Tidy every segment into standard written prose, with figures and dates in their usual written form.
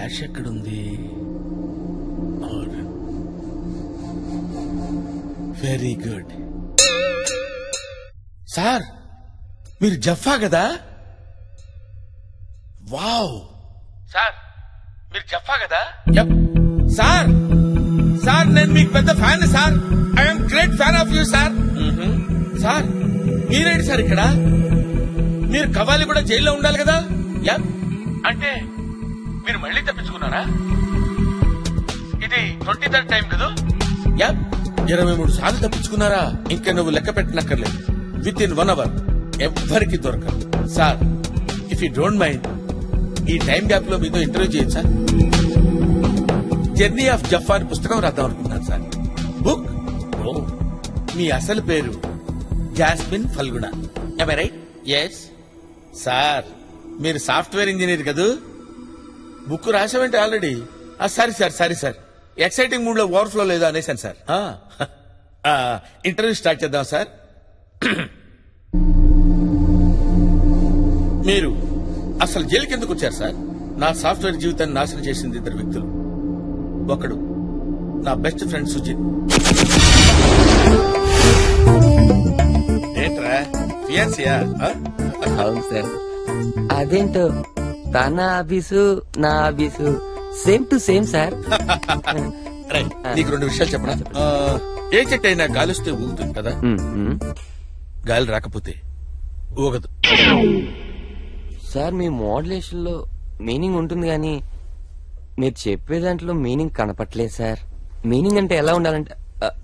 Dash ఎక్కడుంది? Very good. Sir మీరు జఫా కదా? వావ్. సార్ మీరు జఫా కదా? సార్ సార్ నేను మీకు పెద్ద fan sir. I'm great fan of you sir. Sir మీరేంటి సార్ ఇక్కడ? మీరు కవాలి కూడా జైల్లో ఉండాలి కదా? అంటే మీరు మళ్ళీ తప్పించుకున్నారా? ఇది 23rd టైం కదా? 23 సార్లు తప్పించుకున్నారా? ఇంకా నువ్వు లెక్క పెట్టనక్కర్లేదు. విత్ ఇన్ 1 hour ఎవ్వరికి దొరకదు. Sir if you don't mind ఈ టైం గ్యాప్ లో మీతో ఇంటర్వ్యూ చేయొచ్చు సార్. జర్నీ ఆఫ్ జఫార్ పుస్తకం రాద్దాం అనుకుంటున్నాను సార్. బుక్. మీ అసలు పేరు Jasmine Phalguna, right? Yes sir. మీరు సాఫ్ట్వేర్ ఇంజనీర్ కదూ? బుక్ రాసామంటే already. Sorry sir, sorry sir, exciting mood లో ఓవర్ఫ్లో లేదు అనేసాను సార్. ఇంటర్వ్యూ స్టార్ట్ చేద్దాం సార్. మీరు అసలు జైలుకి ఎందుకు వచ్చారు సార్? నా సాఫ్ట్వేర్ జీవితాన్ని నాశనం చేసింది 2 వ్యక్తులు. ఒకడు నా బెస్ట్ ఫ్రెండ్ సుజిత్. ఏంట్రా ఫియాన్సియా? అవును సార్. అదేంటో తన ఆఫీసు నా office same to same sir. నీకు 2 విషయాలు చెప్పనా? ఏ చెట్టు అయినా గాలిస్తే ఊగుతుంది కదా, గాలి రాకపోతే ఊగదు. సార్ మీ మోడ్యులేషన్ లో మీనింగ్ ఉంటుంది కానీ మీరు చెప్పే దాంట్లో మీనింగ్ కనపట్లేదు సార్. మీనింగ్ అంటే ఎలా ఉండాలంటే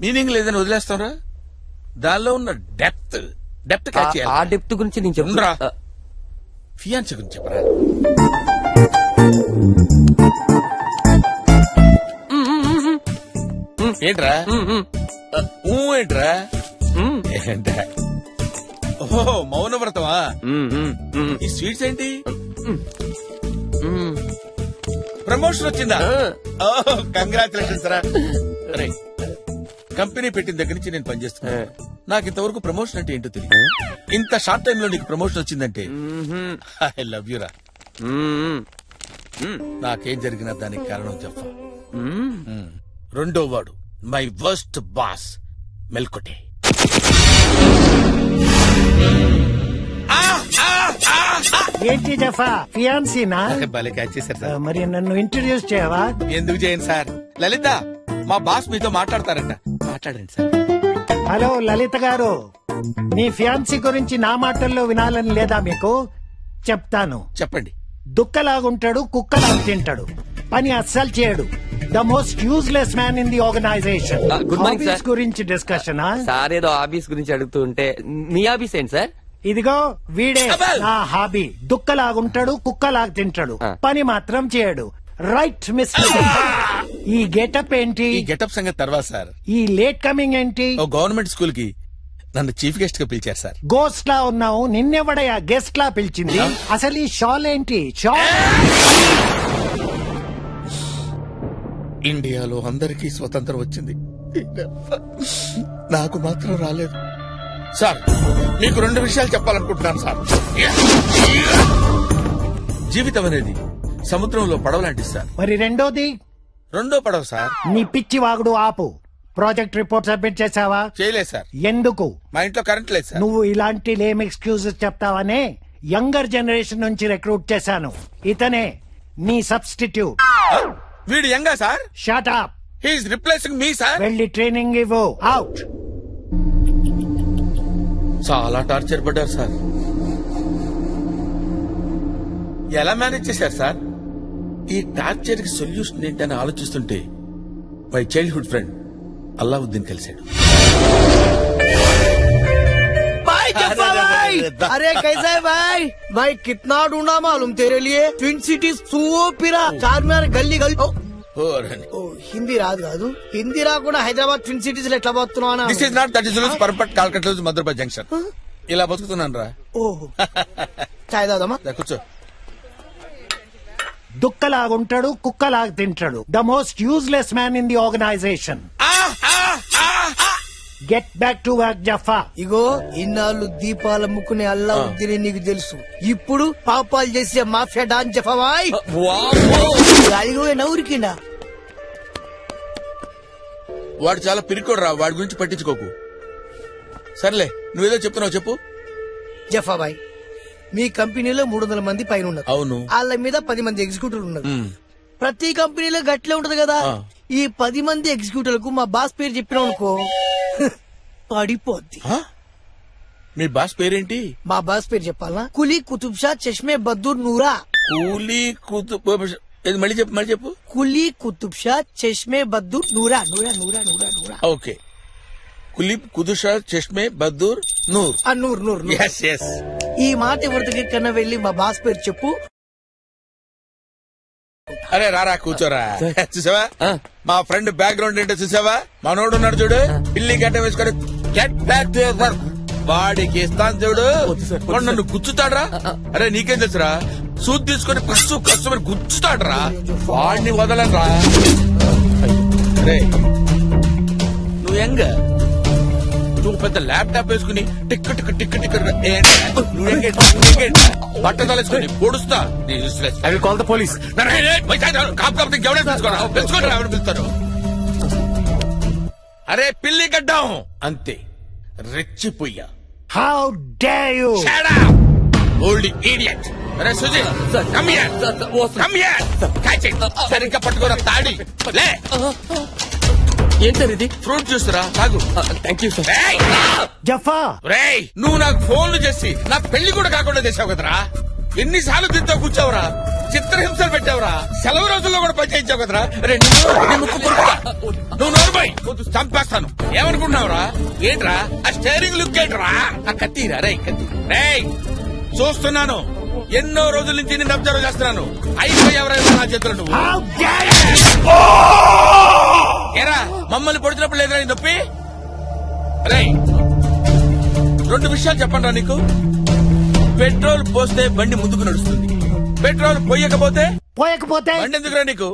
మీనింగ్ లేదని వదిలేస్తారా? దానిలో ఉన్న డెప్త్ డెప్త్ ఆ డెప్త్ గురించి నేను చెప్తున్నా. ఫియాన్సీ గురించి చెప్పరా? ఏంట్రా ఏంట్రా? ఏంట్రా? ఓహో మౌనవ్రతమా? ఈ స్వీట్స్ ఏంటి? ప్రమోషన్ వచ్చిందా? కంగ్రాచులేషన్స్ రా. కంపెనీ పెట్టిన దగ్గర నుంచి నేను పనిచేస్తున్నా. నాకు ఇంతవరకు ప్రమోషన్ అంటే ఏంటో తెలియదు. ఇంత షార్ట్ టైమ్ లో నీకు ప్రమోషన్ వచ్చిందంటే ఐ లవ్ యూ రా. నాకేం జరిగినా దానికి కారణం చెప్పా. రెండో వాడు మై వర్స్ట్ బాస్ మెల్కొటే. ఏంటి జఫా ఫియాన్సీనా? భలే క్యాచ్ చేశారు సార్. మరి నన్ను ఇంట్రడ్యూస్ చేయవా? ఎందుకు చేయను సార్. లలిత మా బాస్ మీతో మాట్లాడతారంట. మాట్లాడండి సార్. హలో లలిత గారు, మీ ఫియాన్సీ గురించి నా మాటల్లో వినాలని లేదా మీకు? చెప్తాను. చెప్పండి. దుక్కలాగుంటాడు, కుక్కలాగా తింటాడు, పని అస్సలు చేయడు. The most useless man in the organisation. Good morning sir. గురించి డిస్కషన్. సార్ ఏదో ఆఫీస్ గురించి అడుగుతూ ఉంటే మీ ఆఫీస్ ఏంటి సార్? ఇదిగో వీడే నా హాబీ. దుక్కలాగుంటాడు, కుక్కలాగా తింటాడు, పని మాత్రం చేయడు. Right mister. ఈ గెటప్ ఏంటి? ఈ గెటప్ సంగతి తర్వాత సార్. ఈ లేట్ కమింగ్ ఏంటి? ఓ గవర్నమెంట్ స్కూల్ కి నన్ను చీఫ్ గెస్ట్ గా పిలిచారు సార్. గోస్ట్ లా ఉన్నావు, నిన్నెవడయా గెస్ట్ లా పిలిచింది? అసలు ఈ షాల్ ఏంటి? షాల్ ఇండియాలో అందరికీ స్వతంత్రం వచ్చింది, నాకు మాత్రం రాలేదు సార్. మీకు 2 విషయాలు చెప్పాలనుకుంటున్నాను సార్. జీవితం అనేది సముద్రంలో పడవ లాంటిది సార్. మరి రెండోది? రెండో పడవ సార్. నీ పిచ్చి వాగుడు ఆపు. ప్రాజెక్ట్ రిపోర్ట్ సబ్మిట్ చేసావా? చేయలేదు సార్. ఎందుకు? మా ఇంట్లో కరెంట్ లేదు సార్. నువ్వు ఇలాంటి లేమ్ ఎక్స్క్యూజెస్ చెప్తావనే యంగర్ జనరేషన్ నుంచి రిక్రూట్ చేశాను. ఇతనే నీ సబ్స్టిట్యూట్. వీడు యంగా sir? Shut up. He is replacing me sir. వెళ్ళి ట్రైనింగ్ ఇవ్వు. అవుట్. చాలా టార్చర్ పడ్డారు సార్. ఎలా మేనేజ్ చేశారు సార్? ఈ టార్చర్ కి సొల్యూషన్ ఏంటని ఆలోచిస్తుంటే మై చైల్డ్హుడ్ ఫ్రెండ్ అల్లావుద్దీన్ కలిశాడు. अरे कैसा है भाई? भाई कितना ढूंढा मालूम तेरे लिए. ट्विन सिटीज सूपिरा चारमीनार गल्ली गल्ली. హిందీ రాదు కాదు. హిందీ రాకుండా హైదరాబాద్ ట్విన్ సిటీస్ లో ఎట్లా బతుకుతున్నావు? This is not that is perfect కాల్కట్ మధురబాద్ జంక్షన్. ఇలా బతుకుతున్నాను రా. ఓహో చాయ్ దాదామా? కూర్చో. దుక్కలాగుంటాడు, కుక్కలాగా తింటాడు. The most useless man in the organisation. Get back to work Jaffa. ఇగో ఇన్నాళ్ళు దీపాలు అమ్ముకునే అల్లావుద్దీన్ నీకు తెలుసు, ఇప్పుడు పాపాలు చేసే మాఫియా డాన్ జఫాబాయ్. అదిగో నవ్వురికిండా. వాడు చాలా పిరికోడు రా, వాడి గురించి పట్టించుకోకు. సర్లే నువ్వేదో చెప్తున్నావు చెప్పు. జఫాబాయ్, మీ కంపెనీలో 300 మంది పైన ఉన్నారు. అవును. వాళ్ళ మీద 10 మంది ఎగ్జిక్యూటివ్లు ఉన్నారు. ప్రతి కంపెనీలో గట్లే ఉంటది కదా. ఈ 10 మంది ఎగ్జిక్యూటివ్లకు మా బాస్ పేరు చెప్పినాం అనుకో పడిపోద్ది. మీ బాస్ పేరేంటి? మా బాస్ పేరు చెప్పాలనా? కులీ కుతుబ్ షా చష్మే బద్దూర్ నూరా. కూలీ కుతుబ్ మళ్ళీ చెప్పు. కులీ కుతుబ్ షా చష్మే బద్దూర్ నూరా నూరా నూరా నూరా నూరా. ఓకే, కులీ కుతుబ్ షా చష్మే బద్దూర్ నూర్. నూర్ నూర్. ఈ మాట ఎవరికి కన్నా వెళ్ళి మా బాస్ పేరు చెప్పు. అరే రారా కూర్చోరా. చూసావా మా ఫ్రెండ్ బ్యాక్గ్రౌండ్ ఏంటో చూసావా? మనోడు ఉన్నాడు చూడు, పిల్లి గడ్డ వేసుకొని get back to your work. వాడికి ఇస్తాను చూడు, నన్ను గుచ్చుతాడ్రా. అరే నీకేం తెలుసురా, సూద్ తీసుకొని కష్టమని గుచ్చుతాడ్రా. వాడిని వదలరా. అరే నువ్వు ఎంగ నువ్వు పెద్ద ల్యాప్టాప్ వేసుకుని టిక్ టిక్ టిక్ టిక్ బట్ట తలేసుకుని పొడుస్తా. పోలీస్ పిలుస్తారు. అరే పిల్లి గడ్డం అంతే రెచ్చిపోయా. How dare you! Old idiot. అరే Sujay come here. Catch it. సరిగ్గా పట్టుకోరా తాడి. లే ఏం సార్ ఇది? ఫ్రూట్ జ్యూస్ రా, తాగు. Thank you sir. జఫా, రేయ్ నువ్వు నాకు ఫోన్లు చేసి నా పెళ్లి కూడా కాకుండా చేసావు కదరా. ఎన్నిసార్లు దీంతో కూర్చోవరా, చిత్రహింసలు పెట్టావురా, సెలవు రోజుల్లో కూడా పనిచేయించావు కదరా. నువ్వు నోరుబోయ్, చంపేస్తాను. ఏమనుకుంటున్నావురా? ఏంట్రా ఆ స్టేరింగ్ లుక్ ఏంట్రా? ఆ కత్తిరా. రేయ్ కత్తి. రేయ్ చూస్తున్నాను, ఎన్నో రోజుల నుంచి నిన్ను అబ్జర్వ్ చేస్తున్నాను. అయిపోయావరా నా చేతులు నువ్వు. How dare you! ఏరా మమ్మల్ని పొడిచినప్పుడు లేదురా నీ నొప్పి? రేయ్ 2 విషయాలు చెప్పండి రా నీకు. పెట్రోల్ పోస్తే బండి ముందుకు నడుస్తుంది, పెట్రోల్ పోయకపోతే బండి ఎందుకురా నీకు?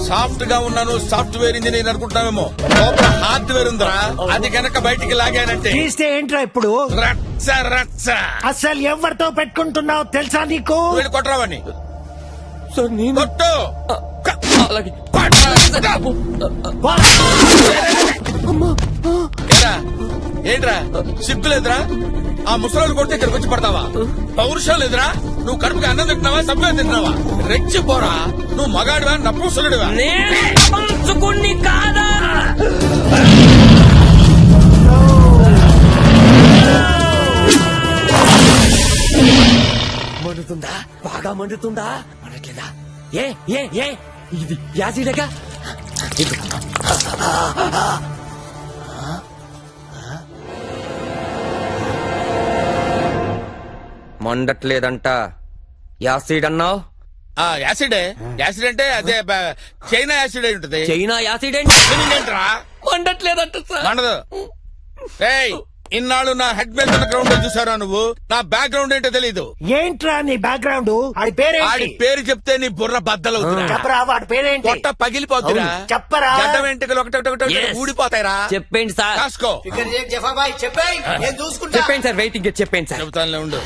సాఫ్ట్ గా ఉన్నాను, సాఫ్ట్వేర్ ఇంజనీర్ అనుకుంటున్నావేమో, లోపల హార్డ్వేర్ ఉందిరా. అది కనుక బయటికి లాగానంటే తీస్తే ఏంట్రా ఇప్పుడు? రచ్చ రచ్చ. అసలు ఎవరితో పెట్టుకుంటున్నావు తెలుసా నీకు? వీళ్ళు కొట్టరావని సార్ నేను కొట్టు. అలాగే. ఏంట్రా సిగ్గు లేదురా? ఆ ముసలోళ్ళు కొడితే ఇక్కడికి వచ్చి పడతావా? పౌరుషం లేదురా? నువ్వు కడుపుకి అన్నం తింటున్నావా, సభ్యం తింటున్నావా? రెచ్చిపోరా. నువ్వు మగాడివా నపుంసకుడివా? కాదా మండుతుందా? బాగా మండుతుందా? మనట్లేదా? ఏ ఏ ఏ ఇది యాసిడేగా? మండట్లేదంట. యాసిడ్ అన్నావు? యాసిడే. యాసిడ్ అంటే అదే చైనా యాసిడ్ అయి ఉంటది. చైనా యాసిడ్ ఏంట్రా? మండట్లేదంట సార్. మండదు. ఏయ్ ఇన్నాళ్ళు నా హెడ్ మీద ఉన్న గ్రౌండ్ చూసారా నువ్వు? నా బ్యాక్గ్రౌండ్ ఏంటో తెలీదు. ఏంట్రా నీ బ్యాక్గ్రౌండ్? ఆడి పేరు చెప్తే నీ బుర్ర బద్దలవుతున్నా. చెప్పరా వాడి పేరేంటి? పొట్ట పగిలిపోతురా. చెప్పరా. గడ్డ వెంట్రుకలు ఒకటి ఊడిపోతాయిరా. చెప్పండి సార్. కాసుకో. చెప్పండి సార్. వెయిటింగ్ చెప్పండి సార్. చెబుతానులే ఉండు.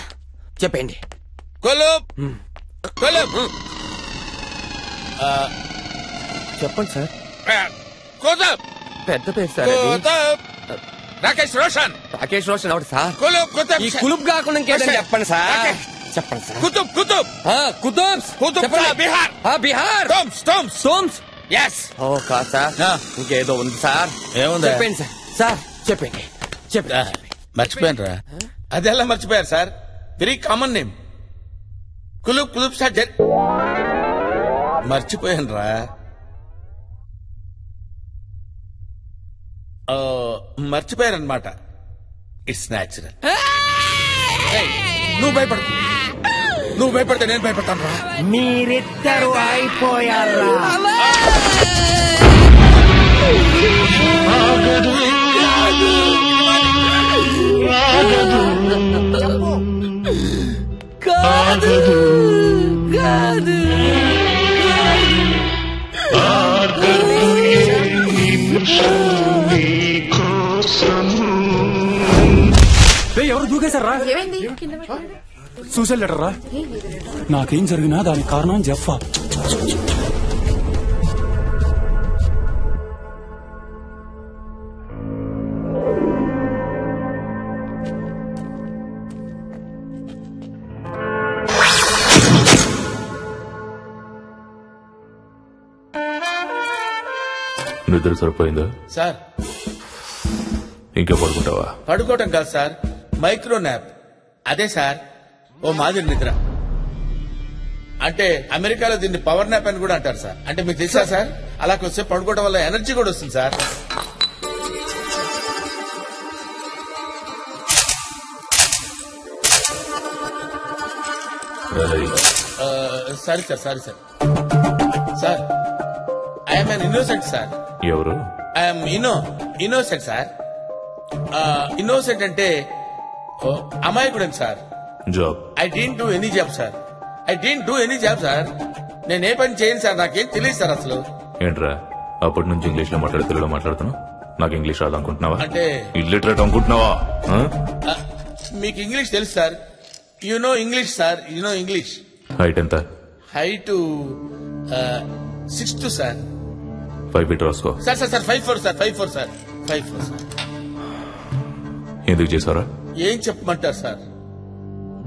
చెప్పండి. కొలుప్ చెప్పండి సార్. కొలుప్ పెద్ద పేరు సార్. రాకేష్ రోషన్. రాకేష్ రోషన్ అవును సార్. కుతుబ్. ఈ కులుబ్ కాకుండా ఇంకేదైనా చెప్పండి సార్. చెప్పండి సార్. కుతుబ్ కుతుబ్ బిహార్. బిహార్. టోమ్స్. ఎస్. Okay sir. ఇంకేదో ఉంది సార్. ఏముంది? చెప్పండి సార్. సార్ చెప్పండి. మర్చిపోయాను రా. అదెలా మర్చిపోయారు సార్? Very common name. కులుబ్ సార్. మర్చిపోయాను రా. మర్చిపోయారనమాట. It's natural. నువ్వు భయపడితే నేను భయపడతాను రా. మీరిద్దరు అయిపోయారా? కాదు దూకేశారా? ఏమైంది? సూసైడ్ లెటర్ రా. నాకేం జరిగినా దానికి కారణం జెఫ్ఫా. నిద్ర సరిపోయిందా సార్? ఇంకా పడుకుంటావా? పడుకోవటం కాదు సార్, మైక్రో న్యాప్. అదే సార్ ఓ మాదిరి నిద్ర. అంటే అమెరికాలో దీన్ని పవర్ న్యాప్ అని కూడా అంటారు సార్. అంటే మీకు తెలుసా సార్, అలా కొద్దిసేపు పడుకోవడం వల్ల ఎనర్జీ కూడా వస్తుంది sir. Sorry sir, sorry sir. Sir I'm an innocent sir. ఎవరు? I'm innocent sir. ఇన్నోసెంట్ అంటే అమాయకుడు sir. Job? I don't do any job sir. నేను ఏ పని చేయను సార్, నాకేం తెలియదు సార్ అసలు. ఏంట్రా అప్పటి నుంచి ఇంగ్లీష్ లో మాట్లాడి తెలుగులో మాట్లాడుతున్నావు? నాకు ఇంగ్లీష్ రాదనుకుంటున్నావా? అంటే ఇల్లిటరేట్ అనుకుంటున్నావా? మీకు ఇంగ్లీష్ తెలుసు sir. You know English sir, you know English. Height ఎంత? Height 6'2" sir. 5 ఫీట్ రాసుకో. Sir sir sir 5'4" sir, 5'4" sir, 5'4" sir. ఎందుకు చేశారా? ఏం చెప్పమంటారు సార్,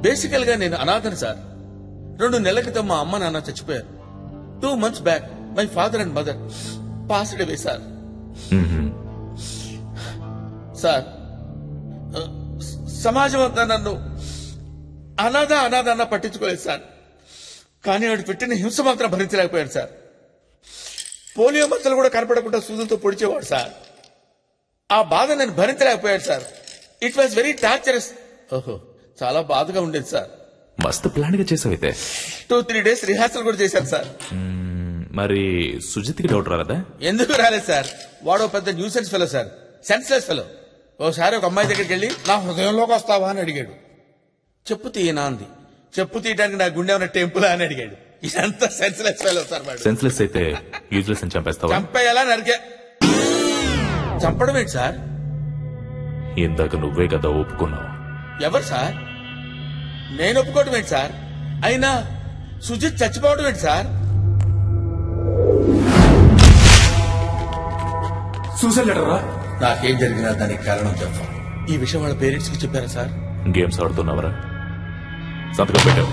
బేసికల్ గా నేను అనాథను సార్. 2 నెలల క్రితం మా అమ్మ నాన్న చచ్చిపోయారు. 2 months back my father and mother passed away sir. Sir సమాజం అంతా నన్ను అనాథ అన్న పట్టించుకోలేదు సార్. కానీ వాడు పెట్టిన హింస మాత్రం భరించలేకపోయాడు సార్. పోలియో మచ్చలు కూడా కనపడకుండా సూదులతో పొడిచేవాడు సార్. ఆ బాధ నేను భరించలేకపోయాడు sir. It was very torturous. ఓహో, చాలా బాధగా ఉండేది సార్. మస్తు ప్లాన్ గా చేసావైతే. 2-3 days రిహార్సల్ కూడా చేశాను సార్. మరి సుజిత్కి డౌట్ రాలేదా? ఎందుకు రాలేదు సార్, వాడు పెద్ద nuisance fellow sir, senseless fellow. ఓసారి ఒక అమ్మాయి దగ్గరికి వెళ్ళి నా హృదయంలోకి వస్తావా అని అడిగాడు. చెప్పు తీయనా అంది. చెప్పు తీయడానికి నా గుండె ఉన్న టెంపుల్ అని అడిగాడు. ఇదంతా సెన్స్లెస్ ఫెలో సార్. వాడు సెన్స్లెస్ అయితే యూజ్లెస్ అని చంపేస్తావా? చంపేయాలా నరికే. చంపడం ఏంటి సార్? ఇందాక నువ్వే కదా ఒప్పుకున్నావు. ఎవరు సార్? నేను ఒప్పుకోవడం ఏంటి సార్? అయినా సుజిత్ చచ్చిపోవడం ఏంటి సార్? సూసైడ్ లెటర్ రా. నాకేం జరిగినా దానికి కారణం చెప్పు. ఈ విషయం వాళ్ళ పేరెంట్స్ కి చెప్పారా సార్? గేమ్స్ ఆడుతున్నావరా? సంతకం పెట్టావు.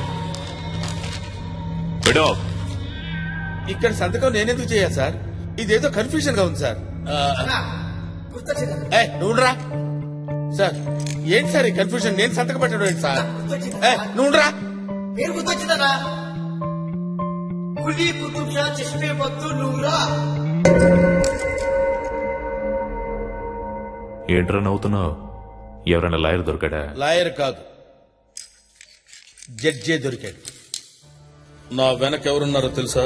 ఇక్కడ సంతకం నేనెందుకు చేయాలి సార్? ఇదేదో కన్ఫ్యూజన్ గా ఉంది సార్. నువ్వురా సార్. ఏంటి సార్ ఈ కన్ఫ్యూజన్? నేను సంతకం పెట్టడం ఏంటి సార్? నువ్వురా. పేరు గుర్తొచ్చిందా? కులీ కుతుబ్ షా చష్మే బద్దు నూరా. ఏంట్రా నవ్వుతున్నావు? ఎవరైనా లాయర్ దొరికాడా? లాయర్ కాదు, జడ్జే దొరికాడు. నా వెనక ఎవరున్నారో తెలుసా?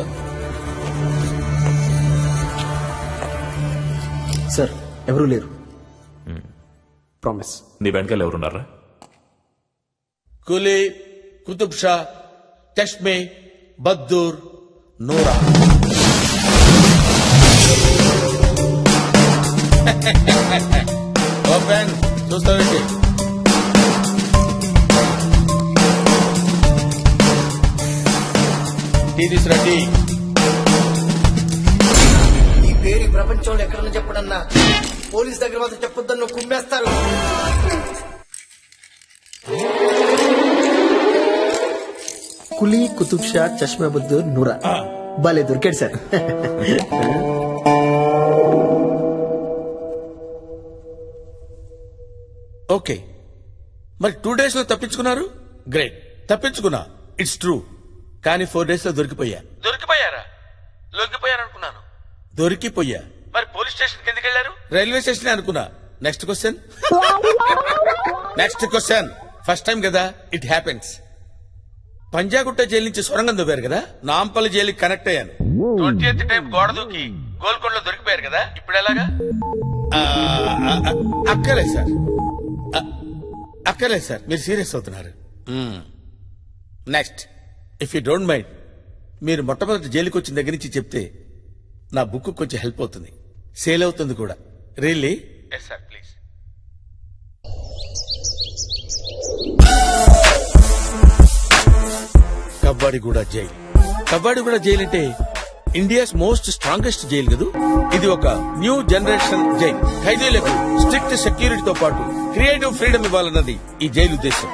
సార్ ఎవరూ లేరు. ప్రామిస్. నీ వెనకాల ఎవరున్నారా? కులీ కుతుబ్ షా చష్మే బద్దూర్ నూరా. ఓపెన్ చూస్తావేంటి? టీ తీసురండి. ఈ పేరు ఈ ప్రపంచంలో ఎక్కడన్నా చెప్పడన్నా, పోలీస్ దగ్గర మాత్రం చెప్పొద్దని నువ్వు కుమ్మేస్తారు. కులీ కుతుబ్ షా చష్మా బుద్దూర్ నూరా. భలే దొరికాడు సార్. ఓకే, మరి 2 days లో తప్పించుకున్నారు. గ్రేట్, తప్పించుకున్నా, ఇట్స్ ట్రూ. కానీ 4 days లో దొరికిపోయా. దొరికిపోయారా? లొంగిపోయారనుకున్నాను. దొరికిపోయా. మరి పోలీస్ స్టేషన్ ఎందుకు వెళ్ళారు? రైల్వే స్టేషన్ అనుకున్నా. Next question. ఫస్ట్ టైం కదా, ఇట్ హ్యాపెన్స్. పంజాగుట్ట జైలు నుంచి సొరంగం దొబ్బారు కదా, నాంపల్లి జైలుకి కనెక్ట్ అయ్యాను. 20th టైం గోడ దూకి గోల్కొండలో దొరికిపోయారు కదా, ఇప్పుడు ఎలాగా? అక్కర్లేదు సార్, అక్కర్లేదు సార్, మీరు సీరియస్ అవుతున్నారు. Next, if you don't mind, మీరు మొట్టమొదటి జైలుకి వచ్చిన దగ్గర నుంచి చెప్తే నా బుక్ కొంచెం హెల్ప్ అవుతుంది, సేల్ అవుతుంది కూడా. Really? Yes sir, please. Kavadiguda jail. Kavadiguda jail అంటే ఇండియాస్ మోస్ట్ స్ట్రాంగెస్ట్ జైల్ కదూ. ఇది ఒక న్యూ జనరేషన్ జైల్. ఖైదీలకు స్ట్రిక్ట్ సెక్యూరిటీతో పాటు క్రియేటివ్ ఫ్రీడమ్ ఇవ్వాలన్నది ఈ జైలు ఉద్దేశం.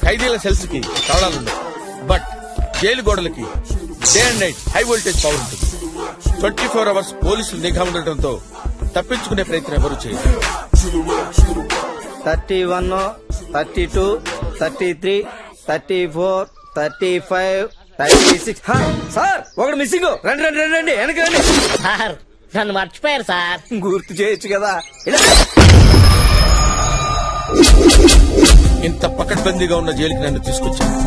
ఖైదీల సెల్స్ కి తాళాలుండవు, బట్ జైలు గోడలకి day and night high voltage power ఉంటుంది. 24 hours పోలీసులు నిఘా ఉండటంతో తప్పించుకునే ప్రయత్నం ఎవరు చేయరు. 31, 32, 33, 34, 35, 36. సార్ ఒకటి మిస్సింగ్. రండి రండి రండి వెనక రండి. సార్ నన్ను మర్చిపోయారు సార్. గుర్తు చేయొచ్చు కదా. ఇంత పకడ్బందీగా ఉన్న జైలుకి నన్ను తీసుకొచ్చాను.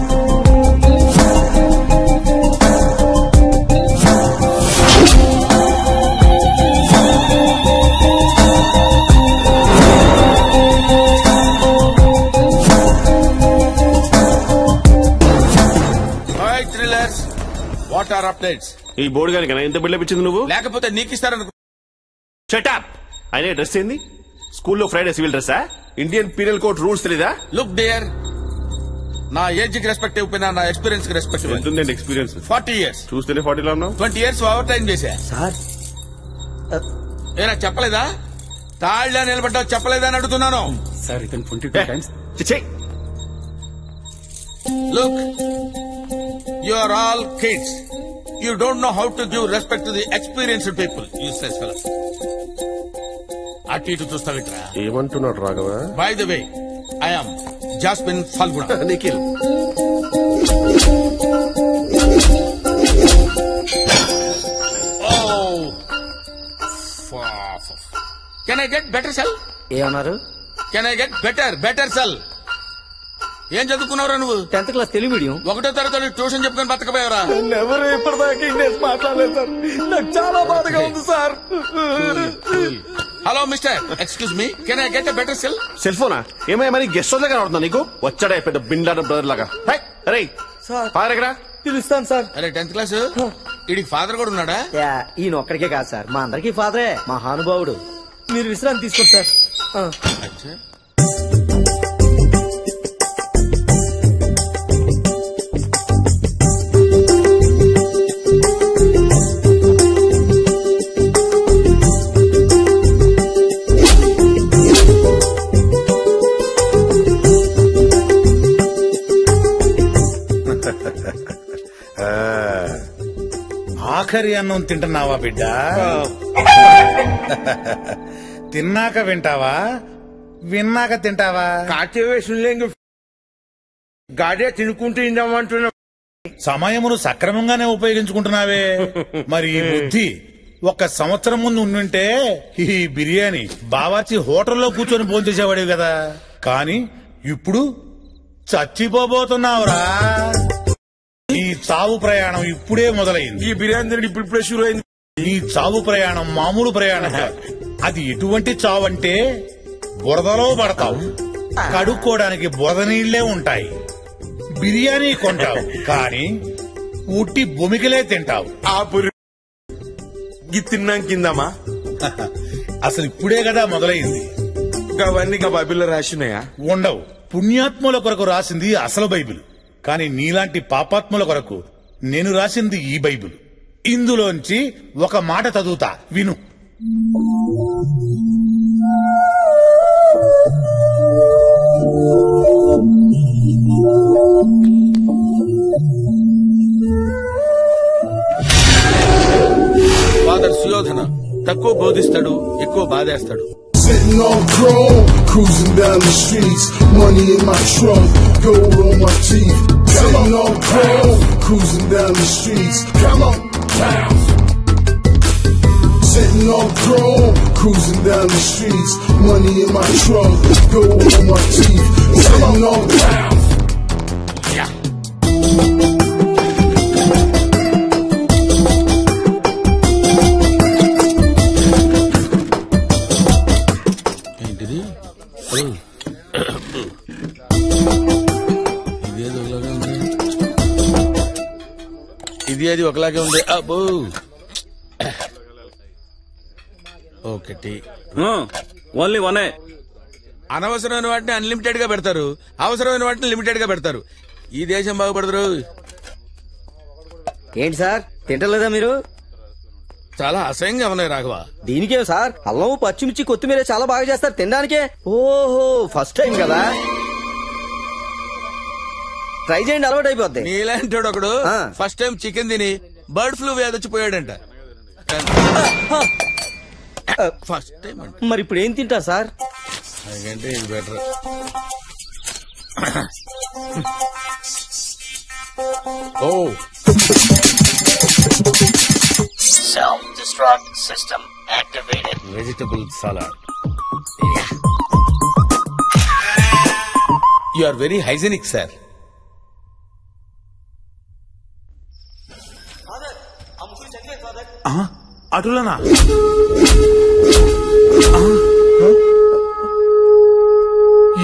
What are updates? ఈ బోర్డు గారికి ఎంత బిల్డప్ ఇచ్చింది నువ్వు? లేకపోతే నీకు ఇస్తారనుకో. షటప్. అయినా డ్రెస్ ఏంది? స్కూల్లో ఫ్రైడే సివిల్ డ్రెస్సా? ఇండియన్ పీనల్ కోడ్ రూల్స్ తెలీదా? లుక్ డియర్, నా ఏజ్ కి రెస్పెక్ట్ ఇవ్వకపోయినా నా ఎక్స్పీరియన్స్ కి రెస్పెక్ట్ ఇవ్వండి. Experience 40 years. చూస్తేనే 40 లో ఉన్నావు. 20 years ఓవర్ టైం చేశా. సార్ ఏనా చెప్పలేదా? తాళ్ళ నిలబడ్డావు చెప్పలేదా అని అడుగుతున్నాను. సార్ ఇతను 22 times. Look, you are all kids. You don't know how to give respect to the experienced people. Useless fellow. అటు ఇటు చూస్తావిట్రా. ఏమంటున్నాడు Raghava? By the way, I am Jasmine Falguna. Nikhil. Oh. Can I get better cell? ఏమన్నారు? Can I get better cell? ఏం చదువుకున్నావురా నువ్వు? 10th class Telugu medium. 1వ తరగతి tuition చెప్పుకొని బతకపోయావరా? ఎవరు ఇప్పటిదాకా ఇంగ్లీష్ మాట్లాడలేదు సార్. నాకు చాలా బాధగా ఉంది sir. Hello mister, excuse me, can I get a better cell? Cell ఫోనా? ఏమై మరి గెస్ట్ హౌస్ లాగా అవుతుందా నీకు? వచ్చాడే పెద్ద బిండాన బ్రదర్ లాగా. అరే ఫాదర్ ఎక్కడా? పిలుస్తాను సార్. అరే 10th క్లాస్ వీడికి ఫాదర్ కూడా ఉన్నాడా? ఈయన ఒక్కడికే కాదు సార్, మా అందరికీ ఫాదరే. మహానుభావుడు. మీరు విశ్రాంతి తీసుకోండి సార్. ఆఖరి అన్నం తింటున్నావా బిడ్డ? తిన్నాక వింటావా, విన్నాక తింటావా? గాడే తినుకుంటూ ఇందామంటున్నా. సమయమును సక్రమంగానే ఉపయోగించుకుంటున్నావే. మరి ఈ బుద్ధి 1 సంవత్సరం ముందు ఉండుంటే ఈ బిర్యానీ బావార్చి హోటల్లో కూర్చొని భోంచేసేవాడివి కదా. కానీ ఇప్పుడు చచ్చిపోబోతున్నావురా. ఈ చావు ప్రయాణం ఇప్పుడే మొదలైంది. ఈ బిర్యానీ ఇప్పుడే షురు అయింది. ఈ చావు ప్రయాణం మామూలు ప్రయాణం కాదు. అది ఎటువంటి చావు అంటే బురదలో పడతావు, కడుక్కోవడానికి బురద నీళ్లే ఉంటాయి. బిర్యానీ కొంటావు కానీ ఉట్టి భూమికలే తింటావు. ఆ తిన్నాం కిందమా? అసలు ఇప్పుడే కదా మొదలైంది. అవన్నీ బైబిల్లో రాసినాయా? ఉండవు. పుణ్యాత్ముల కొరకు రాసింది అసలు బైబిల్. కానీ నీలాంటి పాపాత్ముల కొరకు నేను రాసింది ఈ బైబిల్. ఇందులోంచి ఒక మాట చదువుతా, విను. ఫాదర్ సుయోధన తక్కువ బోధిస్తాడు, ఎక్కువ బాధేస్తాడు. Sitting on chrome, cruising down the streets, money in my trunk, gold on my teeth. Sitting on chrome, cruising down the streets, come on, bounce. Sitting on chrome, cruising down the streets, money in my trunk, gold on my teeth. Sitting on bounce. Yeah. ఇది అది ఒకలాగే ఉంది. అబ్బో ఒకటి only వనే. అనవసరమైన వాటిని unlimited గా పెడతారు, అవసరమైన వాటిని లిమిటెడ్ గా పెడతారు. ఈ దేశం బాగుపడతారు. ఏంటి సార్ తింటలేదా మీరు? చాలా అసహ్యంగా ఉన్నాయి రాఘవ. దీనికే సార్ అల్లం పచ్చిమిర్చి కొత్తిమీర చాలా బాగా చేస్తారు తినడానికే. ఓహో ఫస్ట్ టైం కదా, ట్రై చేయండి అలవాటు అయిపోద్ది. నీలాంటి ఒకడు ఫస్ట్ టైం చికెన్ తిని బర్డ్ ఫ్లూ వ్యాధి వచ్చిపోయాడంట. ఫస్ట్ టైం అంట. మరి ఇప్పుడు ఏం తింటారు సార్? అంటే ఇది better. Oh Self-destruct system activated. Vegetable salad. You are very hygienic, sir. అటులనా?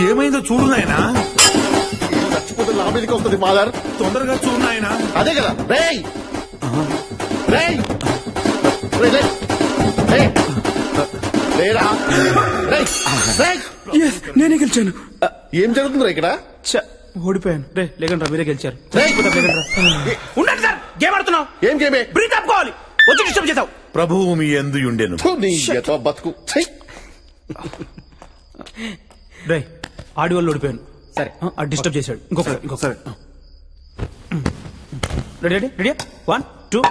ఏమైందో చూడు నాయనా. చచ్చిపోతే నా మీదకి వస్తుంది ఫాదర్. తొందరగా చూడు నాయనా. అదే కదా. రేయ్ రేయ్ నేనే గెలిచాను. ఏం జరుగుతుందిరా ఇక్కడ? ఓడిపోయాను. రే లేకండి మీరే గెలిచారు. ఉండండి సార్, గేమ్ ఆడుతున్నావు. ఏం గేమే? బ్రీత్ ఆపుకోవాలి. వచ్చి డిస్టర్బ్ చేసావు. ప్రభువు మీ యందు ఉండెను. బతుకు. రే ఆడి వల్ల ఓడిపోయాను. సరే డిస్టర్బ్ చేశాడు. ఇంకొకసారి రెడీ రెడీ రెడీ 1 2.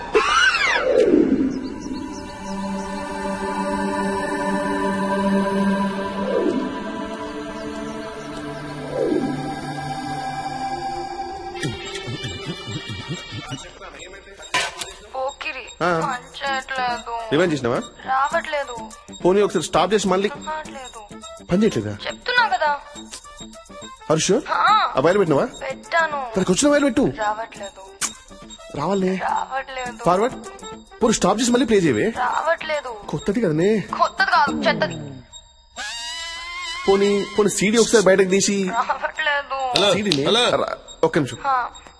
రివెంజ్ చేసినావా? రావట్లేదు. పోనీ ఒకసారి స్టాప్ చేసి మళ్ళీ పని చేయట్లేదా? చెప్తున్నా కదా. హర్ష ఆ వైర్ పెట్టినావా? పెట్టాను. తనకు వచ్చిన వైర్ పెట్టు. రావట్లేదు. రావాలే. రావట్లేదు. ఫార్వర్డ్. పోనీ స్టాప్ చేసి మళ్ళీ ప్లే చేయవే. రావట్లేదు. కొత్తది కదనే. కొత్తది కాదు, చెత్తది. పోనీ సీడీ ఒకసారి బయటకు తీసి. రావట్లేదు. ఒక్క నిమిషం.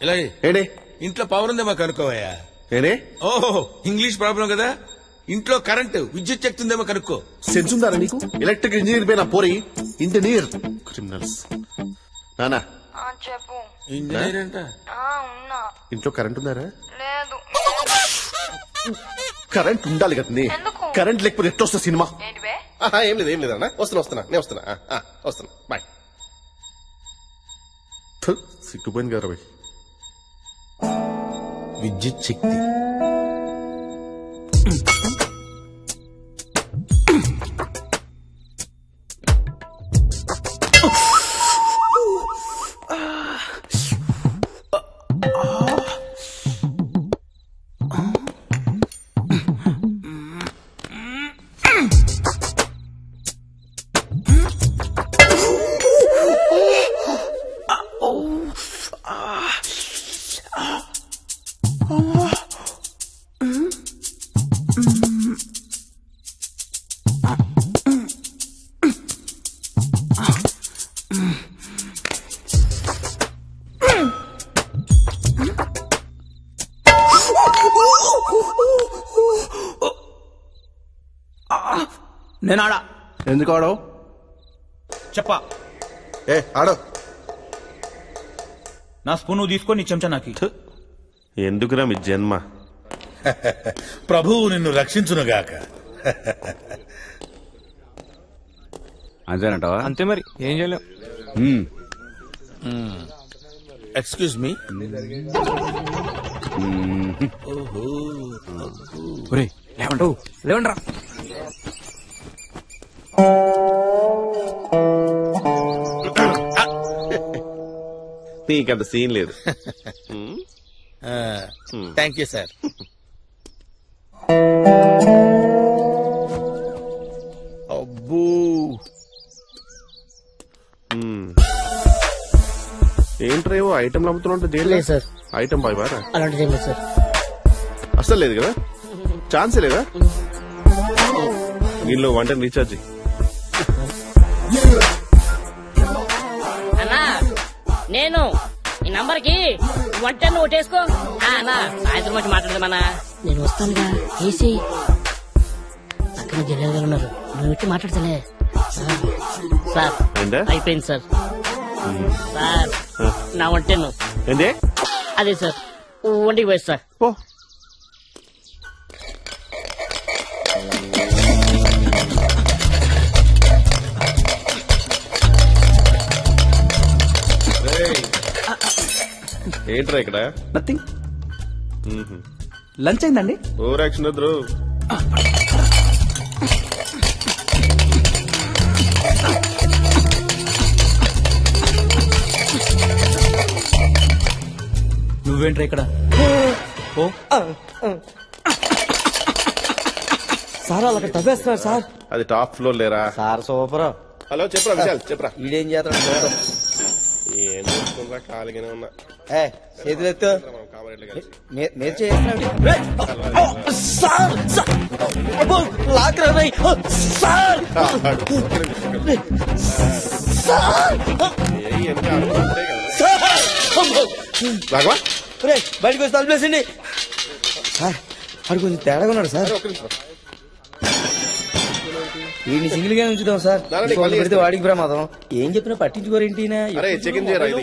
ఇలా ఏడే ఇంట్లో పవర్ ఉందేమో కనుక్కోవయ్యా. ఏడే? ఓహో ఇంగ్లీష్ ప్రాబ్లం కదా. ఇంట్లో కరెంటు విద్యుత్ శక్తి ఉందేమో కనుక్కో. సెన్స్ ఉందారా నీకు? ఎలక్ట్రిక్ ఇంజనీర్ పైన పోరి ఇంజనీర్ క్రిమినల్స్. నానా చెప్పు. ఇంజనీర్ అంట. ఉన్నా. ఇంట్లో కరెంట్ ఉందారా? లేదు. కరెంట్ ఉండాలి కదండి. కరెంట్ లేకపోతే ఎట్లా వస్తా సినిమా? ఏం లేదు అన్న. వస్తున్నా నేను వస్తున్నా బాయ్. సిగ్గుపోయింది కదా బాయ్. విద్యుత్ శక్తి. నేను ఆడా. ఎందుకు ఆడవు? చెప్పా. ఆడో. నా స్పూన్ నువ్వు తీసుకొని నీ చెంచా నాకు. ఎందుకురా మీ జన్మ. ప్రభువు నిన్ను రక్షించునుగాక. అంతేనంటావా? అంతే మరి ఏం చేయలేం. Excuse me. లేవండ్రా. నీకంత సీన్ లేదు. Thank you sir. అబ్బో ఏంట్రేవో ఐటమ్ అమ్ముతున్నా సార్. ఐటమ్ బాయ్ బారా అలాంటిది ఏం లేదు సార్. అసలు లేదు కదా? ఛాన్సే లేదా? దీనిలో 1 10 రీఛార్జ్. అన్నా నేను ఈ నంబర్ కి 1 10 ఓటేసుకో. సాయంత్రం వచ్చి మాట్లాడదామన్నా. నేను వస్తానుగా. ఏసీ పక్కన జల్లేగా ఉన్నారు, నువ్వు ఇట్టి మాట్లాడతలే. సార్ అయిపోయింది సార్. సార్ నా వంటను అదే సార్ వంటికి పోయి సార్. ఏంట్రా ఇక్కడ? నథింగ్. లంచ్ అయిందండి. ఓవర్ యాక్షన్ వద్దు. నువ్వేంట్రా ఇక్కడ? సార్ అలా తవ్వేస్తున్నారు సార్. అది టాప్ ఫ్లోర్ లేరా సార్? సూపర్. హలో చెప్పరా విశాల్, చెప్పరా. ఈడేం చేస్తాడు? ఏం చేస్తుందా? ఖాళీగానే ఉన్నా. చేతులెత్తు. బయటకు వచ్చి తలుపులేసండి సార్. వాడు కొంచెం తేడాగా ఉన్నాడు సార్. వీడిని సింగిల్ గా ఉంచుదాం సార్, పెడితే వాడికి ప్రమాదం. ఏం చెప్పినా పట్టించుకోరేంటి?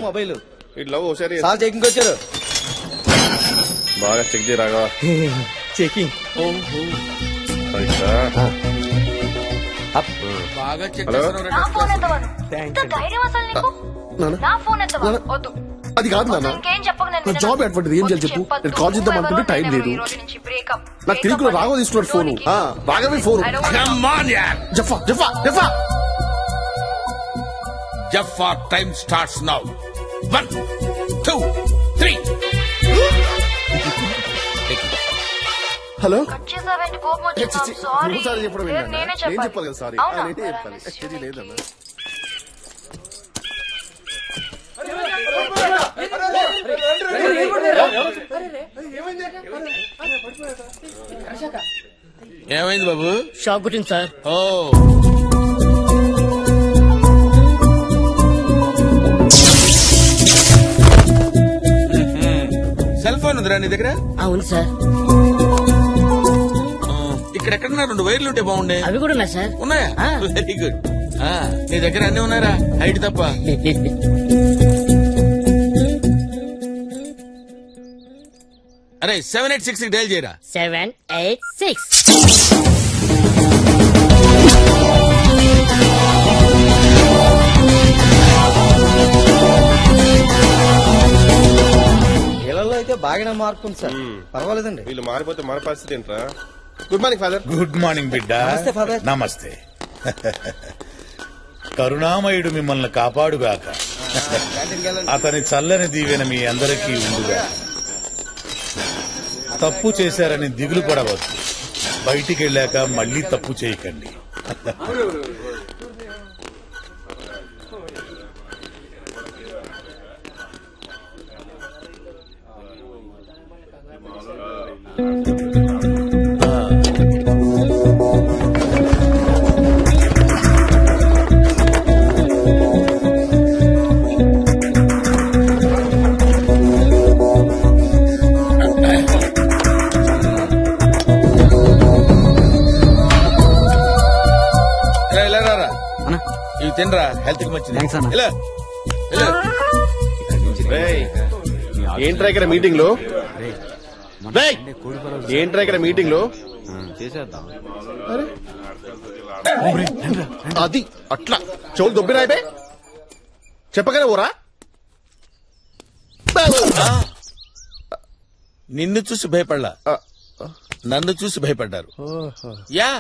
మొబైల్ సార్ చెకింగ్ వచ్చారు. బాగా చెక్ చేయరాగా. చెకింగ్ అది కాదు నాన్న, నా జాబ్ అటువంటిది. ఏం చేయాలి చెప్పు? నేను కాల్ చేద్దాం అనుకుంటే టైం లేదు. నాకు తిరుగులో రాఘవ తీసుకున్నాడు ఫోను. రాఘవే phone. Jaffa Jaffa Jaffa Jaffa. Time starts now. 1 2 3. Hello. Sorry చెప్పడం నేను చెప్పాలి కదా. సారీ నేనే చెప్పాలి. లేదన్నా ఏమైంది బాబు? షాక్ కొట్టింది సార్. ఓ సెల్ ఫోన్ ఉందిరా నీ దగ్గర? అవును సార్. ఇక్కడెక్కడన్నా 2 వైర్లు ఉంటే బాగుండే. అవి కూడా ఉన్నాయి సార్. ఉన్నాయా? Very good. నీ దగ్గర అన్ని ఉన్నారా? హైట్ తప్ప. అరే 786 డైల్ చేయరా. 786. వీళ్ళలో అయితే బాగానే మార్పు ఉంది సార్. పర్వాలేదండి. వీళ్ళు మారిపోతే మన పరిస్థితి ఏంట్రా? Good morning father. Good morning బిడ్డ. నమస్తే ఫాదర్. నమస్తే. కరుణామయుడు మిమ్మల్ని కాపాడుగాక. అతని చల్లని దీవెన మీ అందరికీ ఉండుగా. తప్పు చేశారని దిగులు పడవద్దు. బయటికి వెళ్ళాక మళ్ళీ తప్పు చేయకండి. ఇవి తినరా, హెల్త్ కి మంచిది. ఏంట్రా ఇక్కడ మీటింగ్ లో? ఏంట్రా ఇక్కడ మీటింగ్ లో? అది అట్లా చెవులు దొబ్బినాయిపే చెప్పగానే ఊరా. నిన్ను చూసి భయపడలా, నన్ను చూసి భయపడ్డారు. యా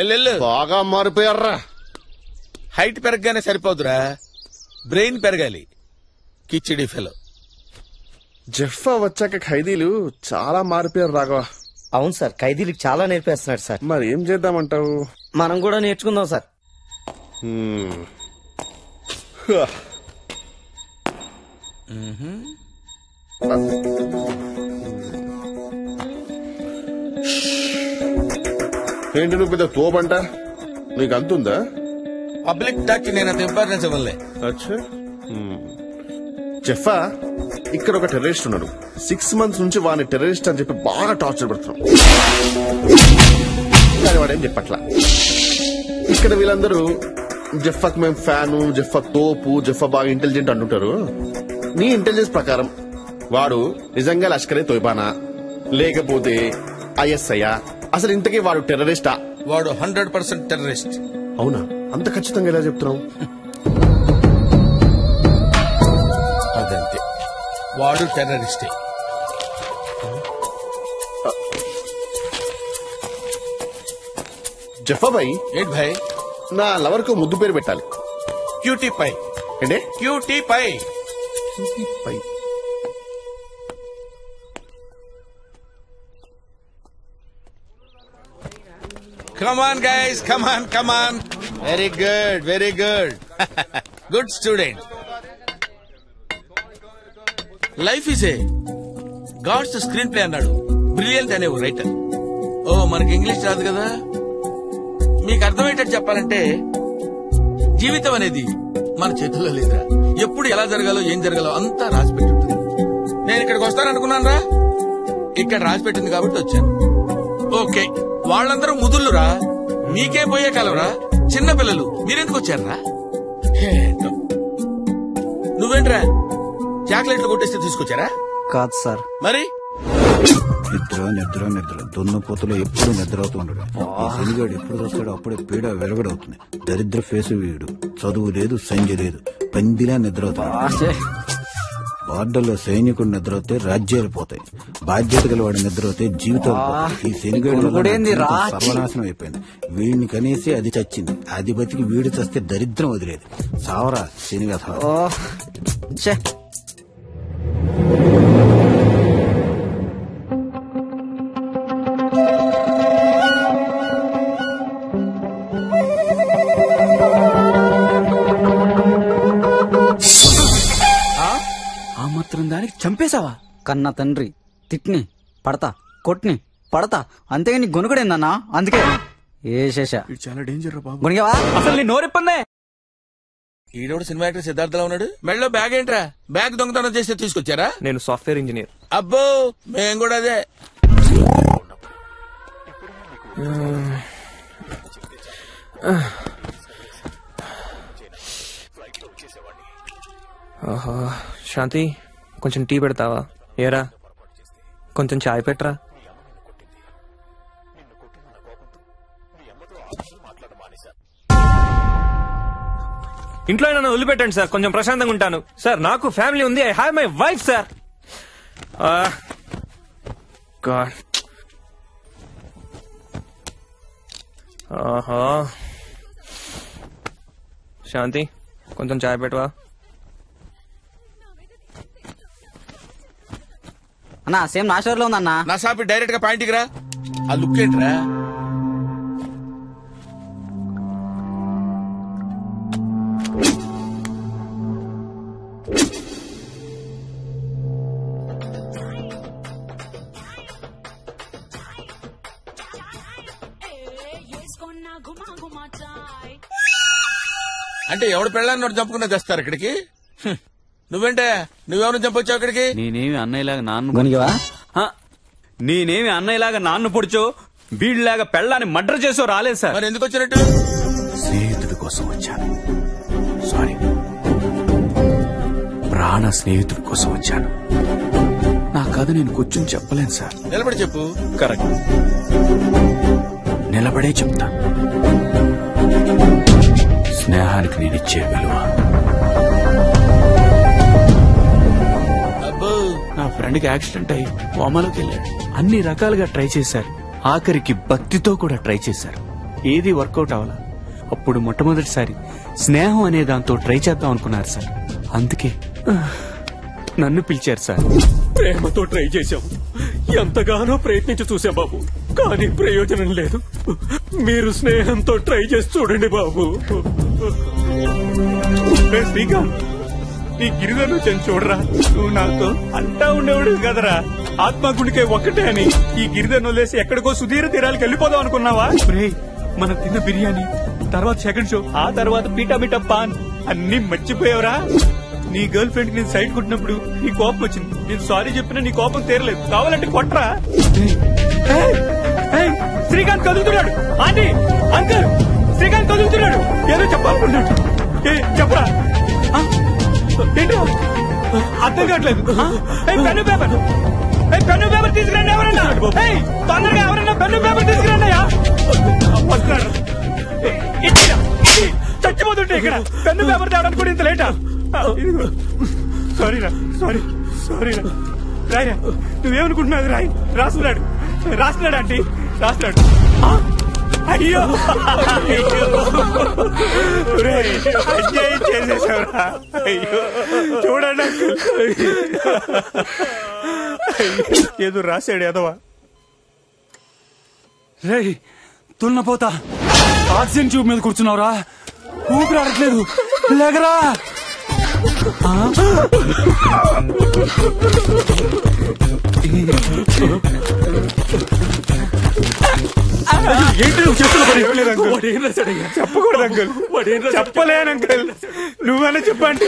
ఎల్లు బాగా మారిపోయారా. హైట్ పెరగగానే సరిపోదురా, బ్రెయిన్ పెరగాలి. కిచిడి ఫెలో. జఫా వచ్చాక ఖైదీలు చాలా మారిపోయారు రాఘవ. అవును సార్, ఖైదీలకు చాలా నేర్పేస్తున్నాడు సార్. మరి ఏం చేద్దామంటావు? మనం కూడా నేర్చుకుందాం సార్. ఏంటి నువ్వు పెద్ద తోబంట? నీకు అంతుందా? పబ్లిక్ టాక్ నేను అంత ఇంపార్టెన్స్ ఇవ్వలే. అచ్చా జెఫా ఇక్కడ ఒక టెర్రరిస్ట్ ఉన్నాడు. 6 months నుంచి వాడిని టెర్రరిస్ట్ అని చెప్పి బాగా టార్చర్ పెడుతున్నాం. కానీ వాడేం చెప్పట్లా. ఇక్కడ వీళ్ళందరూ జెఫాక్ మేము ఫ్యాను, జెఫా తోపు, జెఫా బాగా ఇంటెలిజెంట్ అంటుంటారు. నీ ఇంటెలిజెన్స్ ప్రకారం వాడు నిజంగా లష్కరే తోయిబానా లేకపోతే ISI? అసలు ఇంతకీ వాడు టెర్రరిస్టా? వాడు 100% టెర్రరిస్ట్. అవునా? అంత ఖచ్చితంగా ఎలా చెప్తున్నావు? అదంతే, వాడు టెర్రరిస్టే. జఫా భాయ్, ఏంటి భాయ్? నా లవర్ కు ముద్దు పేరు పెట్టాలి. Cutie pie. ఏంటే? Cutie pie. Pie. Come on guys, come on. Very good. Good student. Life is a God's screen play అన్నాడు బ్రిలియంట్ అనే ఓ రైటర్. మనకి ఇంగ్లీష్ రాదు కదా, మీకు అర్థమయ్యేటట్టు చెప్పాలంటే జీవితం అనేది మన చేతుల్లో లేదురా. ఎప్పుడు ఎలా జరగాలో ఏం జరగాలో అంతా రాసి పెట్టుంటుంది. నేను ఇక్కడికి వస్తాననుకున్నాను రా, ఇక్కడ రాసి పెట్టింది కాబట్టి వచ్చాను. ఓకే, వాళ్ళందరూ ముదుళ్ళురా, మీకే పోయే కాలరా. చిన్న పిల్లలు మీరెందుకు వచ్చారా? నువ్వేంట్రా చాక్లెట్లు కొట్టేస్తే తీసుకొచ్చారా? కాదు సార్. మరి నిద్ర దున్నపోతులో ఎప్పుడు నిద్ర అవుతూ ఉండడు. శనిగాడు ఎప్పుడు వస్తాడో అప్పుడే పీడ వెరగడవుతుంది. దరిద్ర ఫేసు వీడు. చదువు లేదు, సంజయ్ లేదు, పందిలా నిద్ర అవుతాడు. బార్డర్లో సైనికుడు నిద్రవుతే రాజ్యాలు పోతాయి, బాధ్యత గల వాడు నిద్రవుతే జీవితాలు పోతాయి. ఈ శనిగాడు సర్వనాశనం అయిపోయింది. వీడిని కనేసి అది చచ్చింది, అది బతికి వీడు చస్తే దరిద్రం వదిలేదు. సావరా శనిగథ. దానికి చంపేశావా? కన్నా తండ్రి తిట్ని పడతా, కొట్ని పడతా, అంతేగా నీ గొనుగుడేందన్నా. అందుకే ఏ శేష చాలా డేంజర్ బాబు. అసలు నీ నోరెప్పందే. ఈడోడు సినిమా యాక్టర్ సిద్ధార్థలా ఉన్నాడు. మెడలో బ్యాగ్ ఏంట్రా? బ్యాగ్ దొంగతనం చేస్తే తీసుకొచ్చారా? నేను సాఫ్ట్వేర్ ఇంజనీర్. అబ్బో, మేము కూడా అదే. శాంతి, కొంచెం టీ పెడతావా? ఏరా, కొంచెం చాయ్ పెట్టరా. ఇంట్లో నన్ను వదిలిపెట్టండి సార్, కొంచెం ప్రశాంతంగా ఉంటాను సార్. నాకు ఫ్యామిలీ ఉంది, I have my wife sir. God, Shanti కొంచెం చాయ్ పెట్టవా? అన్నా సేమ్ నా షోర్ లో ఉందన్నా. నా షాప్ డైరెక్ట్ గా పాయింట్కి రా. ఆ లుక్ ఏంట్రా? అంటే ఎవడు పెళ్ళాన్ని చంపుకున్నా తెస్తారు ఇక్కడికి. నువ్వేంటే, నువ్వెవరు చంపొచ్చావు ఇక్కడికి? నేనేమి అన్నయ్యలాగా నాన్ను పొడిచో, వీళ్ళలాగా పెళ్ళాన్ని మర్డర్ చేసో రాలేదు సార్. మరి ఎందుకు వచ్చినట్టు? స్నేహితుడి కోసం వచ్చాను. సారీ, ప్రాణ స్నేహితుడి కోసం వచ్చాను. నా కథ నేను కూర్చుని చెప్పలేను సార్. నిలబడి చెప్పు. కరెక్ట్, నిలబడే చెప్తా. స్నేహానికి నేనిచ్చే విలువ. నా ఫ్రెండ్కి యాక్సిడెంట్ అయ్యి కోమాలోకి వెళ్ళాడు. అన్ని రకాలుగా ట్రై చేశారు, ఆఖరికి భక్తితో కూడా ట్రై చేశారు. ఏది వర్కౌట్ అవ్వాలా. అప్పుడు మొట్టమొదటిసారి స్నేహం అనే దాంతో ట్రై చేద్దాం అనుకున్నారు సార్. అందుకే నన్ను పిలిచారు సార్. ప్రేమతో ట్రై చేశాం, ఎంతగానో ప్రయత్నించి చూసాం బాబు, కానీ ప్రయోజనం లేదు. మీరు స్నేహంతో ట్రై చేసి చూడండి బాబు. శ్రీకాంత్, నీ గిరిజను చూడరా, నువ్వు నాతో అంటా ఉండేవాడు కదరా ఆత్మగుడికే ఒక్కటే అని. ఈ గిరిజను వదిలేసి ఎక్కడికో సుధీర తీరాలకు వెళ్ళిపోదాం అనుకున్నావా? మనం తిన్న బిర్యానీ, తర్వాత సెకండ్ షో, ఆ తర్వాత పీటా మీటా పాన్ అన్ని మర్చిపోయావురా. నీ గర్ల్ ఫ్రెండ్ కి నేను సైడ్ కొట్టినప్పుడు నీ కోపం వచ్చింది. నేను సారీ చెప్పినా నీ కోపం తీరలేదు. కావాలంటే కొట్రా. శ్రీకాంత్ కదులుతున్నాడు. ఆంటీ, అంకుల్, శ్రీకాంత్ కదులుతున్నాడు. ఏదో చెప్పాలనుకున్నాడు. చెప్పరా? ఏంటో అర్థం కావట్లేదు. పెన్ను పేపర్ తీసుకురండి ఎవరన్నా. తొందరగా ఎవరన్నా పెన్ను పేపర్ తీసుకురండి. వస్తున్నాడు. చచ్చిపోతుంటే ఇక్కడ పెన్ను పేపర్ తేవడానికి కూడా ఇంత లేటా? సారీరా, సారీరా. రాయరా, నువ్వేమనుకుంటున్నావు? రాయి. రాస్తున్నాడు ఆంటీ, రాస్తున్నాడు. అయ్యో అన్యాయం చేసేసావురా. అయ్యో చూడండి అంకుల్, ఏదో రాశాడు ఎదవా. రే తున్నపోతా, ఆక్సిజన్ ట్యూబ్ మీద కూర్చున్నావురా, ఊపిరి ఆడట్లేదు, లేకరా. ఏంటి నువ్వు చెప్పకూడదు అంకుల్, చెప్పలేను అంకుల్. నువ్వన్నా చెప్పండి.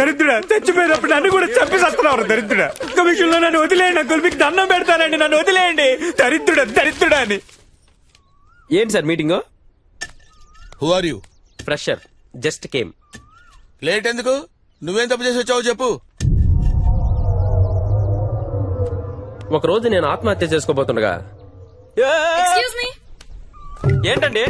దరిద్రుడా చచ్చిపోయినప్పుడు నన్ను కూడా చంపేస్తున్నావు. దరిద్రుడా, ఒక్క విషయంలో నన్ను వదిలేయండి అంకుల్, మీకు దండం పెడతానండి, నన్ను వదిలేయండి. దరిద్రుడా అని. ఏంటి sir meeting? Who are you? Fresher, just came. Late ఎందుకు? నువ్వేం తప్పు చేసి వచ్చావు చెప్పు. ఒక రోజు నేను ఆత్మహత్య చేసుకోబోతుండగా. ఎక్స్క్యూజ్ మీ, ఏంటండి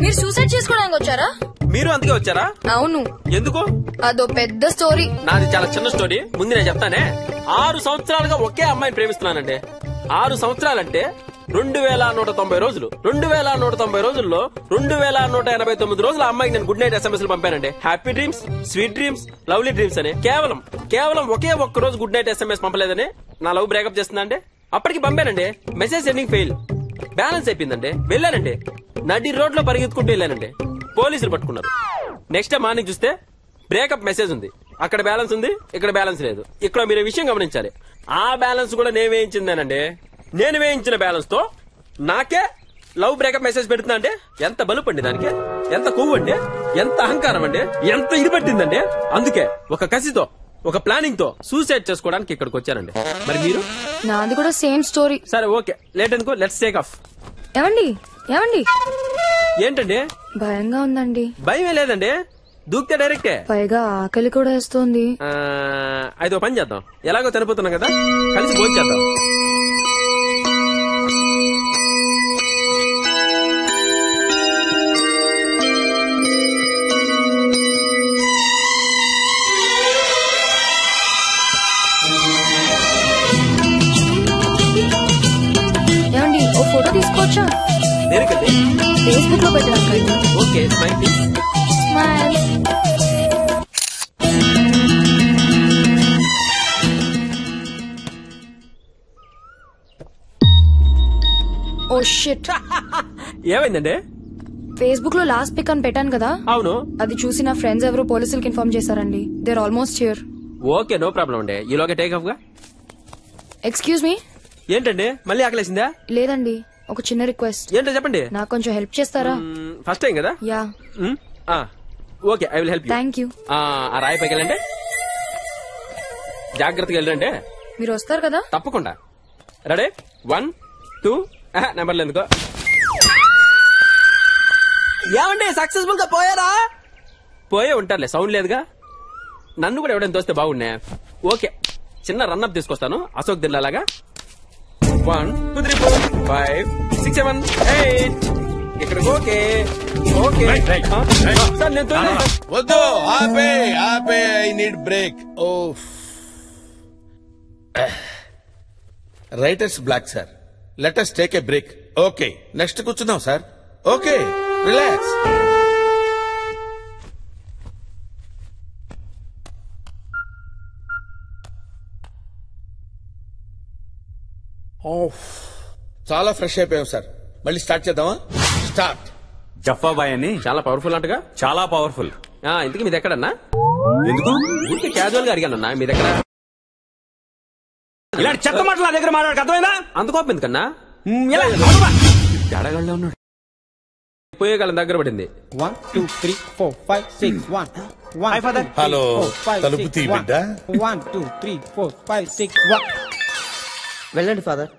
మీరు సూసైడ్ చేసుకోవడానికి వచ్చారా? మీరు అందుకే వచ్చారా? అవును. ఎందుకు? అదో పెద్ద స్టోరీ. నాది చాలా చిన్న స్టోరీ. ముందు నేను చెప్తానే. 6 సంవత్సరాలుగా ఒకే అమ్మాయిని ప్రేమిస్తున్నానండి. 6 సంవత్సరాలంటే 2190 రోజులు. 2190 రోజుల్లో 2189 రోజులు ఆ అమ్మాయికి నేను గుడ్ నైట్ SMS పంపానండి. Happy dreams, sweet dreams, lovely dreams అని. కేవలం ఒకే ఒక్క రోజు గుడ్ నైట్ SMS పంపలేదని నా లవ్ బ్రేకప్ చేస్తుందండి. అప్పటికి పంపానండి, మెసేజ్ సెండింగ్ ఫెయిల్, బ్యాలెన్స్ అయిపోయిందండి. వెళ్ళానండి, నడి రోడ్ లో పరిగెత్తుకుంటూ వెళ్ళానండి. పోలీసులు పట్టుకున్నారు. నెక్స్ట్ డే మార్నింగ్ చూస్తే బ్రేకప్ మెసేజ్ ఉంది. అక్కడ బ్యాలెన్స్ ఉంది, ఇక్కడ బ్యాలెన్స్ లేదు. ఇక్కడ మీరు విషయం గమనించాలి. ఆ బ్యాలెన్స్ కూడా నేను వేయించిందేనండి. నేను వేయించిన బ్యాలెన్స్ తో నాకే లవ్ బ్రేకప్ మెసేజ్ పెడుతున్నా అంటే ఎంత బలుపండి దానికి, ఎంత కొవ్వు అండి, ఎంత అహంకారం అండి, ఎంత ఇడిపట్టిందండి. అందుకే ఒక కసితో, ఒక ప్లానింగ్ తో సూసైడ్ చేసుకోవడానికి ఇక్కడికి వచ్చానండి. మరి మీరు? నాది కూడా సేమ్ స్టోరీ. సరే ఓకే, లేట్ అనుకో, లెట్స్ టేక్ ఆఫ్. ఏమండి ఏంటండి? భయంగా ఉందండి. భయమే లేదండి, దూకితే డైరెక్టే. పైగా ఆకలి కూడా వేస్తోంది. అయితే పని చేద్దాం, ఎలాగో చనిపోతున్నాం కదా, కలిసి భోజనం చేద్దాం. ఏమండి ఓ ఫోటో తీసుకోవచ్చా? ఫేస్బుక్ లో పెట్టడానికి. Okay, smile please. Smile. Oh shit. ఏమైందండి? ఫేస్బుక్ లో లాస్ట్ పిక్ అని పెట్టాను కదా. అవును. అది చూసి నా ఫ్రెండ్స్ ఎవరో పోలీసులకు ఇన్ఫార్మ్ చేశారండి. They are almost here. Okay, no problem అండి. ఈలోగా టేక్ ఆఫ్ గా. Excuse me. ఏంటండి మళ్ళీ ఆకలేసిందా? లేదండి, ఒక చిన్న రిక్వెస్ట్. ఏంటో చెప్పండి. నాకు కొంచెం హెల్ప్ చేస్తారా? ఫస్ట్ టైం కదా. Yeah. Okay, I will help you. Thank you. ఆ రాయి పైకి వెళ్ళండి, జాగ్రత్తగా వెళ్ళండి. మీరు వస్తారు కదా? తప్పకుండా. రెడీ? 1 2 నెంబర్లు ఎందుకో. ఏమండి సక్సెస్ఫుల్ గా పోయారా? పోయే ఉంటారులే, సౌండ్ లేదుగా. నన్ను కూడా ఎవడైనా తోస్తే బాగున్నా. ఓకే, చిన్న రన్అప్ తీసుకొస్తాను అశోక్ దిల్లాగా. 1 2 3 4 5 6 7 8. ఇక్కడికి ఓకే ఓకే. సార్ నేను వద్దు, ఆపే ఆపే, I need break. Oh writer's block sir, let us take a break. Okay, next కూర్చుందాం సార్. Okay, relax. చాలా ఫ్రెష్ అయిపోయాం సార్. మళ్ళీ స్టార్ట్ చేద్దామా? స్టార్ట్. జఫా బాయ్ అని చాలా పవర్ఫుల్ అంటగా. చాలా పవర్ఫుల్. ఇంతకీ మీది ఎక్కడన్నా? ఎందుకు? ఊరికే క్యాజువల్ గా అడిగానన్నా, మీ దగ్గర ఇలాంటి చెత్త మాటలు నా దగ్గర మాట్లాడక అర్థమైందా? అంత కోపం ఎందుకన్నా? తేడాగా ఉన్నాడు. పోయే కాలం దగ్గర పడింది. 1 2 3 4 5 6 1 1 హలో తలుపు తీ బిడ్డ. 1 2 3 4 5 6 1 వెళ్ళండి ఫాదర్.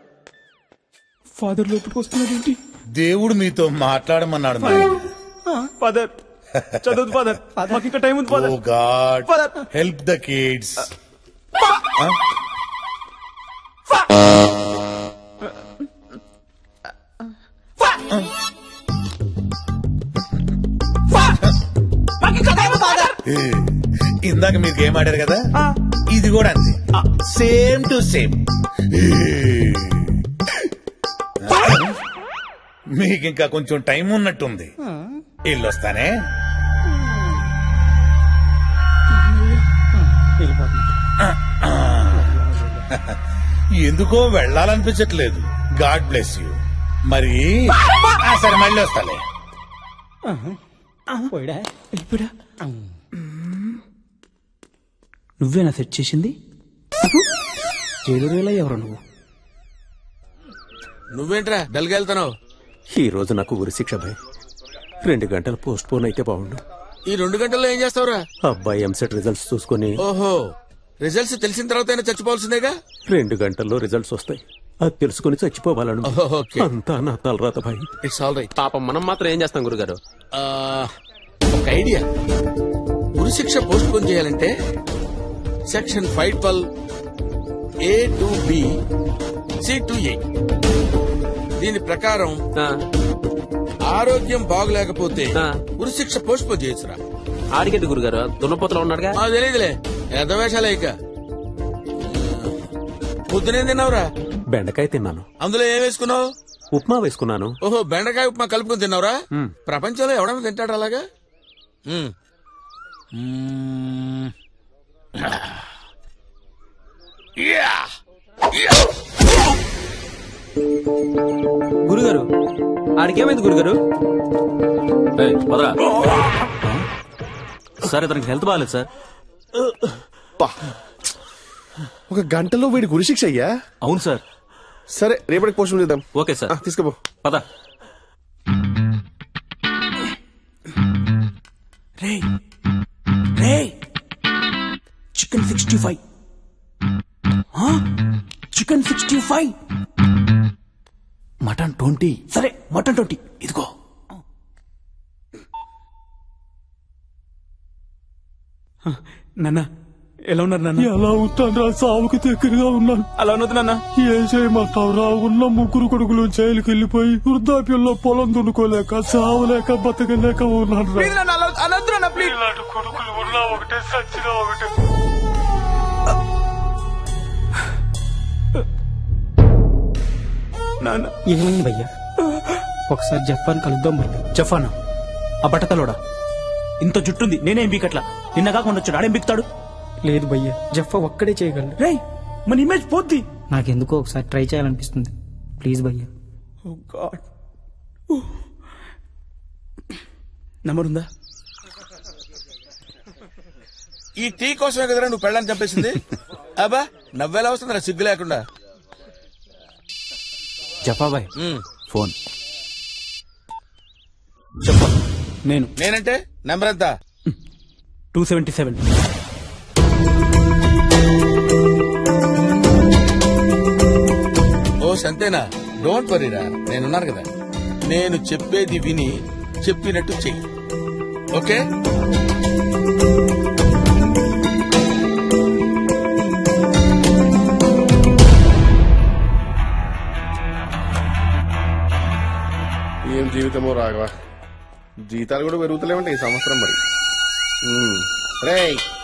ఫాదర్ లోపలికి వస్తున్నాడు ఏంటి? దేవుడు మీతో మాట్లాడమన్నాడు. ఫాదర్ చదవదు ఫాదర్, మాకు ఇంకా టైం ఉంది father. Oh god help the kids. ఇందాక మీరు గేమ్ ఆడారు కదా, ఇది కూడా అంతే, సేమ్ టు సేమ్. మీకు ఇంకా కొంచెం టైం ఉన్నట్టుంది. ఇల్లొస్తానే. ఎందుకో వెళ్ళాలనిపించట్లేదు. God bless you. మరి సరే మళ్ళీ వస్తాలే. నువ్వేనా సెట్ చేసింది? జైలు ఎవరు నువ్వు? నువ్వేంట్రా డల్గా వెళ్తున్నావు? ఈ రోజు నాకు ఉరి శిక్ష భయ్. 2 గంటలు పోస్ట్ పోన్ అయితే బాగుండు. ఈ 2 గంటల్లో ఏం చేస్తావురా? అబ్బాయి ఎంసెట్ రిజల్ట్స్ చూసుకుని. ఓహో, రిజల్ట్స్ తెలిసిన తర్వాత చచ్చిపోవాల్సిందేగా. 2 గంటల్లో రిజల్ట్స్ వస్తాయి, అది తెలుసుకుని చచ్చిపోవాలను. అంతా నా తలరాత భయ్. It's all right. పాపం మనం మాత్రం ఏం చేస్తాం గురుగారు? ఒక ఐడియా. ఉరి శిక్ష పోస్ట్ పోన్ చేయాలంటే section 512 A to B C to A. దీని ప్రకారం ఆరోగ్యం బాగులేకపోతే ఉరి శిక్ష పోస్ట్ పోన్ చేయొచ్చురా. ఆడికెట్టు గురుగారు, దున్నపోతలో ఉన్నాడుగా. తెలియదులే, ఎదవేషాలే. ఇక పొద్దునేం తిన్నావురా? బెండకాయ తిన్నాను. అందులో ఏం వేసుకున్నావు? ఉప్మా వేసుకున్నాను. ఓహో, బెండకాయ ఉప్మా కలుపుకొని తిన్నావురా? ప్రపంచంలో ఎవడన్నా తింటాడు అలాగా? గురుగారు ఆడికేమైంది గురుగారు? సార్ ఇతనికి హెల్త్ బాగాలేదు సార్. ఒక గంటలో వీడి గురి శిక్ష అయ్యా? అవును సార్. సరే రేపటికి పోస్ట్ చేద్దాం. ఓకే సార్, తీసుకుపో. పద. చికెన్ 65. చికెన్ 65. మటన్ 20. సరే మటన్ 20 ఇదిగో. నాన్న ఎలా ఉన్నారు నాన్న? ఎలా ఉంటాను? సావుకి దగ్గరగా ఉన్నాను. అలా ఉన్నది నాన్న. ఏం చేయమంటావురా? ఉన్న 3 కొడుకులు జైలుకి వెళ్ళిపోయి వృద్ధాప్యంలో పొలం దున్నుకోలేక సావలేక బతకలేక ఉన్నాను. ఇలాంటి కొడుకులు ఉన్నా ఒకటే, సచ్చినా ఒకటే. నాన్న ఏమైంది భయ్యా? ఒకసారి జఫాన్ కలుద్దాం. జఫానా? ఆ బట్టతలోడా? ఇంత జుట్టుంది, నేనేం బీకట్లా. నిన్నగా కొండొచ్చాడు, ఆడేం బీక్తాడు? లేదు భయ్యా, జఫా ఒక్కడే చేయగలరు. రేయ్, మన ఇమేజ్ పోద్ది. నాకెందుకో ఒకసారి ట్రై చేయాలనిపిస్తుంది. ప్లీజ్ భయ్యా. నంబర్ ఉందా? ఈ టీ కోసమే కదరా నువ్వు పెళ్ళని చంపేసింది? అబ్బా నవ్వేలా వస్తుందిరా సిగ్గు లేకుండా. జఫాబాయ్ ఫోన్ చెప్ప. నేనంటే నెంబర్ ఎంత? 277. ఓ సంతేనా? డోంట్ వరీరా, నేనున్నాను కదా. నేను చెప్పేది విని చెప్పినట్టు చెయ్యి, ఓకే? ఏం జీవితమో రాఘవ, జీతాలు కూడా పెరుగుతలేమంటే ఈ సంవత్సరం. మరి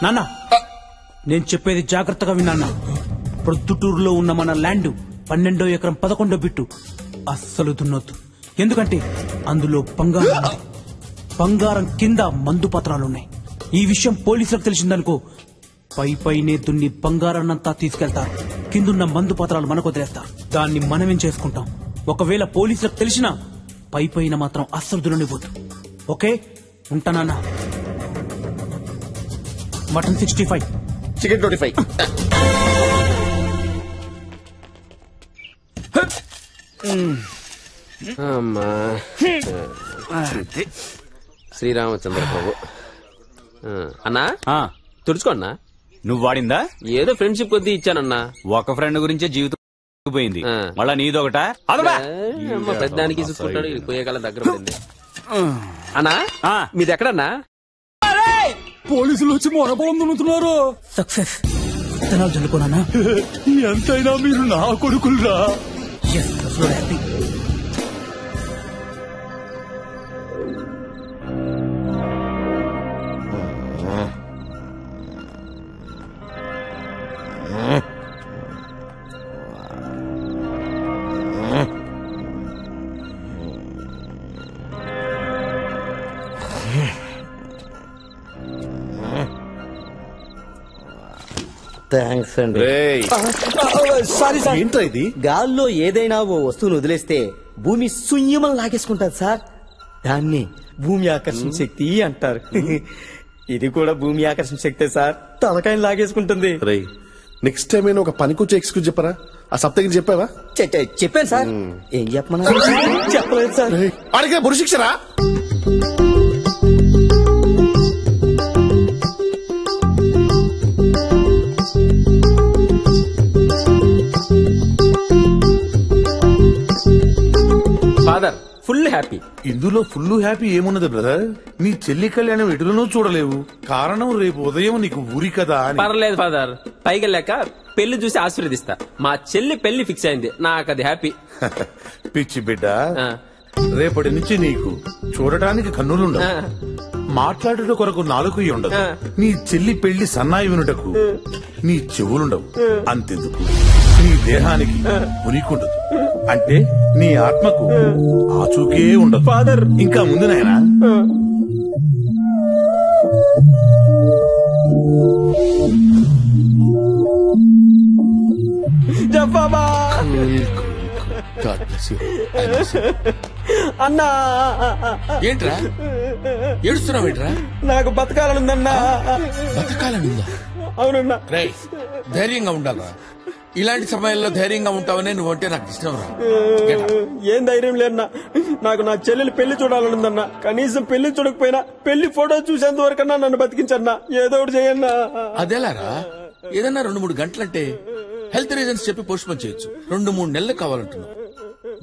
నాన్న నేను చెప్పేది జాగ్రత్తగా విన్నా. ప్రొద్దుటూరులో ఉన్న మన ల్యాండ్ 12వ ఎకరం 11వ బిట్టు అస్సలు దున్నొద్దు. ఎందుకంటే అందులో బంగారం ఉంది. బంగారం కింద మందు పత్రాలున్నాయి. ఈ విషయం పోలీసులకు తెలిసిందనుకో, పైనే దున్ని బంగారాన్నంతా తీసుకెళ్తారు, కిందున్న మందు పత్రాలు మనకు వదిలేస్తారు. దాన్ని మనమేం చేసుకుంటాం? ఒకవేళ పోలీసులకు తెలిసినా పైన మాత్రం అస్సలు దున్ననివ్వద్దు, ఓకే? ఉంటానన్నా. Mutton 65, chicken 25. అమ్మా శ్రీరామచంద్ర ప్రభు. అన్నా తుడుచుకోన్నా. నువ్వు వాడిందా? ఏదో ఫ్రెండ్షిప్ కొద్ది ఇచ్చానన్నా. ఒక ఫ్రెండ్ గురించే జీవితం పోయింది, మళ్ళా నీదొకట. పెద్దానికి చూసుకుంటాడు, పోయే కాలం దగ్గర పడింది. అన్నా మీది ఎక్కడన్నా? పోలీసులు వచ్చి మొనపొలం దున్నుతున్నారు. సక్సెస్ జల్లుకోనా? ఎంతైనా మీరు నా కొడుకులురా. థ్యాంక్స్ అండి. Sorry sir. ఏంట్రా ఇది? గాల్లో ఏదైనా ఓ వస్తువును వదిలేస్తే భూమి శూన్యమని లాగేసుకుంటారు సార్. దాన్ని భూమి ఆకర్షణ శక్తి అంటారు. ఇది కూడా భూమి ఆకర్షణ శక్తే సార్, తలకాయని లాగేసుకుంటుంది. నెక్స్ట్ టైం అయినా ఒక పనికొచ్చే ఎక్స్క్యూజ్ చెప్పరా? ఆ సప్తగిరి చెప్పావా? చెప్పాను సార్. ఏం చెప్పమన్నా? చెప్పలేదు సార్. అడిగే బురి శిక్షరా? Father full happy. ఇందులో ఫుల్ హ్యాపీ ఏమున్నది బ్రదర్? నీ చెల్లి కళ్యాణం ఎటులనూ చూడలేవు. కారణం రేపు ఉదయం నీకు ఊరి కదా అని. పర్లేదు ఫాదర్, పైకి వెళ్ళాక పెళ్లి చూసి ఆశీర్వదిస్తా. మా చెల్లి పెళ్లి ఫిక్స్ అయింది, నాకు అది హ్యాపీ. పిచ్చి బిడ్డ, రేపటి నుంచి నీకు చూడటానికి కన్నులుండవు, మాట్లాడుట కొరకు నాలుగు ఉండదు. నీ చెల్లి పెళ్లి సన్నాయి వినుటకు నీ చెవులుండవు. అంతెందుకు నీ దేహానికి ఉనికుండదు, అంటే నీ ఆత్మకు ఆచూకే ఉండదు. ఫాదర్ ఇంకా ముందు నాయనా. అన్నా ఏంట్రా ఏడుస్తున్నావు? ఏంట్రా? నాకు బతకాలనుందన్నా. బతకాలనుందా? అవునన్నా. ధైర్యంగా ఉండాలరా. ఇలాంటి సమయాల్లో ధైర్యంగా ఉంటావనే నువ్వంటే నాకు ఇష్టం రా. ఏం ధైర్యం లేదన్నా, నాకు నా చెల్లెలు పెళ్లి చూడాలనుందన్నా. కనీసం పెళ్లి చూడకపోయినా పెళ్లి ఫోటో చూసేంత వరకన్నా నన్ను బతికించన్నా. ఏదో ఒకటి చేయన్నా. అదేలారా? ఏదన్నా 2-3 గంటలంటే హెల్త్ రీజన్స్ చెప్పి పోస్ట్ పోన్ చేయొచ్చు. 2-3 నెలలు కావాలంటున్నావు.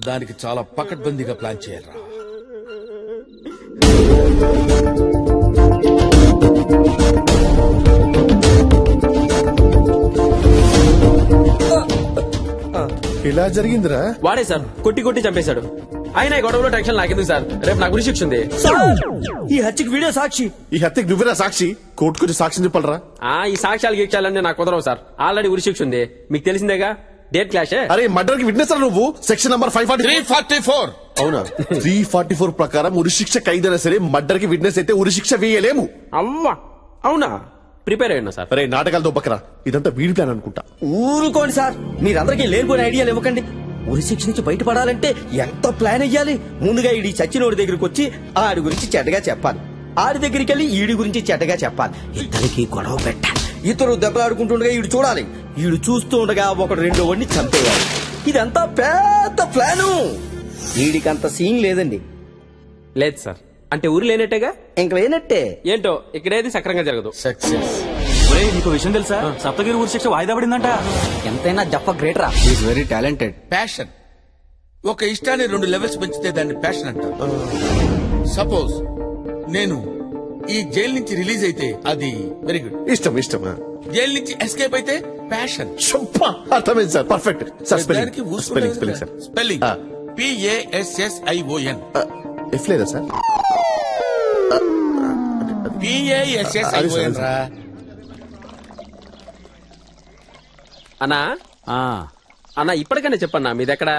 దానికి చాలా పకడ్బందీగా ప్లాన్ చేయాలరా. ఇలా జరిగిందిరా? వాడే సార్ కొట్టి కొట్టి చంపేశాడు. ఆయన ఈ గొడవలో టెన్షన్ నాకెందుకు సార్? రేపు నాకు గురి శిక్ష ఉంది. ఈ హత్యకి వీడియో సాక్షి. ఈ హత్యకి నువ్వేనా సాక్షి? కోర్టుకొచ్చి సాక్ష్యం చెప్పాలరా? ఈ సాక్ష్యాలు గీక్షాలన్నీ నాకు కుదరవు సార్. ఆల్రెడీ ఉరి శిక్ష ఉంది, మీకు తెలిసిందేగా. Date clash. అరే మర్డర్ కి విట్నెస్ నువ్వు. Section number 344. అవునా? 344 ప్రకారం ఉరి శిక్ష ఖైదైనా సరే మర్డర్ కి విట్నెస్ అయితే ఉరి శిక్ష వేయలేము. అవ్వా అవునా? ప్రిపేర్ అయ్యా సార్. అరే నాటకాలతో బక్కరా, ఇదంతా వీడి ప్లాన్ అనుకుంటా. ఊరుకోండి సార్, మీరందరికీ లేనిపోయిన ఐడియాలు ఇవ్వకండి. ఉరి శిక్ష నుంచి బయటపడాలంటే ఎంత ప్లాన్ అయ్యాలి. ముందుగా ఈడి చచ్చినోడి దగ్గరికి వచ్చి ఆడి గురించి చెడ్డగా చెప్పాలి. ఆడి దగ్గరికి వెళ్ళి ఈడి గురించి చెడ్డగా చెప్పాలి. ఇద్దరికి గొడవ పెట్టాలి. ఇతరు దెబ్బలాడుకుంటుండగా ఈడు చూడాలి. ఈడు చూస్తూ ఉండగా ఒకడు రెండో వాడిని చంపేయాలి. ఇదంతా పెద్ద ప్లాను. ఈడికంత సీన్ లేదండి. లేదు సార్. అంటే ఊరు లేనట్టేగా? ఇంక లేనట్టే. ఏంటో ఇక్కడేది సక్రంగా జరగదు. సక్సెస్. నీకు విషయం తెలుసా? సప్తగిరి ఊరి శిక్ష వాయిదా పడిందంట. ఎంతైనా జఫ్ గ్రేట్ రా. Is very talented. ప్యాషన్. ఒక ఇష్టాన్ని 2 లెవెల్స్ పెంచితే దాన్ని ప్యాషన్ అంటారు. సపోజ్ నేను ఈ జైలు నుంచి రిలీజ్ అయితే అది వెరీ గుడ్, ఇష్టం. ఇష్టమా? జైలు నుంచి ఎస్కేప్ అయితే ప్యాషన్. అర్థమైంది sir. Perfect sir. Spelling sir. Spelling PASSION. F లేదా సార్? PASSION రా. అన్నా అన్నా ఇప్పటికైనా చెప్పన్నా మీదెక్కడా?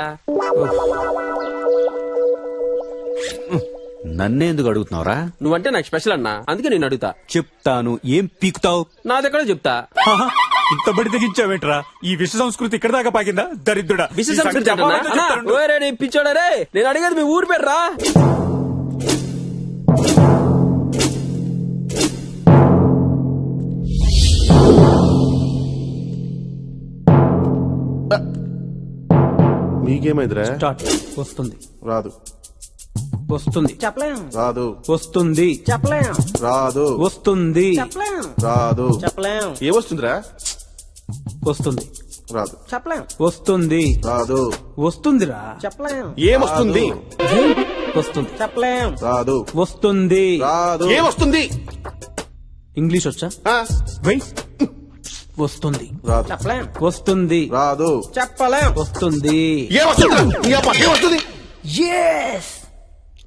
నన్నేందుకు అడుగుతున్నావురా? నువ్వంటే నాకు స్పెషల్ అన్నా, అందుకే నేను అడుగుతా. చెప్తాను. ఏం పీకుతావు? నాదెక్కడో చెప్తా. ఇంత బడి తెగించావేంట్రా? ఈ విశ్వ సంస్కృతి ఇక్కడ దాకా పాకిందా? దరిద్రుడా. విశ్వ సంస్కృతి పిచ్చోడా రే. నేను అడిగేది మీ ఊరు పేరు రా. మీకేమైందిరా? స్టార్ట్ వస్తుంది. రాదు. వస్తుంది చెప్పలేం రాదు వస్తుంది చెప్పలేం రాదు వస్తుంది చెప్పలేం రాదు చెప్పలేం ఏమొస్తుందిరా వస్తుంది రాదు చెప్పలేం వస్తుంది రాదు వస్తుందిరా చెప్పలేం ఏమొస్తుంది వస్తుంది చెప్పలేం రాదు వస్తుంది రాదు ఏమొస్తుంది ఇంగ్లీష్ వచ్చా వెయిట్ వస్తుంది రాదు చెప్పలేం వస్తుంది రాదు చెప్పలేం వస్తుంది ఏమొస్తుంది yes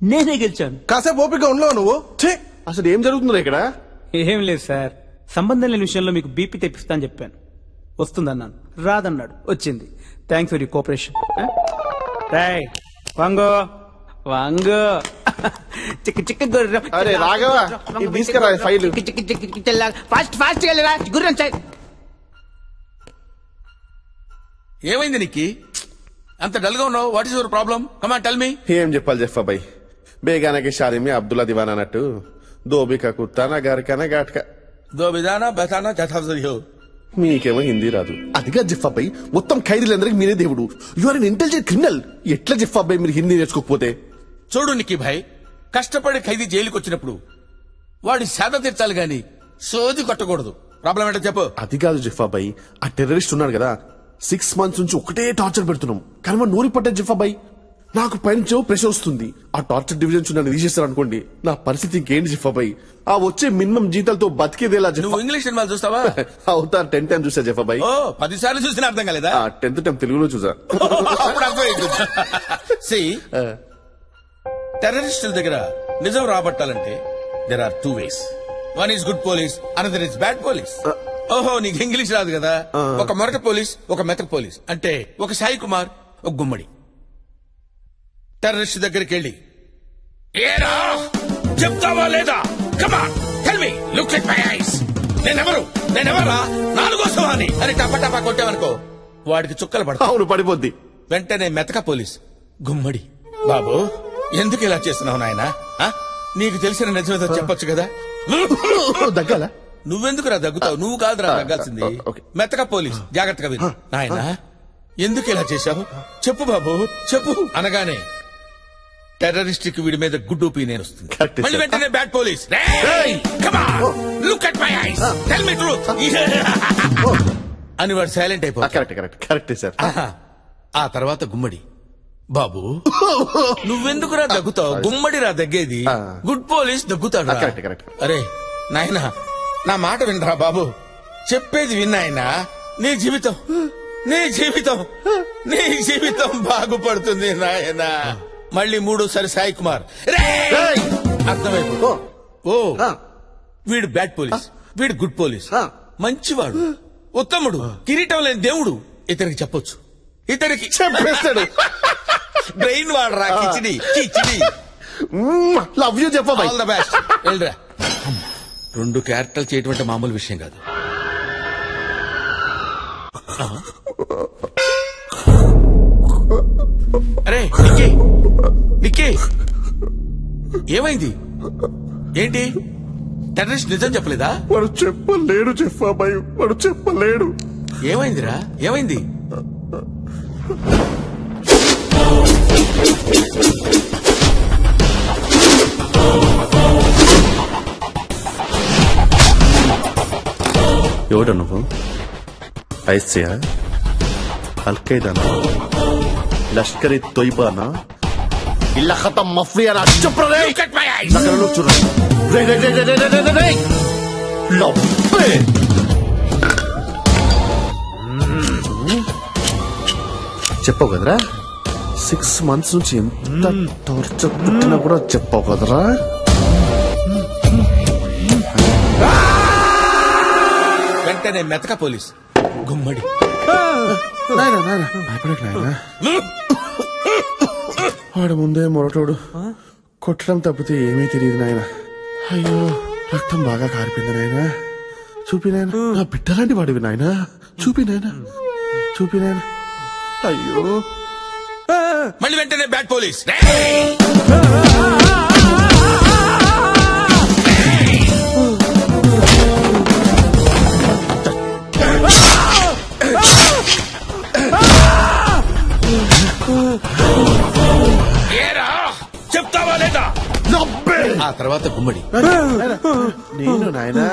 నేనే గెలిచాను కాసేపు ఓపిక ఉండవు నువ్వు ఛే, అసలు ఏం జరుగుతుందో ఇక్కడ ఏం లేదు సార్ సంబంధం లేని విషయంలో మీకు బీపీ తెప్పిస్తా అని చెప్పాను వస్తుందన్నాను రాదన్నాడు వచ్చింది థ్యాంక్స్ ఫర్ యూ కోఆపరేషన్ వాంగో వాంగో చిక్క చిక్క గుర్రం అరే రాఘవ ఇది తీసుకురా ఫైల్ చిక్క చిక్క ఫాస్ట్ ఫాస్ట్ వెళ్ళరా గుర్రం సైడ్ ఏమైంది నీకి అంత డల్ గా ఉన్నావు? What is your problem? Come on tell me. ఏం చెప్పాలి జఫా భాయ్ బేగానకి షాదీ మీ అబ్దుల్లా దివాన్ అన్నట్టు దోబికా కుత్తానా గరకనా ఘాట్కా దో బిదానా బతానా జథాఫ్జల్ హో. మీకేమో హిందీ రాదు అదిగా జిఫా భాయ్ మొత్తం ఖైదీలందరికి మీరే దేవుడు you are an intelligent criminal ఎట్లా జిఫా భాయ్ మీరు హిందీ నేర్చుకోకపోతే చూడు నిక్కీ భాయ్, కష్టపడి ఖైదీ జైలుకి వచ్చినప్పుడు వాడి సేద తీర్చాలి గాని సోది కొట్టకూడదు. ప్రాబ్లం ఏంటో చెప్పు. అది కాదు జిఫా భాయ్, ఆ టెర్రరిస్ట్ ఉన్నాడు కదా 6 months నుంచి ఒకటే టార్చర్ పెడుతున్నాం కానీ వాడు నోరి పట్టే జిఫా భాయ్. నాకు పైనుంచో ప్రెషర్ వస్తుంది. ఆ టార్చర్ డివిజన్ నన్ను తీసేస్తారు అనుకోండి, నా పరిస్థితి ఇంకేంటి జిఫా భాయ్? ఆ వచ్చే మినిమం జీతాలతో బతికేదేలా? నువ్వు ఇంగ్లీష్ సినిమాలు చూస్తావా? అవుతా 10 times చూసా జిఫా భాయ్. 10 సార్లు చూసినా అర్థం కాలేదా? 10th time తెలుగులో చూసా. అప్పుడు టెర్రరిస్టుల దగ్గర నిజం రాబట్టాలంటే there are 2 ways. One is good police, another is bad police. ఓహో, నీకు ఇంగ్లీష్ రాదు కదా? ఒక మొరట పోలీస్, ఒక మెతక పోలీస్. అంటే ఒక సాయి కుమార్, ఒక గుమ్మడి. టెర్రరిస్ట్ దగ్గరికి వెళ్ళి ఏరా చెప్తావా లేదా? Come on tell me, look at my eyes. నేనెవరా? 4వ సవాని అని టపా కొట్టావనుకో వాడికి చుక్కలు పడతాయి. అవును, పడిపోద్ది. వెంటనే మెతక పోలీస్ గుమ్మడి, బాబు ఎందుకు ఇలా చేస్తున్నావు నాయనా? నీకు తెలిసిన నిజమేదో చెప్పొచ్చు కదా. దగ్గాల నువ్వెందుకురా దగ్గుతావు? నువ్వు కాదురా దగ్గాల్సింది. మెతక పోలీస్ జాగ్రత్తగా విను. నాయనా ఎందుకు ఇలా చేశావు? చెప్పు బాబు చెప్పు అనగానే టెర్రరిస్ట్ కి వీడి మీద గుడ్ ఒపీనియన్ వస్తుంది. మళ్ళీ వెంటనే bad police, look at my eyes, tell me truth అని వాడు సైలెంట్ అయిపోతాడు. Correct sir. ఆ తర్వాత గుమ్మడి, బాబు నువ్వెందుకురా దగ్గుతావు? గుమ్మడిరా దగ్గేది, గుడ్ పోలీస్ దగ్గుతాడు. అరే నాయనా నా మాట వినరా బాబు, చెప్పేది విన్నాయనా. నీ జీవితం బాగుపడుతుంది నాయనా. మళ్ళీ 3వసారి సాయి కుమార్, అర్థమైపో. ఓ వీడు బ్యాడ్ పోలీస్, వీడు గుడ్ పోలీస్, మంచివాడు, ఉత్తముడు, కిరీటం లేని దేవుడు. ఇతనికి చెప్పొచ్చు, ఇతనికి చెప్పేస్తాడు. బ్రెయిన్ వాడరా, కిచిడి. లవ్ యూ చెప్పా. All the best. వెళ్ళరా. 2 క్యారెక్టర్లు చేయటం మామూలు విషయం కాదు. అరే నిక్కీ ఏమైంది? ఏంటి టెర్రరిస్ట్ నిజం చెప్పలేదా? వాడు చెప్పలేడు చెప్పా భయ్, వాడు చెప్పలేడు. ఏమైందిరా? ఏమైంది? ఎవడ నువ్వు? ఐసియా, అల్ఖైదానా, లష్కర్ తొయ్బానా, ఇల్లా ఖతం మఫియానా? చెప్పరే చెప్పావు కదరా 6 months నుంచి ఎంత టార్చర్ పుట్టినా కూడా చెప్పావు కదరా. వెంటనే మెతక పోలీస్ గుమ్మడి, వాడు ముందే మొరటోడు, కొట్టడం తప్పితే ఏమీ తెలియదు నాయన. అయ్యో రక్తం బాగా కారిపోయింది నాయన. చూపినాయన, నా బిడ్డలాంటి వాడివి నాయన. చూపినాయన. అయ్యో మళ్ళీ వెంటనే బ్యాడ్ పోలీస్. ఏరా చెప్తావా లేదా? ఆ తర్వాత గుమ్మడి. నేను నాయనా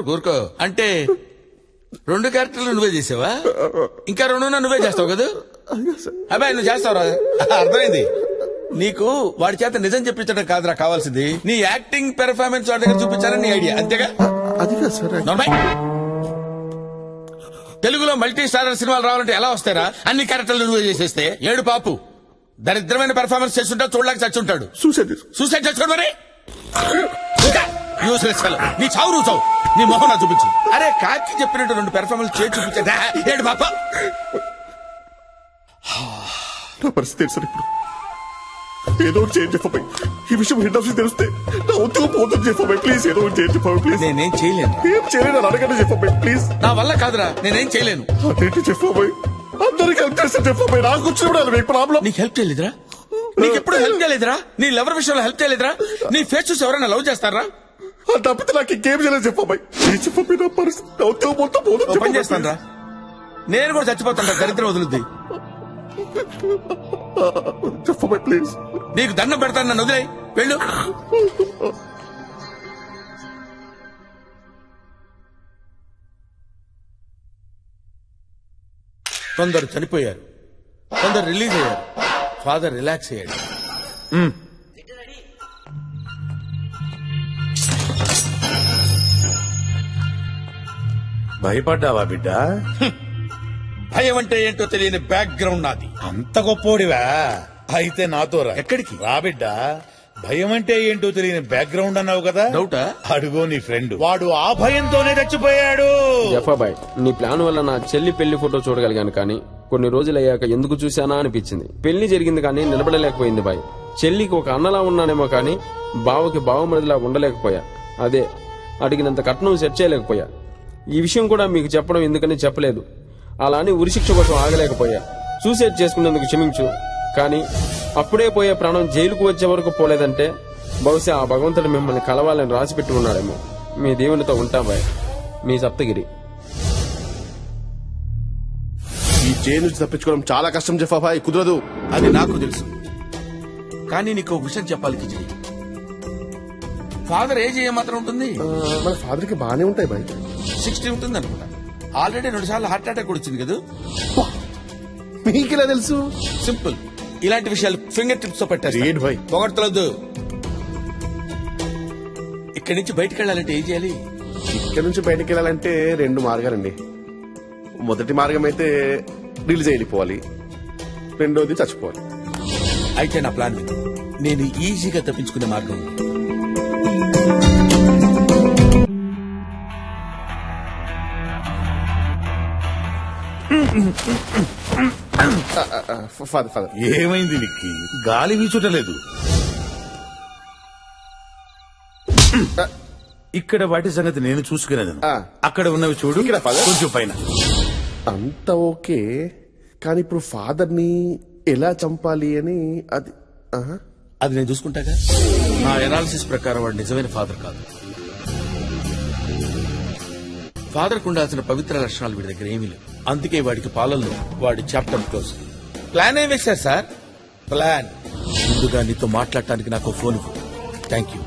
ఊరుకో. అంటే 2 క్యారెక్టర్లు నువ్వే చేసావా? ఇంకా 2 నువ్వే చేస్తావు కదా? అబ్బాయి నువ్వు చేస్తావురా, అర్థమైంది. నీకు వాడి చేత నిజం చెప్పించడం కాదురా కావాల్సింది, నీ యాక్టింగ్ పెర్ఫార్మెన్స్ వాడి దగ్గర చూపించాలని నీ ఐడియా, అంతేగా? తెలుగులో మల్టీ స్టారర్ సినిమాలు రావాలంటే ఎలా వస్తారా? అన్ని క్యారెక్టర్లు నువ్వే చేసేస్తే ఏడు పాపు దరిద్రమైన పెర్ఫార్మెన్స్ చేస్తుంటావు, చూడలేక చచ్చుంటాడు. సూసైడ్ చేసుకోండి మరి. నీ చావు నువ్వు చావు, నీ మొహం నా చూపించు. అరే కాకి చెప్పినట్టు 2 పెర్ఫార్మెన్స్ చేసి చూపించా ఏడు పాప. నా పరిస్థితి సార్ ఇప్పుడు ఏదో ఒకటి చేంజ్ చెప్పబాయి. ఈ విషయం హెడ్ ఆఫీస్ తెలిస్తే నా ఉద్యోగం పోతుంది చెప్పబాయి. ప్లీజ్ ఏదో ఒకటి చేంజ్ చెప్పబాయి. ప్లీజ్. నేనేం చేయలేను. ఏం చేయలేను అడగండి చెప్పబాయి ప్లీజ్. నా వల్ల కాదురా, నేనేం చేయలేను. అదేంటి చెప్పబాయి, అందరికి హెల్ప్ చేస్తే చెప్పబాయి. నాకు వచ్చినప్పుడు మీకు ప్రాబ్లం. నీకు హెల్ప్ చేయలేదురా? నీకు ఎప్పుడు హెల్ప్ చేయలేదురా? నీ లవర్ విషయంలో హెల్ప్ చేయలేదురా? నీ ఫేస్ చూసి ఎవరైనా లవ్ చేస్తారా? తప్పితే నాకు ఇంకేం చేయలేదు చెప్పబాయి. చెప్పబాయి నా పరిస్థితి నా ఉద్యోగం మొత్తం పోతుంది. పని చేస్తాను రా, నేను కూడా చచ్చిపోతాను. దరిద్రం వదులుద్ది. చెప్పబాయి ప్లీజ్. నీకు దండం పెడతాను, నన్ను వదిలేయ్, వెళ్ళు. కొందరు చనిపోయారు, కొందరు రిలీజ్ అయ్యారు, ఫాదర్ రిలాక్స్ అయ్యాడు. భయపడ్డావా బిడ్డ? భయం అంటే ఏంటో తెలియని బ్యాక్గ్రౌండ్ నాది. అంత గొప్పోడివా? అయితే నాతో రా. ఎక్కడికి రా బిడ్డ. భయం అంటే ఏంటో తెలియని బ్యాక్గ్రౌండ్ అన్నావు కదా, డౌటా? అడుగో నీ ఫ్రెండ్, వాడు ఆ భయంతోనే చచ్చిపోయాడు. జఫాబాయ్, నీ ప్లాన్ వల్ల నా చెల్లి పెళ్లి ఫోటో చూడగలిగాను, కానీ కొన్ని రోజులయ్యాక ఎందుకు చూశానా అనిపించింది. పెళ్లి జరిగింది కానీ నిలబడలేకపోయింది బాయ్. చెల్లికి ఒక అన్నలా ఉన్నానేమో కానీ బావకి బావమరిదిలా ఉండలేకపోయా. అదే అడిగినంత కట్నం సెట్ చేయలేకపోయా. ఈ విషయం కూడా మీకు చెప్పడం ఎందుకని చెప్పలేదు. అలా అని ఉరిశిక్ష కోసం ఆగలేకపోయా. సూసైడ్ చేసుకున్నందుకు క్షమించు, కానీ అప్పుడే పోయే ప్రాణం జైలుకు వచ్చే వరకు పోలేదంటే బహుశా ఆ భగవంతుడు మిమ్మల్ని కలవాలని రాసిపెట్టి ఉన్నాడేమో. మీ దేవునితో ఉంటా బాయ్, మీ సప్తగిరి. ఈ జైలు నుంచి తప్పించుకోవడం చాలా కష్టం జఫాబాయ్, కుదరదు. అది నాకు తెలుసు, కానీ నీకు ఒక విషయం చెప్పాలి కిజీ. ఫాదర్ ఏజ్ ఏమాత్రం ఉంటుంది? మన ఫాదర్ కి బానే ఉంటాయి బాయ్. 60 ఉంటుంది అనుకుంటా. ఆల్రెడీ 2 సార్లు హార్ట్ అటాక్ కూడా వచ్చింది కదా. మీకు ఇలా తెలుసు? సింపుల్, ఇలాంటి విషయాలు ఫింగర్ టిప్స్ తో పెట్టారు. పొగడతలొద్దు. ఇక్కడి నుంచి బయటకు వెళ్ళాలంటే ఏం చేయాలి? ఇక్కడ నుంచి బయటకు వెళ్ళాలంటే 2 మార్గాలండి. మొదటి మార్గం అయితే రిలీజ్ వెళ్ళిపోవాలి, రెండోది చచ్చిపోవాలి. అయితే నా ప్లాన్ విను. నేను ఈజీగా తప్పించుకునే మార్గం ఉంది. ఏమైంది నీకు? గాలి వీచుటలేదు. ఇక్కడ వాటి సంగతి నేను చూసుకునేది. అక్కడ ఉన్నవి చూడు, కొంచెం పైన. అంత ఓకే, కానీ ఇప్పుడు ఫాదర్ ని ఎలా చంపాలి అని అది నేను చూసుకుంటాగా. నా ఎనాలిసిస్ ప్రకారం వాడు నిజమైన ఫాదర్ కాదు. ఫాదర్ కు ఉండాల్సిన పవిత్ర లక్షణాలు వీడి దగ్గర ఏమీ లేవు. అందుకే వాడికి పాలనలో వాడి చాప్టర్ క్లోజ్. ప్లాన్ ఏం వేశారు సార్? ప్లాన్ ముందుగా నీతో మాట్లాడటానికి నాకు phone. Thank you.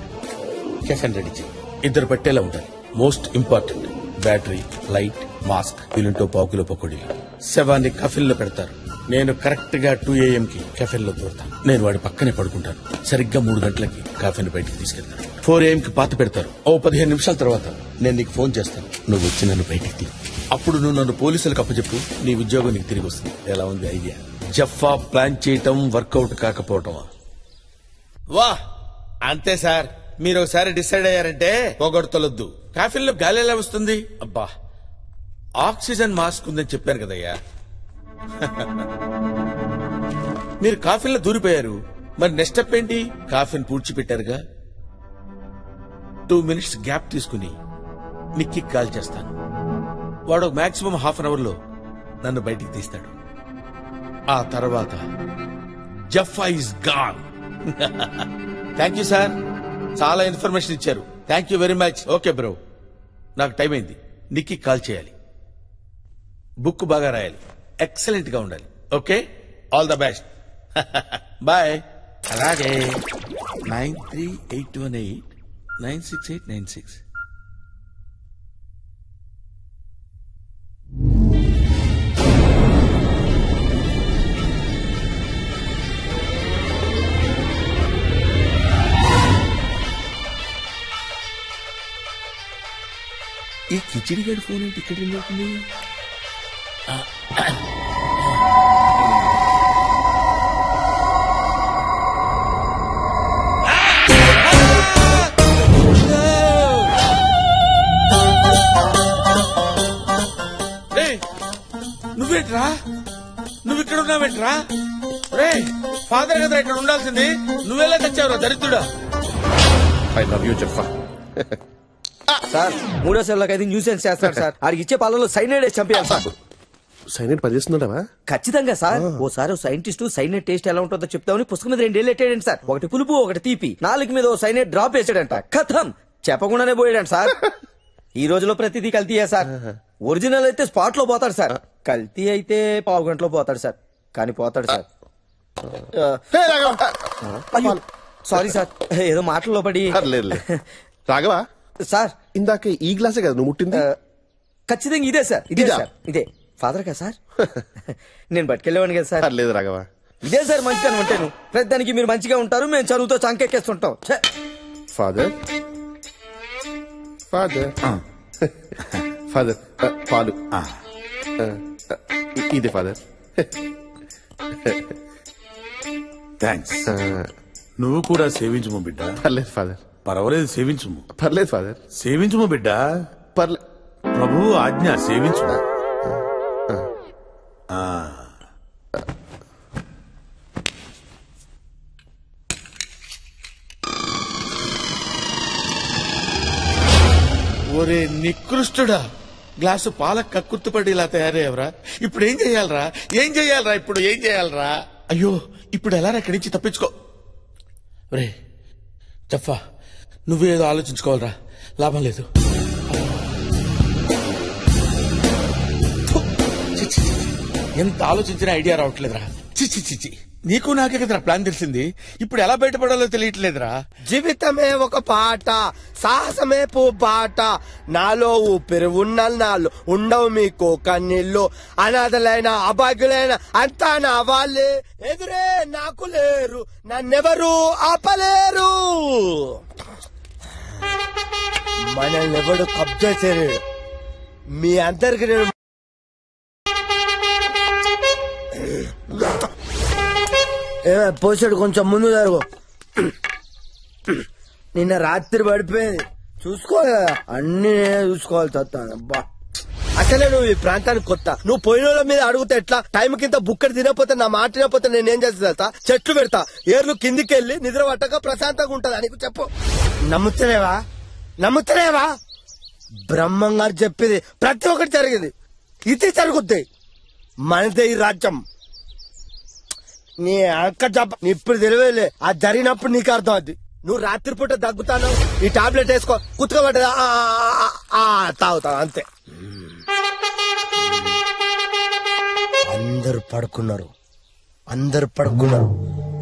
Coffin ready చేయి. 2 పట్టేలా ఉండాలి. Most important battery, light, mask, వీలుంటో 1/2 కిలో పకోడీలు. శవాన్ని కఫిన్లో పెడతారు. నేను కరెక్ట్ గా 2 AM కి కెఫెన్ లో దూరతాను. నేను వాడి పక్కనే పడుకుంటాను. సరిగ్గా 3 గంటలకి కాఫీని బయటికి తీసుకెళ్తాను. 4 AM కి పాత పెడతారు. 15 నిమిషాల తర్వాత నేను నీకు ఫోన్ చేస్తాను. నువ్వు వచ్చి నన్ను బయటికి తీ. అప్పుడు నువ్వు నన్ను పోలీసులకు అప్పచెప్పు. నీ ఉద్యోగం నీకు తిరిగి వస్తుంది. ఎలా ఉంది ఐడియా? జఫా ప్లాన్ చేయటం వర్కౌట్ కాకపోవటం. వా అంతే సార్. మీరు ఒకసారి డిసైడ్ అయ్యారంటే పొగడతలొద్దు. కాఫీల్లో గాలి ఎలా వస్తుంది? అబ్బా, ఆక్సిజన్ మాస్క్ ఉందని చెప్పాను కదయ్యా. మీరు కాఫీల్లో దూరిపోయారు, మరి నెక్స్ట్ స్టెప్ ఏంటి? కాఫీని పూడ్చిపెట్టారుగా. 2 మినిట్స్ గ్యాప్ తీసుకుని నిక్కి కాల్ చేస్తాను. వాడు మాక్సిమం ½ అన్ అవర్ లో నన్ను బయటికి తీస్తాడు. ఆ తర్వాత Jaffa is gone. Thank you sir, చాలా ఇన్ఫర్మేషన్ ఇచ్చారు. Thank you very much. Okay bro, నాకు టైం అయింది. నిక్కి కాల్ చేయాలి, బుక్ బాగా రాయాలి, ఎక్సలెంట్ గా ఉండాలి. Okay, all the best. Bye. అలాగే 9381896896. ఈ కిచిడి గడి ఫోన్ ఏంటి ఇక్కడ రింగ్ అవుతుంది? నువ్వేంట్రా, నువ్వు ఇక్కడ ఉన్నావేంట్రా? రే, ఫాదర్ కదా ఇక్కడ ఉండాల్సింది, నువ్వెలా తెచ్చావురా దరిద్రుడా? I love you Jaffa. Sir 3వ సెల్లోకి అయితే న్యూసెన్స్ చేస్తాడు సార్. ఆడికి ఇచ్చే పాలలో సైనైడ్ వేసి చంపేయాలి సార్. సైనైడ్ పనిచేస్తుంటావా? ఖచ్చితంగా సార్. ఓసారి సైంటిస్ట్ సైనైడ్ టేస్ట్ ఎలా ఉంటుందో చెప్తామని పుస్తకం మీద 2 ఏళ్ళు ఎట్టాడండి సార్. ఒకటి పులుపు ఒకటి తీపి. 4 మీద సైనైడ్ డ్రాప్ వేసాడంట. కథం చెప్పకుండానే పోయాడంట సార్. ఈ రోజులో ప్రతిదీ కల్తీయే సార్. ఒరిజినల్ అయితే స్పాట్ లో పోతాడు సార్, కల్తీ అయితే పావు గంటలో పోతాడు సార్. కానీ పోతాడు సార్. అయ్యో సారీ సార్, ఏదో మాటల్లో పడి. రాఘవా సార్, ఇందాక ఈ గ్లాసే కదా నువ్వు ముట్టింది? ఖచ్చితంగా ఇదే సార్, ఇదే సార్, ఇదే. ఫాదర్ కదా సార్? నేను పట్టుకెళ్ళేవాడిని కదా సార్. లేదు రాఘవా, ఇదే సార్ మంచిగా ఉంటాను. ప్రతిదానికి మీరు మంచిగా ఉంటారు, మేము చదువుతో చంకెక్కేస్తుంటాం. ఫాదర్ ఫాదర్ ఫాదర్ పాలు ఇదే ఫాదర్. థ్యాంక్స్. నువ్వు కూడా సేవించుము బిడ్డ. పర్లేదు ఫాదర్. పర్వాలేదు, సేవించుము. పర్లేదు ఫాదర్. సేవించుము బిడ్డ. పర్లేదు. ప్రభువు ఆజ్ఞ, సేవించుము. ఒరే నికృష్టుడా, గ్లాసు పాల కక్కుర్తుపడి ఇలా తయారయ్యవరా? ఇప్పుడు ఏం చెయ్యాలరా? ఏం చెయ్యాలరా? ఇప్పుడు ఏం చెయ్యాలరా? అయ్యో, ఇప్పుడు ఎలా ఇక్కడి నుంచి తప్పించుకో? రే జఫా, నువ్వేదో ఆలోచించుకోవాలరా, లాభం లేదు. ఎంత ఆలోచించినా ఐడియా రావట్లేదురా. చిచి చిచి, నీకు నాకే కదరా ప్లాన్ తెలిసింది. ఇప్పుడు ఎలా బయటపడాలో తెలియట్లేదురా. జీవితమే ఒక పాట, సాహసమే బాట, నాలో ఊపిరి నాలో ఉండవు మీకు కన్నీళ్ళు. అనాథలైన అభాగ్యులైన అంతా నా వాళ్ళే, ఎదురే నాకు లేరు, నన్నెవరు ఆపలేరు. మనల్ని ఎవడు కబ్జా చేయలేడు. మీ అందరికి నేను పోసాడు, కొంచెం ముందు జరుగు. నిన్న రాత్రి పడిపోయింది, చూసుకోవాలి కదా, అన్ని నేనే చూసుకోవాలి. అబ్బా, అసలే నువ్వు ఈ ప్రాంతానికి కొత్త. నువ్వు పోయిన వాళ్ళ మీద అడుగుతా ఎట్లా? టైం కింద బుక్కడి తినకపోతే, నా మాట తినకపోతే నేనేం చేస్తా? చెట్లు పెడతా, ఏర్లు కిందికి వెళ్ళి నిద్ర పట్టక ప్రశాంతంగా ఉంటదా నీకు? చెప్పు. నమ్ముతలేవా? నమ్ముతలేవా? బ్రహ్మం గారు చెప్పింది ప్రతి ఒక్కటి జరిగింది, ఇది జరుగుద్ది. మనదే ఈ రాజ్యం. నీ అక్క చెప్ప ఇప్పుడు తెలియలే, అది జరిగినప్పుడు నీకు అర్థం అవుద్ది. నువ్వు రాత్రిపూట దగ్గుతాను, ఈ టాబ్లెట్ వేసుకో, కుతుకోబడ్డదా తాగుతావు అంతే. అందరు పడుకున్నారు, అందరు పడుకున్నారు.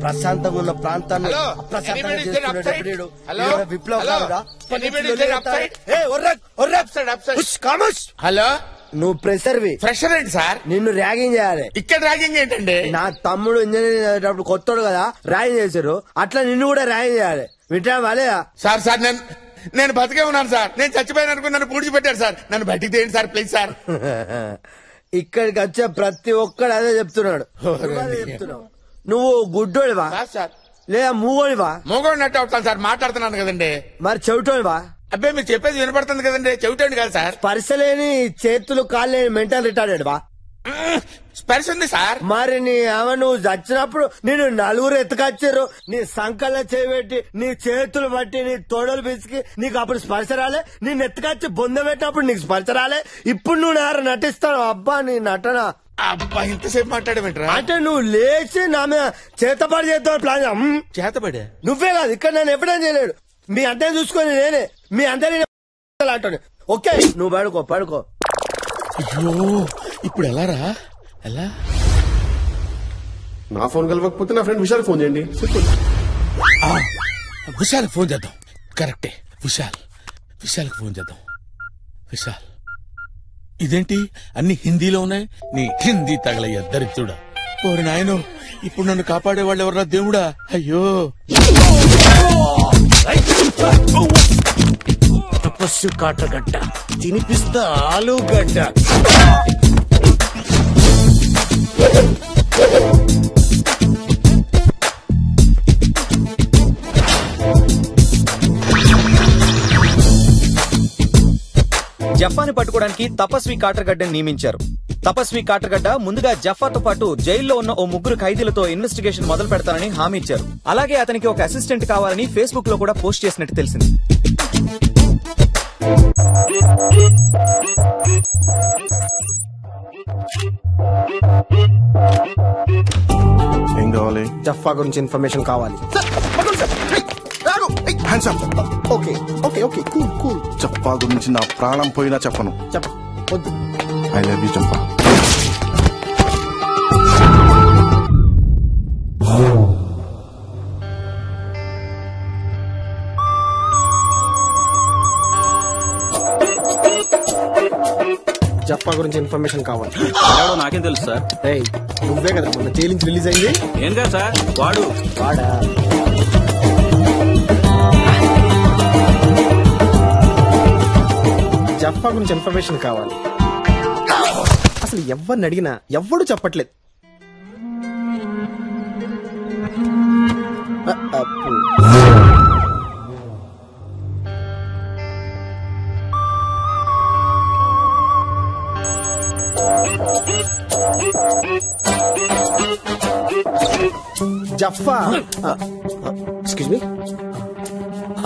ప్రశాంతంగా ఉన్న ప్రాంతాన్ని అప్రశాంతంగా చేసుకునేటప్పుడు విప్లవకారుడా? హలో, నువ్వు ప్రెషర్వి. ఫ్రెషర్ ఏంటి సార్? నిన్ను ర్యాగింగ్ చేయాలి. ఇక్కడ ర్యాగింగ్ ఏంటండి? నా తమ్ముడు ఇంజనీరింగ్ చదివేటప్పుడు కొత్తడు కదా, ర్యాగింగ్ చేశారు, అట్లా నిన్ను కూడా ర్యాగింగ్ చేయాలి. వింటా వాలేదా? సార్ సార్ నేను బతికే ఉన్నాను సార్. నేను చచ్చిపోయాను అనుకుని నన్ను పూడ్చిపెట్టారు సార్. నన్ను బయటికి తీయండి సార్, ప్లీజ్ సార్. ఇక్కడికి వచ్చే ప్రతి ఒక్కడు అదే చెప్తున్నాడు. చెప్తున్నావు నువ్వు గుడ్డోడివా లేదా మూగోడివా? మూగోడినట్టు అవుతాను సార్, మాట్లాడుతున్నాను కదండి. మరి చెవిటోడివా? అబ్బాయి మీరు చెప్పేది వినపడుతుంది కదండి, చెవిటండి కాదు సార్. స్పర్శలేని చేతులు కాళ్ళు లేని మెంటల్ రిటార్డెడ్ వా? స్పర్శ ఉంది సార్. మరి నీ నువ్వు చచ్చినప్పుడు నేను నలుగురు ఎత్తుకొచ్చారు, నీ సంకల్లో చేయబెట్టి నీ చేతులు బట్టి నీ తోడలు పిసికి నీకు అప్పుడు స్పర్శ రాలే? నేను ఎత్తుకొచ్చి బొంద పెట్టినప్పుడు నీకు స్పర్శ రాలే? ఇప్పుడు నువ్వు నారు నటిస్తాను. అబ్బా నీ నటన. అబ్బా ఇంతసేపు మాట్లాడమంటారా? అంటే నువ్వు లేచి నా మీద చేతపడి చేద్దాం ప్లాన్. చేతపడే నువ్వే కాదు, ఇక్కడ నేను ఎప్పుడైనా చేయలేడు. మీ అంతే చూసుకొని నేనే మీ అందరి అంటాను. ఓకే నువ్వు పాడుకో అయ్యో ఇప్పుడు ఎలా రా ఎలా? నా ఫోన్ కలవకపోతే నా ఫ్రెండ్ విశాల్ ఫోన్ చేయండి. విశాల్ ఫోన్ చేద్దాం. కరెక్టే, విశాల్కి ఫోన్ చేద్దాం. విశాల్, ఇదేంటి అన్ని హిందీలో ఉన్నాయి? నీ హిందీ తగలయ్య దరిద్రుడా. ఓరి నాయనో, ఇప్పుడు నన్ను కాపాడే వాళ్ళు ఎవరా దేవుడా? అయ్యో తపస్సు కాటగడ్డ తినిపిస్తా ఆలుగడ్డ. జఫాని పట్టుకోవడానికి తపస్వి కాటర్గడ్డని నియమించారు. తపస్వి కాటర్గడ్డ ముందుగా జఫాతో పాటు జైల్లో ఉన్న ఓ 3 ఖైదీలతో ఇన్వెస్టిగేషన్ మొదలు పెడతానని హామీ ఇచ్చారు. అలాగే అతనికి ఒక అసిస్టెంట్ కావాలని ఫేస్బుక్ లో కూడా పోస్ట్ చేసినట్టు తెలిసింది. ఏం కావాలి? జఫా గురించి ఇన్ఫర్మేషన్ కావాలి. Okay okay okay cool cool. చెప్పా గురించి నా ప్రాణం పోయినా చెప్పను. వద్దు. ఐ లవ్ యూ చంపా. జఫా గురించి ఇన్ఫర్మేషన్ కావాలి. నాకేం తెలుసు సార్. నువ్వే కదా మొన్న జైలు నుంచి రిలీజ్ అయింది. ఏం కదా సార్, వాడా జఫా గురించి ఇన్ఫర్మేషన్ కావాలి. అసలు ఎవరిని అడిగినా ఎవ్వడు చెప్పట్లేదు. జఫా ఎక్స్క్యూజ్ మీ,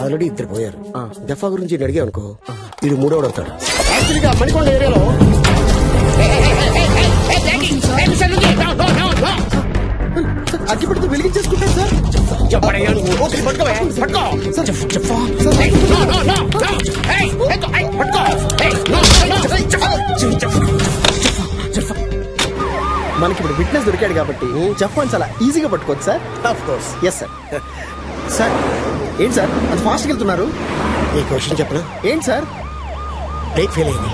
ఆల్రెడీ 2 పోయారు. జఫా గురించి అడిగా అనుకో, ఇది 3వ అవుతాడు. యాక్చువల్గా మణికొండ ఏరియాలో అగ్గి పెడితే వెలిగించేసుకుంటారు సార్. మనకి ఇప్పుడు విట్నెస్ దొరికాడు కాబట్టి జఫాన్ చాలా ఈజీగా పట్టుకోవచ్చు sir. Of course. Yes sir. Sir ఏంటి సార్ అంత ఫాస్ట్గా వెళ్తున్నారు? ఈ క్వశ్చన్ చెప్పనా? ఏంటి సార్? బ్రేక్ ఫెయిల్ అయింది.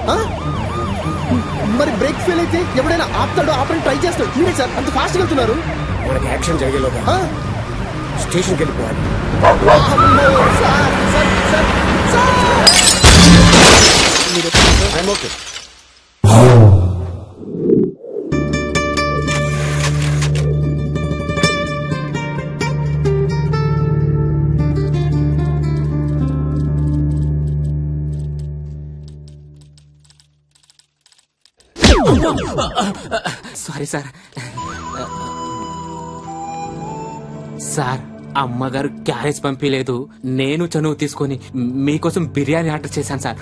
మరి బ్రేక్ ఫెయిల్ అయితే ఎవడైనా ఆపుతాడో ఆపడానికి ట్రై చేస్తాడు. ఏంటి సార్ అంత ఫాస్ట్గా వెళ్తున్నారు? మనకి యాక్షన్ జరిగేలోగా స్టేషన్కి వెళ్ళిపోవాలి. ఓకే. Sorry sir. సార్ అమ్మగారు క్యారేజ్ పంపించలేదు. నేను చనువు తీసుకొని మీకోసం బిర్యానీ ఆర్డర్ చేశాను సార్.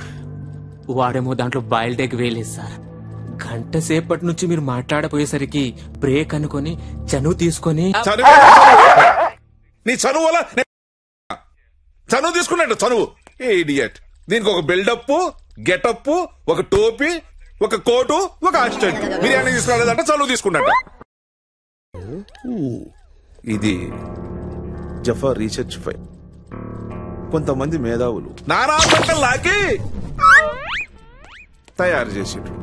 వాడేమో దాంట్లో బాయిల్డ్ ఎగ్ వేయలేదు సార్. గంట సేపటి నుంచి మీరు మాట్లాడపోయేసరికి బ్రేక్ అనుకొని చనువు తీసుకొని నీ చనువు వల్ల చనువు తీసుకున్నాడు. చనువు ఇడియట్. దీనికి ఒక బిల్డప్, గెటప్, ఒక టోపీ, ఒక కోటు, ఒక అసిస్టెంట్. బిర్యానీ తీసుకురాలేదంట, చనువు తీసుకున్నట్ట. ఇది జఫా రీసెర్చ్ ఫైల్. కొంతమంది మేధావులు నానా లాకి తయారు చేసిండ్రు.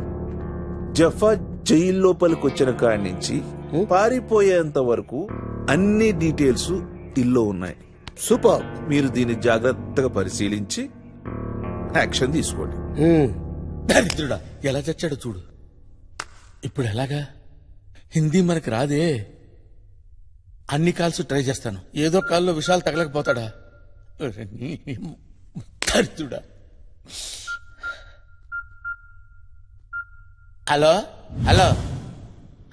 జఫా జైలు లోపలికి వచ్చిన కాడి నుంచి పారిపోయేంత వరకు అన్ని డీటెయిల్స్ ఇల్లో ఉన్నాయి. సూపర్. మీరు దీన్ని జాగ్రత్తగా పరిశీలించి యాక్షన్ తీసుకోండి. దరిద్రుడా ఎలా చచ్చాడు చూడు. ఇప్పుడు ఎలాగా? హిందీ మనకి రాదే. అన్ని కాల్స్ ట్రై చేస్తాను. ఏదో కాల్లో విషయాలు తగలకపోతాడా? దరిద్రుడా. Hello hello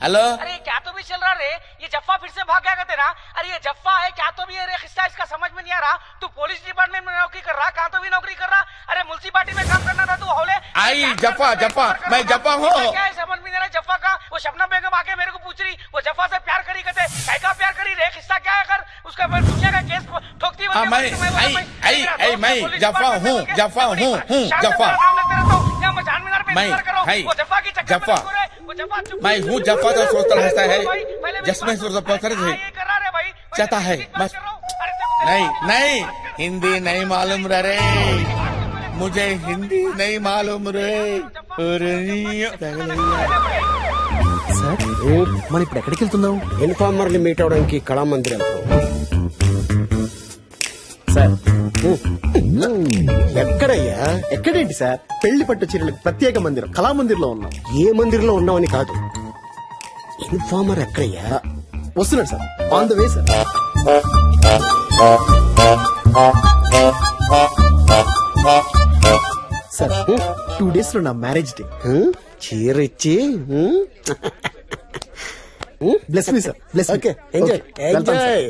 hello. अरे क्या तो भी चल रहा रे? ये जफ्फा फिर से भाग गया का तेरा? अरे ये जफ्फा है क्या तो भी है रे? किस्सा इसका समझ में नहीं आ रहा. तू पुलिस डिपार्टमेंट में नौकरी कर रहा, कहाँ तो भी नौकरी कर रहा. अरे मुल्सिपालिटी में काम करना था तू हौले. आई जफ्फा जफ्फा मैं जफ्फा हूँ. क्या है समझ में नहीं रहा जफ्फा का? वो शबनम बेगम आके मेरे को पूछ रही वो जफ्फा से प्यार करी कहते का प्यार करी रे? किस्सा क्या है? कर उसका दुनिया का केस ठोकती मैं जफ्फा हूँ जफ्फा मैं है जफ्फा मैं हूँ जफ्फा तो सोचता रहता है जिसमें चाहता है बस नहीं हिंदी नहीं मालूम रे मुझे हिंदी नहीं मालूम रे సార్ మనం ఇప్పుడు ఎక్కడికి వెళ్తున్నాం? ఇన్ఫార్మర్ని మీట్ అవడానికి కళామందిరం. సార్ ఎక్కడయ్యా? ఎక్కడేంటి సార్? పెళ్లి పట్టు చీరలకు ప్రత్యేక మందిరం కళామందిర్లో ఉన్నాం. ఏ మందిరంలో ఉన్నామని కాదు, ఇన్ఫార్మర్ ఎక్కడయ్యా? వస్తున్నాడు sir, on the way sir. Sir 2 days లో నా మ్యారేజ్ డే. చీర ఇచ్చి bless me sir, bless. Okay, enjoy enjoy.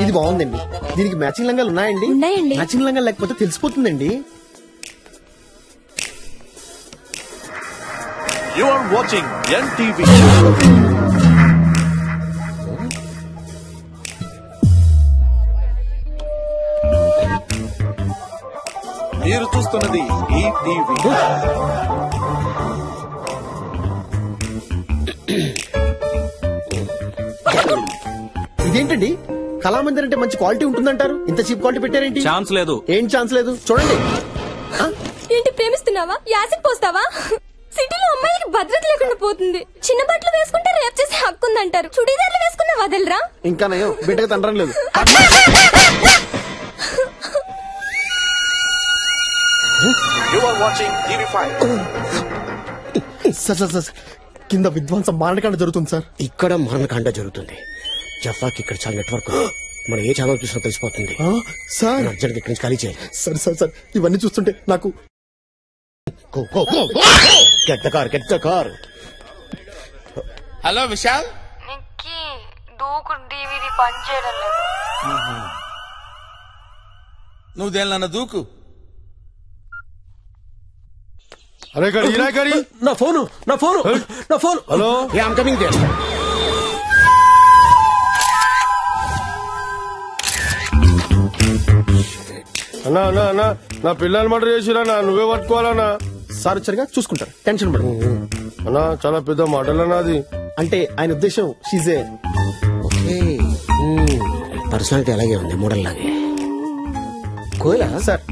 ఇది బాగుందండి. దీనికి మ్యాచింగ్ లంగాలు ఉన్నాయండి? ఉన్నాయండి. మ్యాచింగ్ లంగాలు లేకపోతే తెలిసిపోతుందండి. You are watching NTV. మీరు చూస్తున్నది ఈటీవీ. ఇదేంటండి, కళామందిర్ అంటే మంచి క్వాలిటీ ఉంటుందంటారు, ఇంత చీప్ క్వాలిటీ పెట్టారేంటి? ఛాన్స్ లేదు. ఏం ఛాన్స్ లేదు? చూడండి. ఏంటి ప్రేమిస్తున్నావా? యాసిడ్ పోస్తావా? సిటీలో అమ్మాయిలకి భద్రత లేకుండా పోతుంది. చిన్న బట్టలు వేసుకుంటే రేప్ చేసే హక్కు ఉందంటారు. చుడీదార్లు వేసుకున్న వదలరా? ఇంకా నయం, బిడ్డగా తండ్రం లేదు. You are watching TV5. Sir sir sir, కింద విధ్వంసం మారణకాండ జరుగుతుంది సార్. ఇక్కడ మరణకాండ జరుగుతుంది. జఫాకి ఇక్కడ చాలా నెట్వర్క్, మనం ఏ ఛానల్ చూసినా తెలిసిపోతుంది. సార్ అర్జెంట్ ఇక్కడి నుంచి ఖాళీ చేయాలి. సార్ సార్ సార్, ఇవన్నీ చూస్తుంటే నాకు get the car. Hello Vishal, దూకు డివిడి పనిచేయడం లేదు. నువ్వు దేనిలన్నా దూకు. అరే గడి నా phone. Hello, I'm coming there. అన్నా అన్నా అన్నా, నా పిల్లలు మర్డర్ చేసిరన్నా, నువ్వే పట్టుకోవాలన్నా. సార్ వచ్చారుగా, చూసుకుంటారు, టెన్షన్ పడదు. అన్నా చాలా పెద్ద మాటలన్నా అది. అంటే ఆయన ఉద్దేశం షీజే పర్సనాలిటీ అలాగే ఉంది, మోడల్ లాగే. Koyala sir,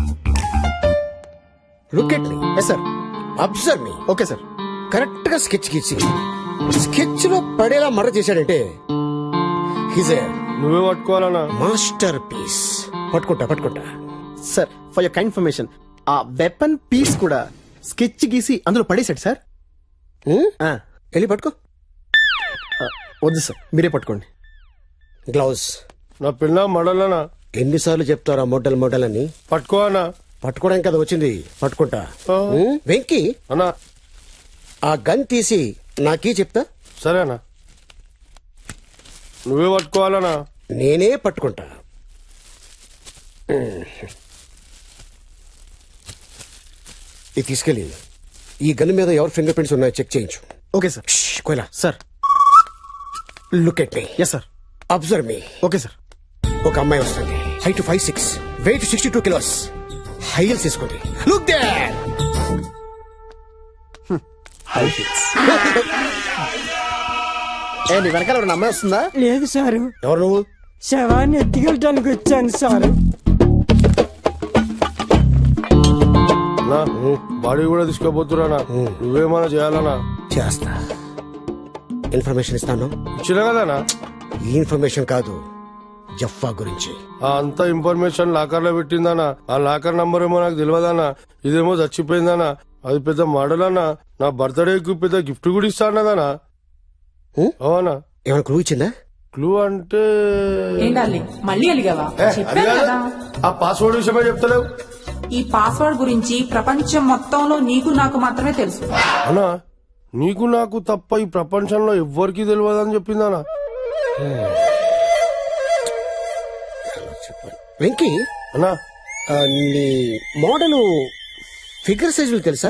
look at me. Yes sir. Observe me. Okay sir. Correct గా స్కెచ్ గీసి స్కెచ్ లో పడేలా మర్డర్ చేశాడంటే నువ్వే పట్టుకోవాలన్నా. Master piece. పట్టుకుంటా. Sir for your kind information, ఆ వెపన్ పీస్ కూడా స్కెచ్ గీసి అందులో పడేశాడు సార్. వెళ్ళి పట్టుకో. వద్దు సార్, మీరే పట్టుకోండి. గ్లౌస్. నా పిల్ల మోడలనా. ఎన్నిసార్లు చెప్తారా మోడల్ అని? పట్టుకోవాలన్నా. పట్టుకోవడానికి కదా వచ్చింది, పట్టుకుంటా. వెంకీ అన్నా, ఆ గన్ తీసి నాకీ చెప్తా. సరేనా, నువ్వే పట్టుకోవాలనా. నేనే పట్టుకుంటా. ఇది తీసుకెళ్ళి ఈ గన్ మీద ఎవరి ఫింగర్ ప్రింట్స్ ఉన్నాయో చెక్ చేయించు. Okay sir. Koyala sir, look at me. Yes sir. Observe me. Okay sir. ఒక అమ్మాయి వస్తుంది, height 5'6", weight 62 kilos, high heels తీసుకుంది. Look there. నీ వెనకాల ఒక అమ్మాయి వస్తుందా? లేదు సారు. ఎవరు నువ్వు? శవాన్ని ఎత్తుకెళ్ళడానికి వచ్చాను సారు. బాడీ కూడా తీసుకోపోతున్నా, నువ్వేమన్నా చేయాలనా? చేస్తా. ఇన్ఫర్మేషన్ ఇస్తాను. ఇచ్చిన కదానా? ఈ ఇన్ఫర్మేషన్ కాదు, జఫ్ఫా గురించి. అంత ఇన్ఫర్మేషన్ లాకర్ లో పెట్టిందనా? ఆ లాకర్ నంబర్ ఏమో నాకు తెలియదనా. ఇదేమో చచ్చిపోయిందనా. అది పెద్ద మోడల్ అన్నా. నా బర్త్డేకి పెద్ద గిఫ్ట్ కూడా ఇస్తానదనా. అవునా? ఏమైనా క్లూ ఇచ్చిందా? క్లూ అంటే మళ్ళీ అలిగావా? చెప్పాను కదా. ఆ పాస్వర్డ్ విషయమే చెప్తలేవు. ఈ పాస్వర్డ్ గురించి ప్రపంచం మొత్తంలో నీకు నాకు మాత్రమే తెలుసు. అన్నా, నీకు నాకు తప్ప ఈ ప్రపంచంలో ఎవ్వరికి తెలియదని చెప్పిందనా? వెంకీ అన్నా, నీ మోడల్ ఫిగర్ సైజులు తెలుసా?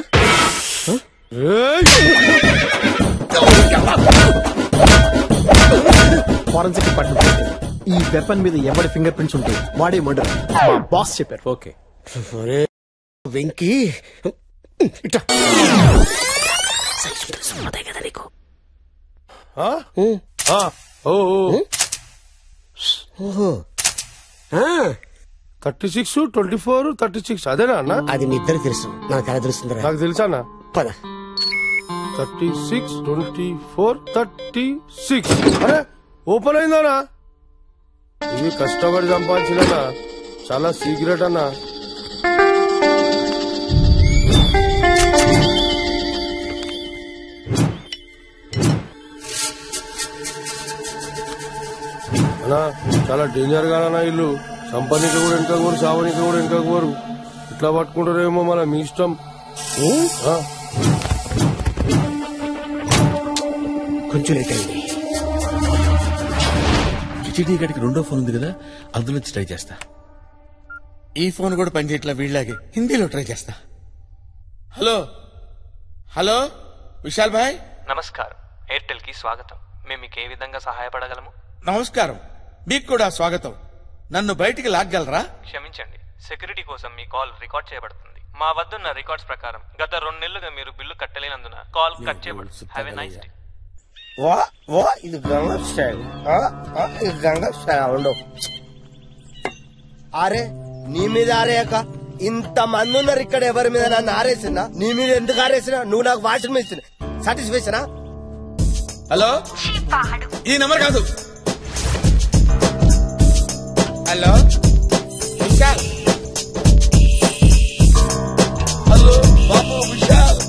ఫారెన్సిక్ డిపార్ట్మెంట్ ఈ వెపన్ మీద ఎవరి ఫింగర్ ప్రింట్స్ ఉంటే వాడే మర్డర్ మా బాస్ చెప్పారు. ఓకే వెంకీ ఇట్లా కదా నీకు. ఓహో 36, 24, 36 అదేనా అన్న? అది మీ ఇద్దరు తెలుసు, నాకు ఎలా తెలుస్తుందిరా? నాకు తెలుసా అన్న. పద 36, 24, 36. అరే ఓపెన్ అయిందనా? ఇది కష్టపడి సంపాదించిన చాలా సీక్రెట్ అన్నా. అన్నా చాలా డేంజర్ గా అన్నా ఇల్లు. సంపానికి కూడా వెనక కోరు, సావనికి కూడా వెనక కోరు. ఇట్లా పట్టుకుంటారేమో మన మీ ఇష్టం. కొంచెం లేట్ అయింది. కిచిడీ గడికి రెండో ఫోన్ ఉంది కదా, అందులో ట్రై చేస్తా. ఈ ఫోన్ కూడా పనిచేయట్లా, వీళ్ళలాగే హిందీలో ట్రై చేస్తా. హలో హలో విశాల్ భాయ్. నమస్కారం, ఎయిర్టెల్ కి స్వాగతం. మేము మీకు ఏ విధంగా సహాయపడగలము? నమస్కారం, మీకు కూడా స్వాగతం. నన్ను బయటికి లాగ్గలరా? క్షమించండి, సెక్యూరిటీ కోసం మీ కాల్ రికార్డ్ చేయబడుతుంది. మా వద్దున్న రికార్డ్స్ ప్రకారం గత 2 నెలలుగా మీరు బిల్లు కట్టలేనందున కాల్ కట్ చేయబడుతుంది. Have a nice day. ఇది గంగా స్టైల్, ఇది గంగా స్టైల్ ఉండవు. అరే నీ మీద ఆరేయక ఇంత మంది ఉన్నారు ఇక్కడ, ఎవరి మీద నన్ను ఆరేసినా? నీ మీద ఎందుకు ఆరేసినా? నువ్వు నాకు వాషింగ్ మెషిన్ సాటిస్ఫాక్షనా? హలో, ఈ నెంబర్ కాదు. హలో విశాల్. హలో బాబు విశాల్.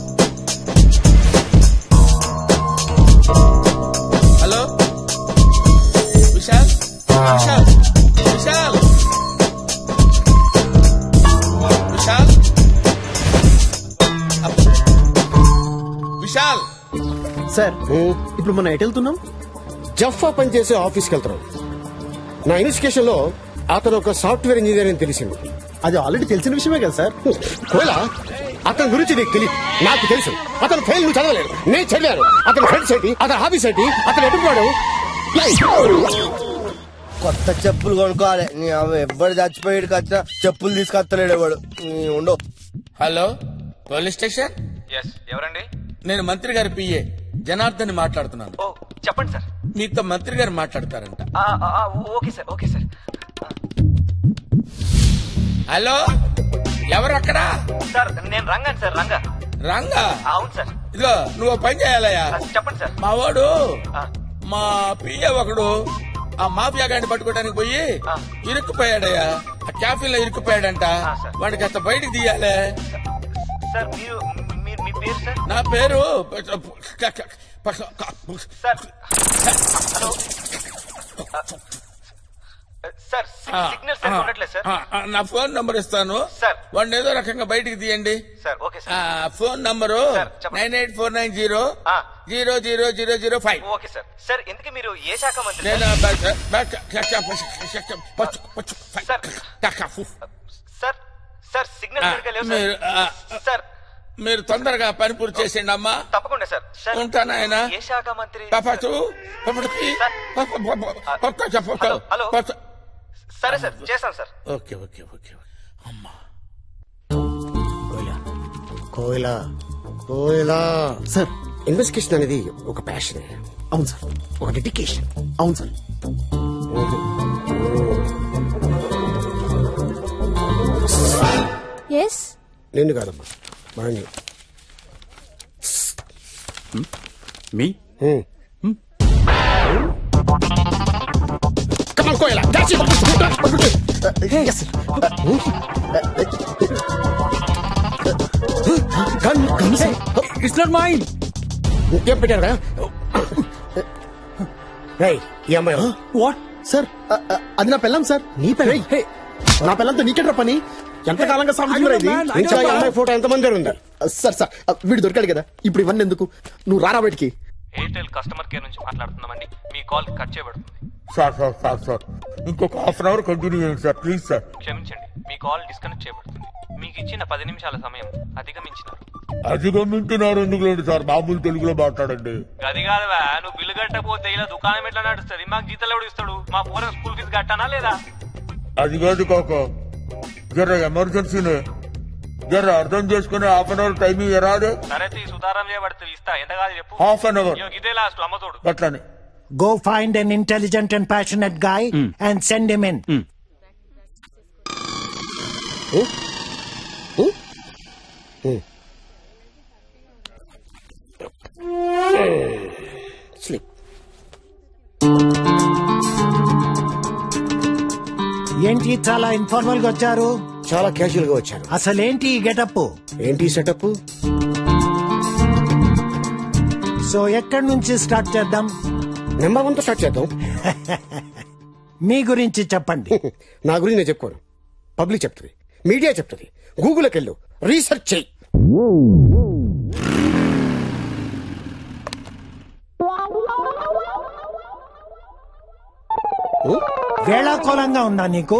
హలో విశాల్. విశాల్ విశాల్ విశాల్ విశాల్. సార్ ఇప్పుడు మనం ఎటు వెళ్తున్నాం? జఫ్ఫా పనిచేసే ఆఫీస్కి వెళ్తాం. నా ఇన్వెస్టిగేషన్ లో అతను ఒక సాఫ్ట్వేర్ ఇంజనీర్ అని తెలిసింది. అది ఆల్రెడీ తెలిసిన విషయమే కదా సార్. కోలా అతని గురించి నీకు తెలియదు, నాకు తెలుసు. అతను ఫెయిల్ నువ్వు చదవలేదు, నేను చదివాను. అతని ఫ్రెండ్స్ ఏంటి, అతని హాబీస్ ఏంటి, అతను ఎటుకున్నాడు? కొత్త చెప్పులు కొనుక్కోవాలి. నీ ఎవ్వడు చచ్చిపోయాడు వచ్చిన చెప్పులు తీసుకొస్తలేడు ఎవడు. ఉండవు. Hello police station. ఎవరండి? నేను మంత్రి గారి పిఏ జనార్దన్ మాట్లాడుతున్నాను. ఓ చెప్పండి సార్. మీతో మంత్రి గారు మాట్లాడతారంట. Okay sir, okay sir. Hello ఎవరు అక్కడ? సార్ నేను రంగాను సార్. రంగా? అవును సార్. ఇదిగో నువ్వు పని చేయాలయ్యా. చెప్పండి సార్. మా వాడు మా పిఏ ఒకడు ఆ మాఫియా గాడిని పట్టుకోవడానికి పోయి ఇరుక్కుపోయాడయ్యా. ఆ క్యాఫీలో ఇరుక్కుపోయాడంట. వాడికి అసలు బయటికి తీయాలే. సార్ మీరు మీ పేరు సార్? నా పేరు sir. Hello sir, signal sir ఉండట్లేదు సార్. నా ఫోన్ నంబర్ ఇస్తాను, వాడిని ఏదో రకంగా బయటికి తీయండి. Sir okay sir. Phone number 9849000005. Okay sir. Sir ఎందుకు మీరు ఏ శాఖ మంత్రి? నేను సార్ సార్ సిగ్నల్ సరిగ్గా లేవు సార్. మీరు తొందరగా పని పూర్తి చేసేయండి అమ్మా. తప్పకుండా సార్. ఉంటాను ఆయన. ఏ శాఖ మంత్రి? హలో సరే సార్, చేస్తాను సార్. Okay okay okay. అమ్మా కోయిలా కోయిలా సార్, ఇన్వెస్టిగేషన్ అనేది ఒక ప్యాషన్. అవును సార్. ఒక డెడికేషన్. అవును సార్. నిన్ను కాదమ్మా, మనల్ని. మీ కోయిలా ఇట్స్ నాట్ మైన్. ఏం పెట్టారా? ఈ అమ్మాయి వాట్ సార్? అది నా పెళ్ళం సార్. నీ పెళ్ళ? నా పెళ్ళంతో నీకెట్రా పని? ఎంతకాలంగా సాగుతుందా ఇది? ఇంకా ఈ అమ్మాయి ఫోటో ఎంతమంది ఉంది? సార్ సార్ వీడు దొరికాడు కదా, ఇప్పుడు ఇవన్నీ ఎందుకు? నువ్వు రారా బయటికి. ఎయిర్టెల్ కస్టమర్ కేర్ నుంచి మాట్లాడుతున్నామండి. మీ కాల్ కట్ చేయబడుతుంది. సార్ ఇంకొక హాఫ్ అన్ అవర్ కంటిన్యూ చేయండి సార్, ప్లీజ్ సార్. క్షమించండి, మీ కాల్ డిస్కనెక్ట్ చేయబడుతుంది. మీకు ఇచ్చిన 10 నిమిషాల సమయం అధిగమించినారు. అధిగమించినారు ఎందుకు లేదు సార్, మామూలు తెలుగులో మాట్లాడండి. అది కాదువా, నువ్వు బిల్లు కట్టకపోతే ఇలా దుకాణం ఎట్లా నడుస్తుంది? మాకు జీతాలు ఎవడు ఇస్తాడు? మా పూర స్కూల్ ఫీజు కట్టానా లేదా? అది కాదు కాక, జర ఎమర్జెన్సీనే, జర అర్థం చేసుకుని హాఫ్ అన్ అవర్ టైం ఎరాదు. సరే సుతారం చేయబడుతుంది, ఇస్తా. ఎంత కాదు చెప్పు. హాఫ్ అన్ అవర్ ఇదే లాస్ట్ అమ్మతోడు. అట్లానే. Go find an intelligent and passionate guy and send him in. Sleep. ఏంటి చాలా ఇన్ఫార్మల్ గా వచ్చారు? చాలా క్యాజువల్ గా వచ్చాను. అసలేంటి ఈ గెటప్? ఏంటి సెటప్? సో ఎక్కడి నుంచి స్టార్ట్ చేద్దాం? నెంబర్ 1 తో స్టార్ట్ చేద్దాం. మీ గురించి చెప్పండి. నా గురించి నేను చెప్పుకోను, పబ్లిక్ చెప్తుంది, మీడియా చెప్తుంది. గూగుల్కి వెళ్ళు, రీసెర్చ్ చెయ్యి. వేళాకోళంగా ఉందా నీకు?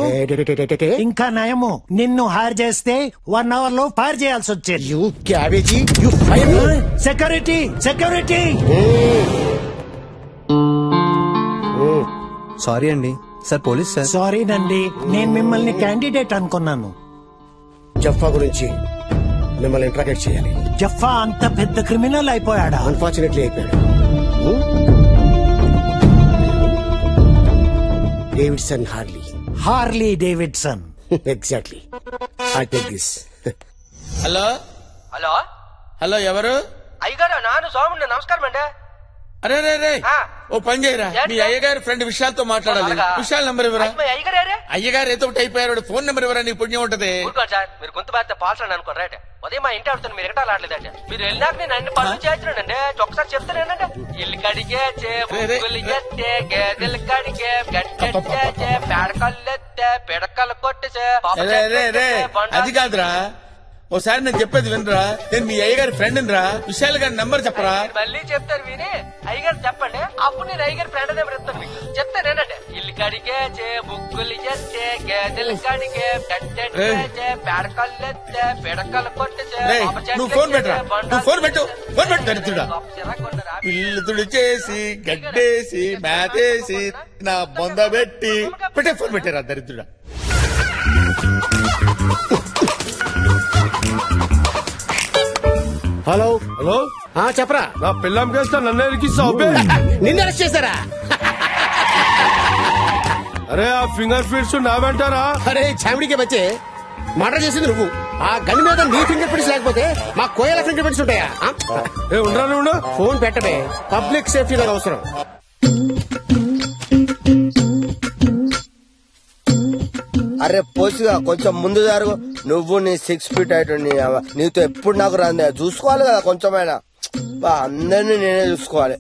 ఇంకా నయము, నిన్ను హైర్ చేస్తే 1 అవర్ లో ఫైర్ చేయాల్సి వచ్చేది. You cabbage, you fire. Security security. Sorry అండి. Sir police sir. సారీనండి, నేను మిమ్మల్ని క్యాండిడేట్ అనుకున్నాను. జఫా గురించి మిమ్మల్ని ఇంట్రాగేట్ చేయాలి. జఫా అంత పెద్ద క్రిమినల్ అయిపోయాడా? అన్ఫార్చునేట్లీ అయిపోయాడు. Davidson Harley Davidson. Exactly. I take this. Hello hello hello, ఎవరు? అయ్యగారు, నాను సోముండ. నమస్కారం అండి. అరే రే రే, ఓ పని చేయరా, మీ అయ్యగారి ఫ్రెండ్ విశాల్తో మాట్లాడాలి. విశాల్ నంబర్ ఇవ్వరా? అయ్యగారు ఏదో ఒకటి అయిపోయారు, ఫోన్ నెంబర్ ఇవ్వరా, నీ పుణ్యం ఉంటది. సార్, మీరు గొంతు బాధ్యత పాల్సండి అనుకో. రైట్, ఉదయం మా ఇంటి ఆడుతాను, మీరు ఎక్కడ ఆడలేదండి. మీరు వెళ్ళినాక నేను అన్ని పనులు చేస్తున్నానండి. ఒకసారి చెప్తానేనండి. ఇల్లు కడిగే గేదెలు కడిగే గడ్డెచ్చే పేడకల్లెత్తే పిడకలు కొట్టేసే. అది కాదురా, ఓసారి నేను చెప్పేది వినరా. నేను మీ అయ్యగారి ఫ్రెండ్ రా, విశాల్ గారి నంబర్ చెప్పరా. మళ్ళీ చెప్తారు విని అయ్యగారు చెప్పండి, అప్పుడు నేను అయ్యగారి ఫ్రెండ్ నెంబర్ ఇస్తాను మీకు. చెప్తానేనండి. ఇల్లు కడిగే బుక్కులు చేస్తే గేదెలు కడిగే గడ్డెచ్చే పేడకల్లెత్తే పిడకలు కొట్టేసే. నువ్వు ఫోన్ పెట్టరా, నువ్వు ఫోన్ పెట్టు, ఫోన్ పెట్టు దరిద్రుడా. ఇల్లు తుడిచేసి గడ్డేసి మేతేసి నా బొంద పెట్టి పెట్టే, ఫోన్ పెట్టారా దరిద్రుడా. హలో హలో, చెప్పరా. నా పిల్లం కేస్తా నన్ను ఎరికిస్తావు? నిన్ను అరెస్ట్ చేశారా? అరే ఆ ఫింగర్ ప్రింట్స్ నా వెంటారా? అరే చామిడికే బచ్చే, మర్డర్ చేసింది నువ్వు. ఆ గన్ మీద నీ ఫింగర్ ప్రింట్స్ లేకపోతే మా కోయల ఫింగర్ ప్రింట్స్ ఉంటాయా? ఉండరా, ఫోన్ పెట్టబే, పబ్లిక్ సేఫ్టీ నాకు అవసరం. అరే పోసిగా కొంచెం ముందు జరుగు. నువ్వు నీ 6 ఫీట్ హైట్ నీతో ఎప్పుడు నాకు రాందే, చూసుకోవాలి కదా కొంచెమైనా. అందరినీ నేనే చూసుకోవాలి.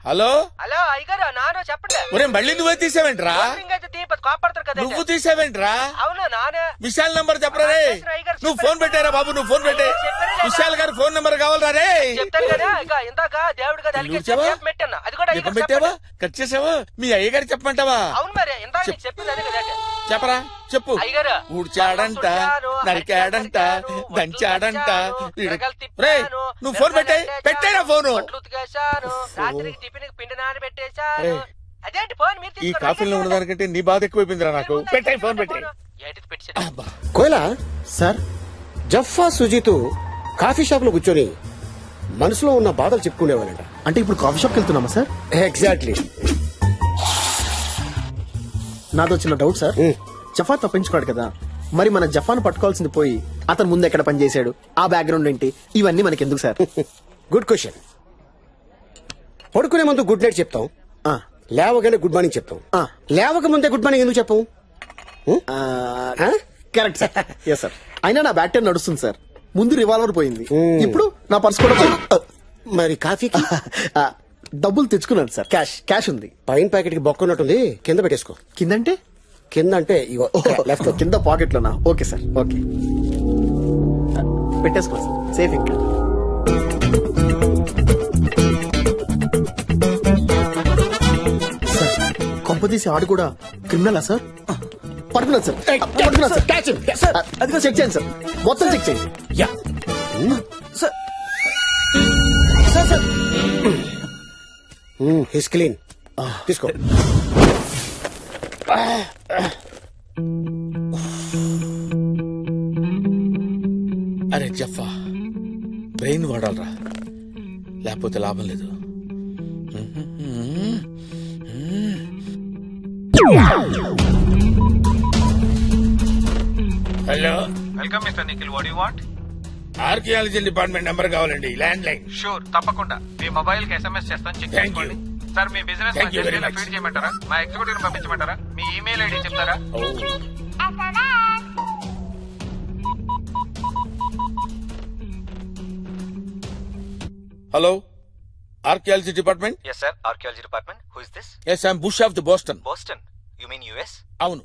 హలో హలో అయ్యగారు, నాను చెప్పండి. ఒరే మళ్ళీ నువ్వే తీసావేంట్రా? కాపాడతారు కదా. నువ్వు తీసావేంట్రా? అవును నానే. విశాల్ నంబర్ చెప్పరా రే. నువ్వు ఫోన్ పెట్టారా బాబు, నువ్వు ఫోన్ పెట్టే. విశాల్ గారి ఫోన్ నంబర్ కావాలరా రే. చెప్తాను కదా, ఇక ఇందాక దేవుడు కదా పెట్టాను, అది కూడా పెట్టావా? కట్ చేసావా? మీ అయ్యగారు చెప్పమంటావా? అవును మరి, ఇందాక నీకు చెప్పింది అదే కదా. చెప్పరా, చెప్పు. అయ్యగారు, ఊడ్చాడంట, నరికాడంట, దంచాడంట. రే నువ్వు ఫోన్ పెట్టే, పెట్టారా ఫోను? రాత్రికి టిఫిన్ పిండి నానబెట్టేశాను. అదేంటి ఫోన్ మీరు ఈ కాఫీలో ఉన్నదానికంటే నీ బాధ ఎక్కువైపోయిందిరా నాకు. పెట్టాయి, ఫోన్ పెట్టాయి. కోయలా సార్, జఫా సుజీత్ కాఫీ షాప్ లో కూర్చొని మనసులో ఉన్న బాధలు చెప్పుకునేవాళ్ళంట. అంటే ఇప్పుడు కాఫీ షాప్కి వెళ్తున్నామా సార్? ఎగ్జాక్ట్లీ. నాదో చిన్న డౌట్ సార్. జఫా తప్పించుకోడు కదా, మరి మన జఫాను పట్టుకోవాల్సింది పోయి అతను ముందు ఎక్కడ పని చేశాడు, ఆ బ్యాక్గ్రౌండ్ ఏంటి, ఇవన్నీ మనకి ఎందుకు సార్? Good question. పడుకునే ముందు గుడ్ నైట్ చెప్తాం, లేవగానే గుడ్ మార్నింగ్ చెప్తాం. లేవక ముందే గుడ్ మార్నింగ్ ఎందుకు చెప్పాం? Correct sir. Yes sir. అయినా నా బ్యాక్ టైం నడుస్తుంది సార్. ముందు రివాల్వర్ పోయింది, ఇప్పుడు నా పర్స్ కూడా మరి కాఫీకి డబ్బులు తెచ్చుకున్నాను సార్. క్యాష్ ఉంది. పైన ప్యాకెట్ కి బొక్కున్నట్టుంది, కింద పెట్టేసుకో. కిందంటే? కింద అంటే ఇగో లెఫ్ట్ కింద పాకెట్ లోనా? Okay sir, okay. పెట్టేసుకోండి సార్, సేఫ్ ఇంకా. సార్ కొంపదీసి ఆడు కూడా క్రిమినలా సార్? పడుకున్నాను సార్, పడుకున్నాను సార్. సార్ అదిగో చెక్ చేయండి సార్, మొత్తం చెక్ చేయండి. Sir sir sir his clean తీసుకో. అరే జఫా, బ్రెయిన్ వాడాలరా, లేకపోతే లాభం లేదు. Hello, welcome mister Nikhil. What you want? Archaeology department number కావాలండి, ల్యాండ్ లైన్. షూర్, తప్పకుండా. మీ మొబైల్ కి SMS చేస్తాను, చెక్ చేసుకోండి. Sir me business Thank you very much. Feed చేయమంటారా? మా ఎగ్జిక్యూటివ్ పంపించమంటారా? మీ ఈమెయిల్ ఐడి చెప్తారా? Hello, archaeology department. Yes sir, archaeology department. Who is this? Yes, I'm Bush of the Boston. Boston? You mean US? అవును,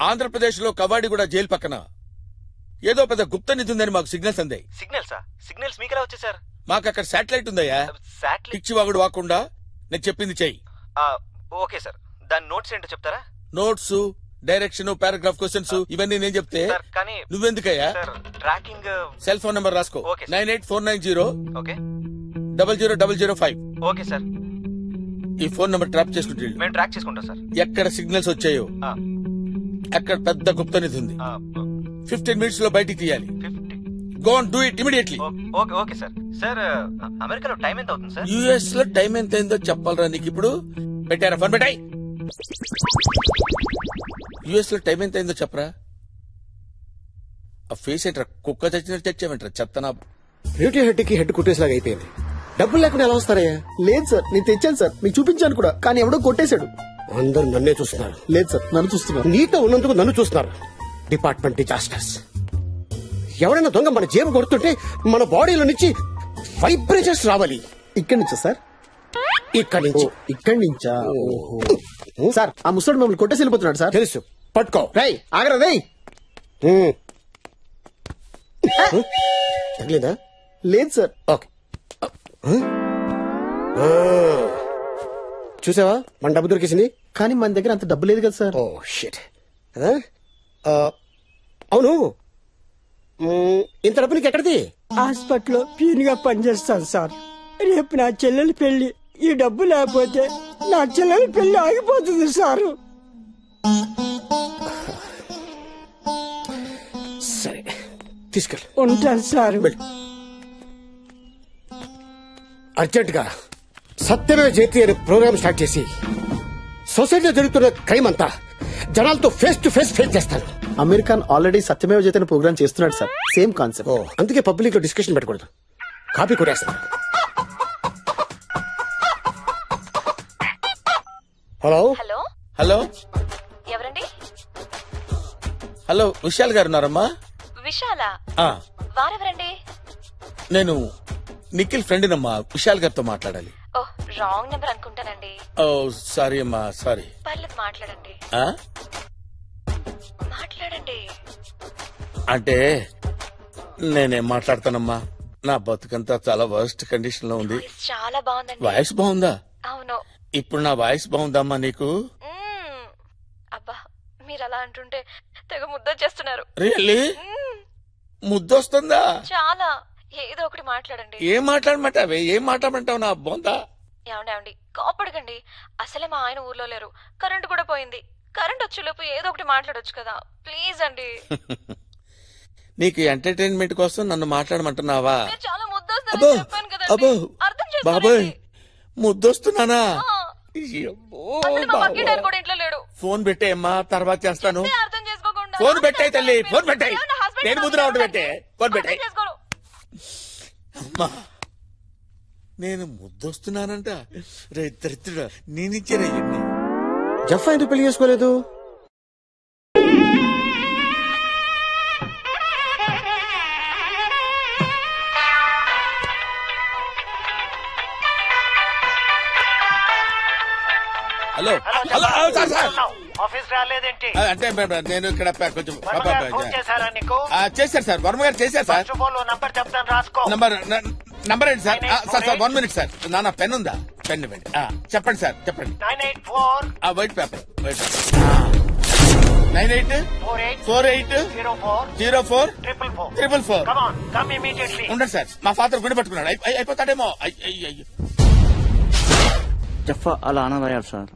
ఆంధ్రప్రదేశ్ లో Kavadiguda jail పక్కన ఏదో పెద్ద గుప్త నిధి ఉందని మాకు సిగ్నల్స్ అందాయి. సిగ్నల్సా? సిగ్నల్స్ మీకు ఎలా వచ్చాయి సార్? మాకు అక్కడ శాటిలైట్ ఉందయ్యా. శాటిలైట్? పిచ్చివాగుడు వాకుండా నేను చెప్పింది చెయ్యి. ఓకే సార్, దాని నోట్స్ ఏంటో చెప్తారా? నోట్స్, డైరెక్షన్, పారాగ్రాఫ్ క్వశ్చన్స్ ఇవన్నీ నేను చెప్తే కానీ నువ్వెందుకయ్యా? ట్రాకింగ్ సెల్ ఫోన్ నంబర్ రాసుకో. 98490 ఓకే 00005. ఓకే సార్, ఈ ఫోన్ నంబర్ ట్రాప్ చేసుకుంటే మేము ట్రాక్ చేసుకుంటాం సార్. ఎక్కడ సిగ్నల్స్ వచ్చాయో అక్కడ పెద్ద గుప్త నిధి ఉంది. 15 minutes లో బయటికి తీయాలి. Go on, do it immediately. Okay okay sir. Sir అమెరికాలో టైం ఎంత అవుతుంది సార్? యుఎస్ లో టైం ఎంత అయిందో చెప్పాలరా నీకు ఇప్పుడు? పెట్టారా ఫోన్? పెట్టాయి. యుఎస్ లో టైం ఎంత అయిందో చెప్పరా? ఆ ఫేస్ ఏంట్రా, కుక్క చచ్చినట్టు తెచ్చావంటరా చెత్తనా. బ్యూటీ హెడ్ కి హెడ్ కుట్టేసేలాగా అయిపోయింది. డబ్బులు లేకుండా ఎలా వస్తారయ్యా? లేదు సార్, నేను తెచ్చాను సార్, మీకు చూపించాను కూడా, కానీ ఎవడో కొట్టేశాడు. అందరూ నన్నే చూస్తున్నారు. లేదు సార్, నన్ను చూస్తున్నారు. నీతో ఉన్నందుకు నన్ను చూస్తున్నారు. Department disasters. ఎవరైనా దొంగ మన జేబు కొడుతుంటే మన బాడీలో నుంచి వైబ్రేషన్స్ రావాలి. ఇక్కడి నుంచా సార్? ఇక్కడి నుంచి. ఇక్కడి నుంచా? సార్ ఆ ముసడు మమ్మల్ని కొట్టేసి వెళ్ళిపోతున్నాడు సార్. తెలుసు, పట్టుకో. రై ఆగరా రై. తగిలేదా? లేదు సార్. ఓకే, చూసావా మన డబ్బు దొరికేసింది. కానీ మన దగ్గర అంత డబ్బు లేదు కదా సార్. Oh shit. అవును, ఇంత డబ్బు నీకు ఎక్కడిది? హాస్పిటల్లో ప్యూన్ గా పనిచేస్తాను సార్. రేపు నా చెల్లెలి పెళ్లి. ఈ డబ్బు లేకపోతే నా చెల్లెలి పెళ్లి ఆగిపోతుంది సారు. సరే తీసుకెళ్ళి ఉంటాను సార్. అర్జెంట్ గా సత్యమే జయతి అనే ప్రోగ్రామ్ స్టార్ట్ చేసి సొసైటీలో జరుగుతున్న క్రైమ్ అంతా జనాలతో ఫేస్ టు ఫేస్ చేస్తాను. అమెరికన్ ఆల్రెడీ సత్యమేవ జయతని ప్రోగ్రామ్ చేస్తున్నాడు సార్, సేమ్ కాన్సెప్ట్. అందుకే పబ్లిక్ లో డిస్కషన్ పెట్టకూడదు. కాపీ కొట్టేస్తాను. హలో హలో హలో ఎవరండి? హలో, విశాల్ గారు ఉన్నారమ్మా? విశాల? ఆ, వారెవరండి? నేను నిఖిల్ ఫ్రెండ్ నమ్మా. విశాల్ గారితో మాట్లాడాలి. ఓ, రాంగ్ నెంబర్ అనుకుంటానండి. ఓ సారీ అమ్మా, సారీ. పర్లేదు, మాట్లాడండి. మాట్లాడండి. అంటే నేనేం మాట్లాడతానమ్మా, నా బతుకంతా చాలా వర్స్ట్ కండిషన్ లో ఉంది. చాలా బాగుందండి. వాయిస్ బాగుందా? అవును. ఇప్పుడు నా వాయిస్ బాగుందమ్మా నీకు? అబ్బా, మీరు అలా అంటుంటే తెగ ముద్దొచ్చేస్తున్నారు. రియల్లీ? ముద్దొస్తుందా? చాలా. ఏదో ఒకటి మాట్లాడండి. ఏం మాట్లాడమంటావే? ఏం మాట్లాడమంటావు నా బొందా? ఏమండి కోపడకండి. అసలే మా ఆయన ఊర్లో లేరు, కరెంట్ కూడా పోయింది. కరెంట్ వచ్చేలోపు ఏదో ఒకటి మాట్లాడొచ్చు కదా, ప్లీజ్ అండి. నీకు ఎంటర్టైన్మెంట్ కోసం నన్ను మాట్లాడమంటున్నావా? చాలా ముద్దొస్తుందని చెప్పాను కదండి, అర్థం చేసుకోండి. బాబాయ్, ముద్దొస్తున్నానా? కూడా ఇంట్లో లేడు. ఫోన్ పెట్టేయమ్మా, తర్వాత చేస్తాను. అర్థం చేసుకోకుండా ఫోన్ పెట్టాయి తల్లి, ఫోన్ పెట్టాయి. నేను ముద్దు రావడం పెట్టే, ఫోన్ పెట్టాయి. అమ్మా, నేను ముద్దొస్తున్నానంట. రే దరిద్రుడా, నేనిచ్చారా ఇవన్నీ? జఫా ఎందుకు పెళ్లి చేసుకోలేదు? Hello hello, sir sir office రాలేదేంటి? అంటే నేను ఇక్కడ కొంచెం ఫోన్ చేశారా నీకు? చేశారు సార్, వర్మ గారు చేశారు సార్. నంబర్ చెప్తాను రాసుకో. నంబర్ ఏంటి సార్? Sir 1 minute sir. నా పెన్ ఉందా? పెన్ ఇవ్వండి. చెప్పండి సార్, చెప్పండి. 984 వైట్ పేపర్ 9848040444 ఉండండి సార్. మా ఫాదర్ గుండె పట్టుకున్నాడు. అయిపోతాడేమో. జఫా అలా అనవయ్యాడు సార్.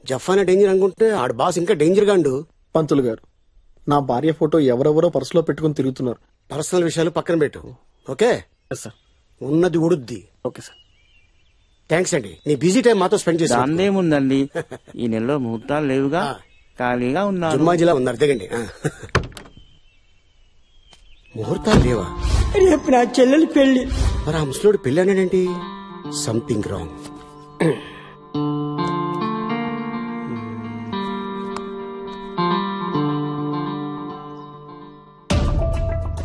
జఫానే డేంజర్ అనుకుంటే ఆడు బాస్ ఇంకా డేంజర్ గా ఉండు. పంతులు గారు, నా భార్య ఫోటో ఎవరెవరో పర్సులో పెట్టుకుని తిరుగుతున్నారు. పర్సనల్ విషయాలు పక్కన పెట్టు. Okay sir. ఉన్నది ఉడుద్ది. Okay sir. థ్యాంక్స్ అండి. నీ బిజీ టైం మాతో స్పెండ్ చేసి. దాందేముందండి, ఈ నెలలో ముహూర్తాలు లేవుగా, ఖాళీగా ఉన్నారు. జుమ్మాజీలా ఉన్నారు. దిగండి. ముహూర్తాలు లేవా? రేపు నా చెల్లెలి పెళ్లి. మరి ఆ ముసలోడు పెళ్లి అన్నాడేంటి? Something wrong.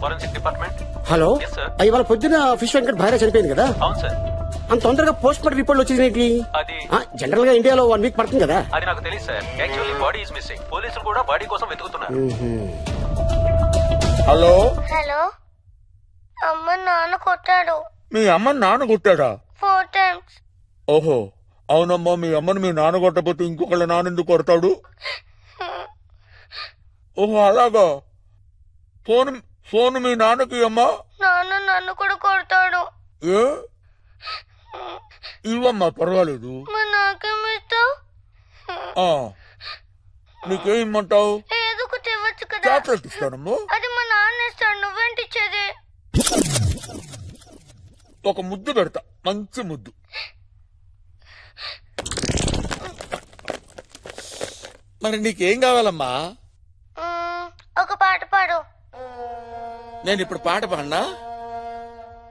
Forensic department. Hello, ఇవాళ పొద్దున ఫిష్ వెంకట్ భార్య చనిపోయింది కదా? అవును సార్. అంత తొందరగా పోస్ట్ మార్టం రిపోర్ట్ వచ్చేది? అది జనరల్ గా ఇండియాలో 1 వీక్ పడుతుంది కదా? అది నాకు తెలియదు sir. Actually body is missing. పోలీసులు కూడా బాడీ కోసం వెతుకుతున్నారు. హలో హలో, అమ్మ నాన్న కొట్టాడు. మీ అమ్మ నాన్న కొట్టాడా? 4 times. ఓహో, అవునమ్మా. మీ అమ్మని మీ నాన్న కొట్టకపోతే ఇంకొకళ్ళ నాన్న ఎందుకు కొడతాడు? ఓహో అలాగా. ఫోన్ మీ నాన్నకి అమ్మా? నాన్న నన్ను కూడా కొడతాడు. ఏ ఇవమ్మా, పర్వాలేదు. నాకేమిస్తావు? నీకేం ఇమ్మంటావు? ఏదో ఒకటి ఇవ్వచ్చు కదా. చాక్లెట్ ఇస్తానమ్మా. అది మా నాన్న ఇస్తాడు, నువ్వేంటి ఇచ్చేది? ఒక ముద్దు పెడతా, మంచి ముద్దు. మరి నీకేం కావాలమ్మా? ఒక పాట పాడు. నేను ఇప్పుడు పాట పాడినా?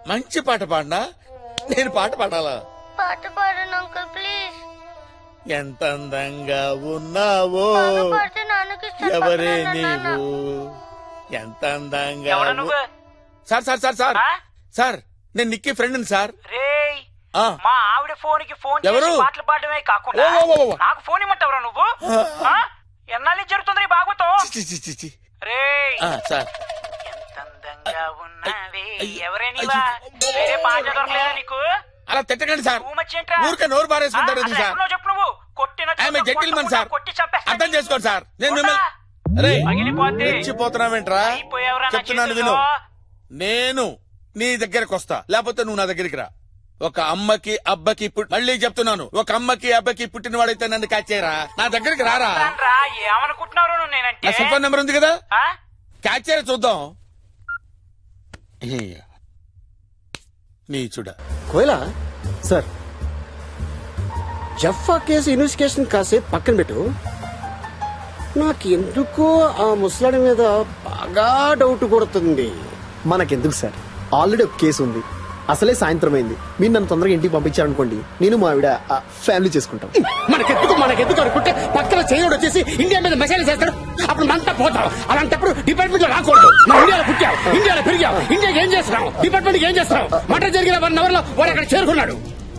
మంచి పాట పాడినా? నేను పాట పాడాలా? పాట పాడు అంకుల్ ప్లీజ్. ఎంత అందంగా ఉన్నావో పాడితే నాన్నకి ఎవరే నీవు, ఎంత అందంగా. Sir sir sir sir sir, నేను నిక్కీ ఫ్రెండ్ సార్. మా ఆవిడ ఫోన్ కి ఫోన్ చేసి పాటలు పాడమే కాకుండా నాకు ఫోన్ ఇమ్మంటావురా నువ్వు? ఎన్నాళ్ళు జరుగుతుంది ఈ భాగవతం? రే సార్, ఎంత అందంగా ఉన్నావే ఎవరే నీవా? వేరే పాట దొరకలేదా నీకు? అలా తిట్టకండి సార్. ఊరికే నోరు బారేసుకుంటారు సార్. చెప్పు నువ్వు కొట్టిన జెంటిల్మన్ సార్, అర్థం చేసుకోండి సార్. నేను మిమ్మల్ని రెచ్చిపోతున్నావేంట్రా? చెప్తున్నాను విను. నేను నీ దగ్గరకు వస్తా, లేకపోతే నువ్వు నా దగ్గరికి రా. ఒక అమ్మకి అబ్బకి మళ్ళీ చెప్తున్నాను, ఒక అమ్మకి అబ్బకి పుట్టిన వాడైతే నన్ను క్యాచేరా, నా దగ్గరికి రారా. ఏమనుకుంటున్నారు నేనంటే? నా సెల్ ఫోన్ నెంబర్ ఉంది కదా, క్యాచేరా చూద్దాం. నీ చూడ కోయలా సార్, జఫా కేసు ఇన్వెస్టిగేషన్ కాసేపు పక్కన పెట్టు. నాకు ఎందుకో ఆ ముసలాడి మీద బాగా డౌట్ కొడుతుంది. మనకెందుకు సార్, ఆల్రెడీ ఒక కేసు ఉంది. అసలే సాయంత్రం అయింది. మీరు నన్ను తొందరగా ఇంటికి పంపించారనుకోండి, నేను మా ఆవిడ ఫ్యామిలీ చేసుకుంటాం. మనకెందుకు అనుకుంటే పక్కన చేయడు వచ్చేసి ఇండియా మీద మెసేజ్ చేస్తాడు, అప్పుడు మనతో పోతాం. అలాంటప్పుడు డిపార్ట్మెంట్ లో రాకూడదు. మనం ఇండియాలో పుట్టాం, ఇండియాలో పెరిగాం, ఇండియాకి ఏం చేస్తున్నాం, డిపార్ట్మెంట్ ఏం చేస్తున్నాం. మటర్ జరిగిన 1 hour లో వాడు అక్కడ చేరుకున్నాడు.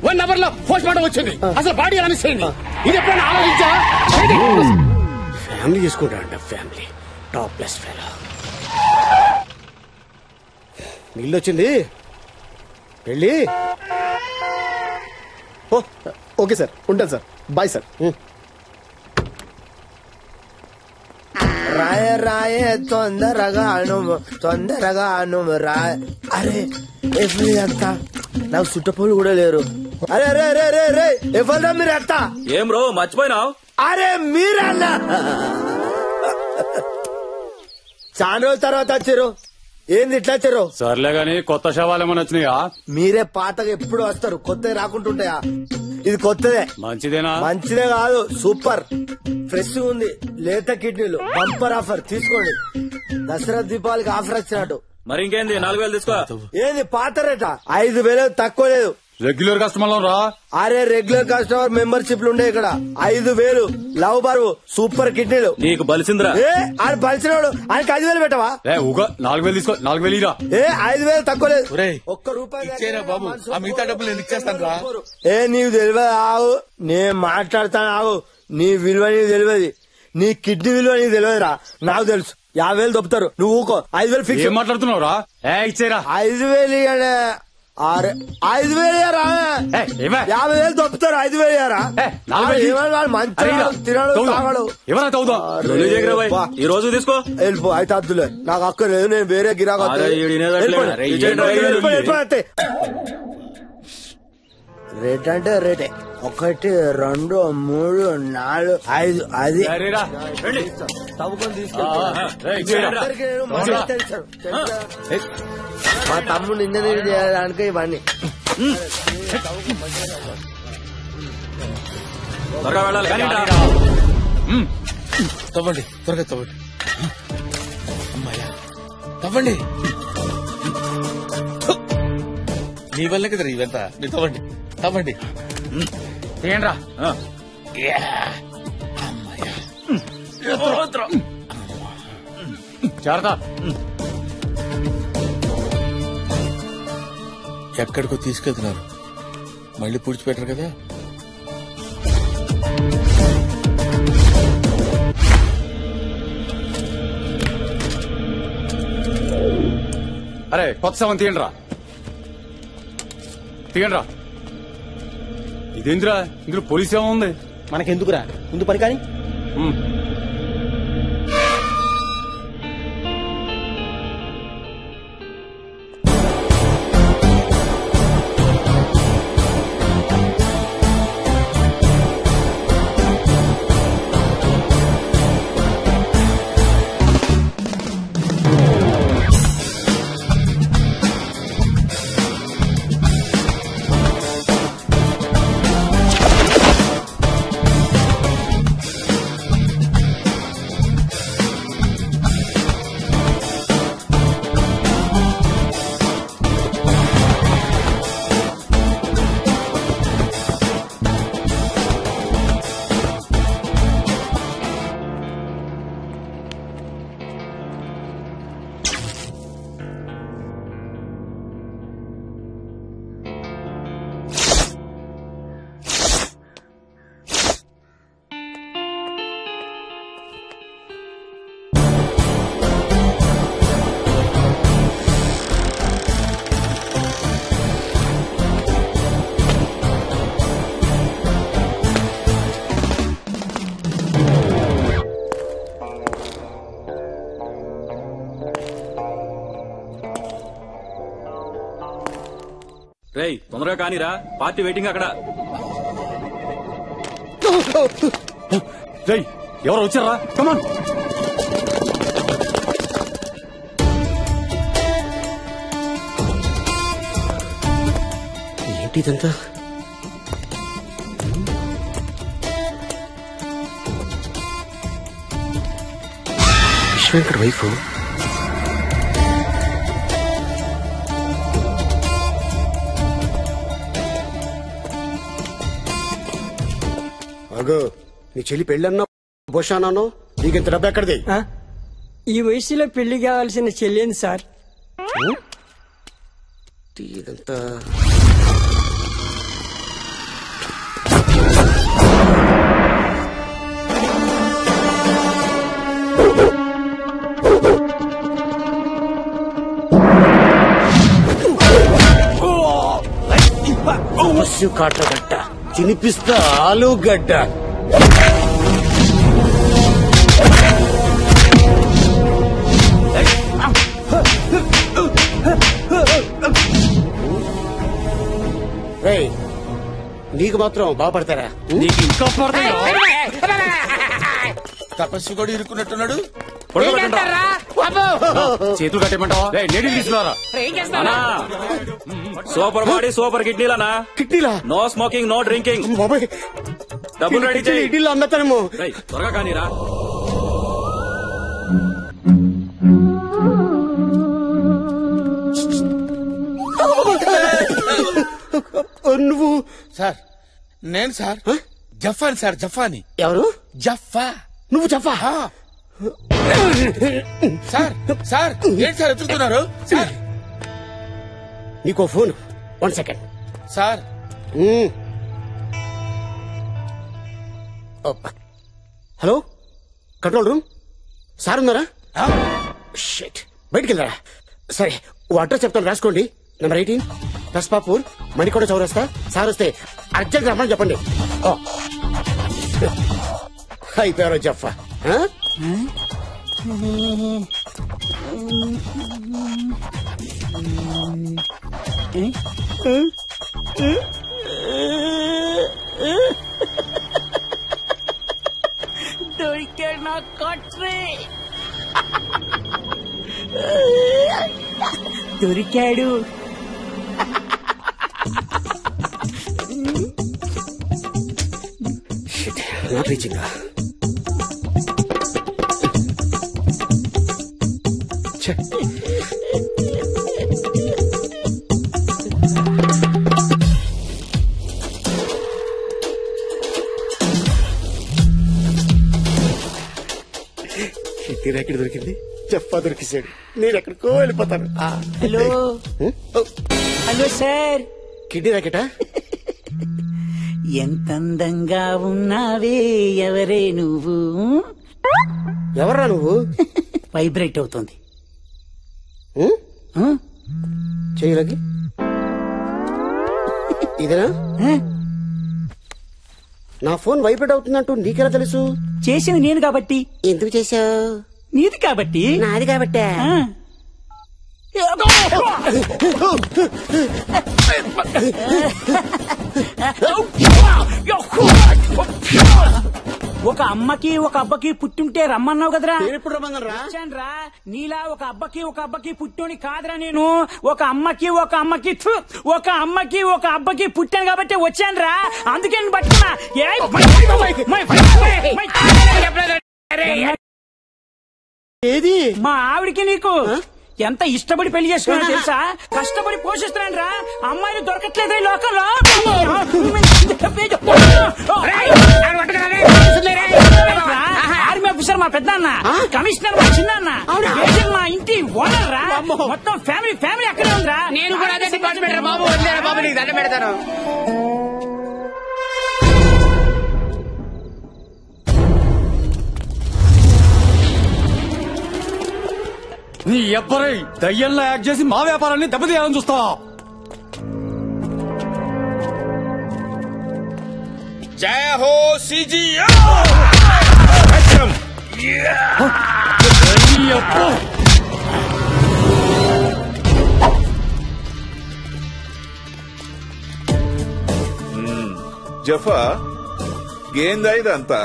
1 hour లో పోస్ట్ మార్టం వచ్చింది. అసలు బాడీ ఎలా మిస్ అయింది, ఇది ఎప్పుడైనా ఆలోచించా? ఫ్యామిలీ చేసుకుంటాడంట, ఫ్యామిలీ టాప్ ప్లస్ ఫెలో. నీళ్ళు వచ్చింది వెళ్ళి. ఓకే సార్, ఉంటాను సార్. Bye sir. రాయ రాయ తొందరగా అనుము రాయ. అరే అంతా నాకు చుట్టపోలు కూడా లేరు. అరే అరే అరే అరే అరే ఎవరా మీరు అంతా? ఏం రో మర్చిపోయినావు? అరే మీరన్నా చాలా రోజుల తర్వాత వచ్చారు. ఏంది ఇట్లా వచ్చారు? సర్లే గాని కొత్త శవాలు ఏమైనా వచ్చినాయా? మీరే పాతగా ఎప్పుడు వస్తారు, కొత్తవి రాకుంటుంటాయా? ఇది కొత్తదే. మంచిదేనా? మంచిదే కాదు, సూపర్ ఫ్రెష్ ఉంది. లేత కిడ్నీలు బంపర్ ఆఫర్ తీసుకోండి. దసరా దీపావళికి ఆఫర్ వచ్చినట్టు. మరి ఇంకేంది 4000 తీసుకో. ఏంది పాత రేట? 5000 తక్కువ లేదు. రెగ్యులర్ కస్టమర్ రా. అరే రెగ్యులర్ కస్టమర్ మెంబర్షిప్లు ఉండే ఇక్కడ. 5000 లవ్ బరువు సూపర్ కిడ్నీలు. నీకు బలిసిందిరా? ఆయన బలిసినాడు, ఆయనకి 5000 పెట్టవా? 4000 తీసుకో. 4000 5000 తక్కువ లేదు. ఒక్క రూపాయి బాబు, ఆ మిగతా డబ్బులు నేను ఇచ్చేస్తాను రా. నీకు తెలియదు ఆవు, నేను మాట్లాడతాను ఆవు. నీ విలువ నీకు తెలియదు, నీ కిడ్నీ విలువ నీకు తెలియదురా. నాకు తెలుసు. 50,000 దొప్పుతారు, నువ్వు ఊకో. 5,000 ఫిక్స్. ఏం మాట్లాడుతున్నావు రా? ఇచ్చేరా 5,000 ఇయ్యడే. 5,000 ఇయ్యరా? 50,000 దొప్పుతారు, 5,000 ఇయ్యరా? మంచి తినడు తాగడు. ఈ రోజు తీసుకో. వెళ్ళిపో. అయితే అద్దులే, నాకు అక్కర్లేదు. నేను వేరే గిరాకు రేట్ అంటే రేటే. 1, 2, 3, 4, 5. అది తవ్వుకొని తీసుకెళ్తాను. మా తమ్ముడు ఇంజనీరింగ్ చేయడానికి ఇవన్నీ. తవ్వండి, త్వరగా తవ్వండి. అమ్మాయ్యా, తవ్వండి. నీ వల్ల కదా ఇవంతా. మీరు తవ్వండి, తవ్వండి. ఏంట్రా జాగ్రత్త. ఎక్కడికో తీసుకెళ్తున్నారు, మళ్ళీ పూడ్చిపెట్టరు కదా. అరే కొత్త సవన్ తీయండిరా, తీయండిరా. ఇదేంద్రా, ఇందులో పోలీస్ ఏమో ఉంది. మనకెందుకురా, ముందు పని కానీ. రేయ్ తొందరగా కానీరా, పార్టీ వెయిటింగ్ అక్కడ. రేయ్ ఎవరు వచ్చారా? కమాన్. ఏంటి ఇదంతా? విశ్వేంకర్ వైఫ్. నీ చెల్లి పెళ్ళన్నా భోషానానో, నీకింత డబ్బు ఎక్కడిది? ఈ వయసులో పెళ్లి కావాల్సిన చెల్లింది సార్. ఇదంతా కాట్రగడ్డ తినిపిస్తా ఆలుగడ్డ. నీకు మాత్రం బాగుపడతారా? నీకు ఇంకా తపస్సు కూడా ఇరుక్కున్నట్టున్నాడు. చేతులు కట్టేమంటావా? నీళ్ళు తీసుకున్నారా? సూపర్ బాడీ సూపర్ కిడ్నీలనా? కిడ్నీలా? No smoking no drinking. డబ్బులు రెడీ చేయి. ఇడ్లీలో అమ్మతానేమో. త్వరగా కానీరా. నువ్వు సార్? నేను సార్ జఫాని సార్. జఫాని. ఎవరు? జఫా. నువ్వు జఫా? సార్ సార్ ఏంటి సార్ ఎత్తుతున్నారు? సార్ నీకో phone. 1 second sir. Hello control room sir ఉన్నారా? షిట్, బయటికి వెళ్ళారా? సరే ఓ అడ్రస్ చెప్తాను, రాసుకోండి. నెంబర్ 18 కస్పాపూర్, మణికొండ చౌరస్తా. సార్ వస్తే అర్జెంట్ రమ్మని చెప్పండి. అయిపోయారో జఫా. దొరికాడు నా కొట్రే, దొరికాడు. Not reaching. ర్యాకెట్ దొరికింది, జఫా దొరికేసాడు. నేను ఎక్కడికో వెళ్ళిపోతాను. హలో హలో సార్, కిడ్నీ ర్యాకెటా? ఎంత అందంగా ఉన్నావే, ఎవరే నువ్వు? ఎవరా నువ్వు? వైబ్రేట్ అవుతుంది. చేయలకి ఇదేనా? నా ఫోన్ వైబ్రేట్ అవుతుందంటూ నీకెలా తెలుసు? చేసింది నేను కాబట్టి. ఎందుకు చేశావు? నీది కాబట్టి. నాది కాబట్టే. ఒక అమ్మకి ఒక అబ్బకి పుట్టుంటే రమ్మన్నావు కదరా. ఎప్పుడు రమ్మన్నారా? నీలా ఒక అబ్బకి పుట్టోని కాదురా నేను. ఒక అమ్మకి ఒక అబ్బకి పుట్టాను కాబట్టి వచ్చాను రా. అందుకే నేను పట్టుకున్నా. ఏది మా ఆవిడికి నీకు ఎంత ఇష్టపడి పెళ్లి చేసుకున్నా తెలుసా? కష్టపడి పోషిస్తున్నాను రా. అమ్మాయిలు దొరకట్లేదు ఈ లోకంలో. ఆర్మీ ఆఫీసర్ మా పెద్దన్న, కమిషనర్ మా చిన్న, మా ఇంటి ఓనర్ రా. మొత్తం ఫ్యామిలీ అక్కడే ఉందిరా. నేను కూడా అదే డిపార్ట్మెంట్ బాబు. బాబు నీకు దండం పెడతాను. నీ ఎవ్వరై దయ్యంలో యాక్ట్ చేసి మా వ్యాపారాన్ని దెబ్బతీయాలని చూస్తావా? జయ హో సిజి. జఫా, ఏందా ఇదంతా?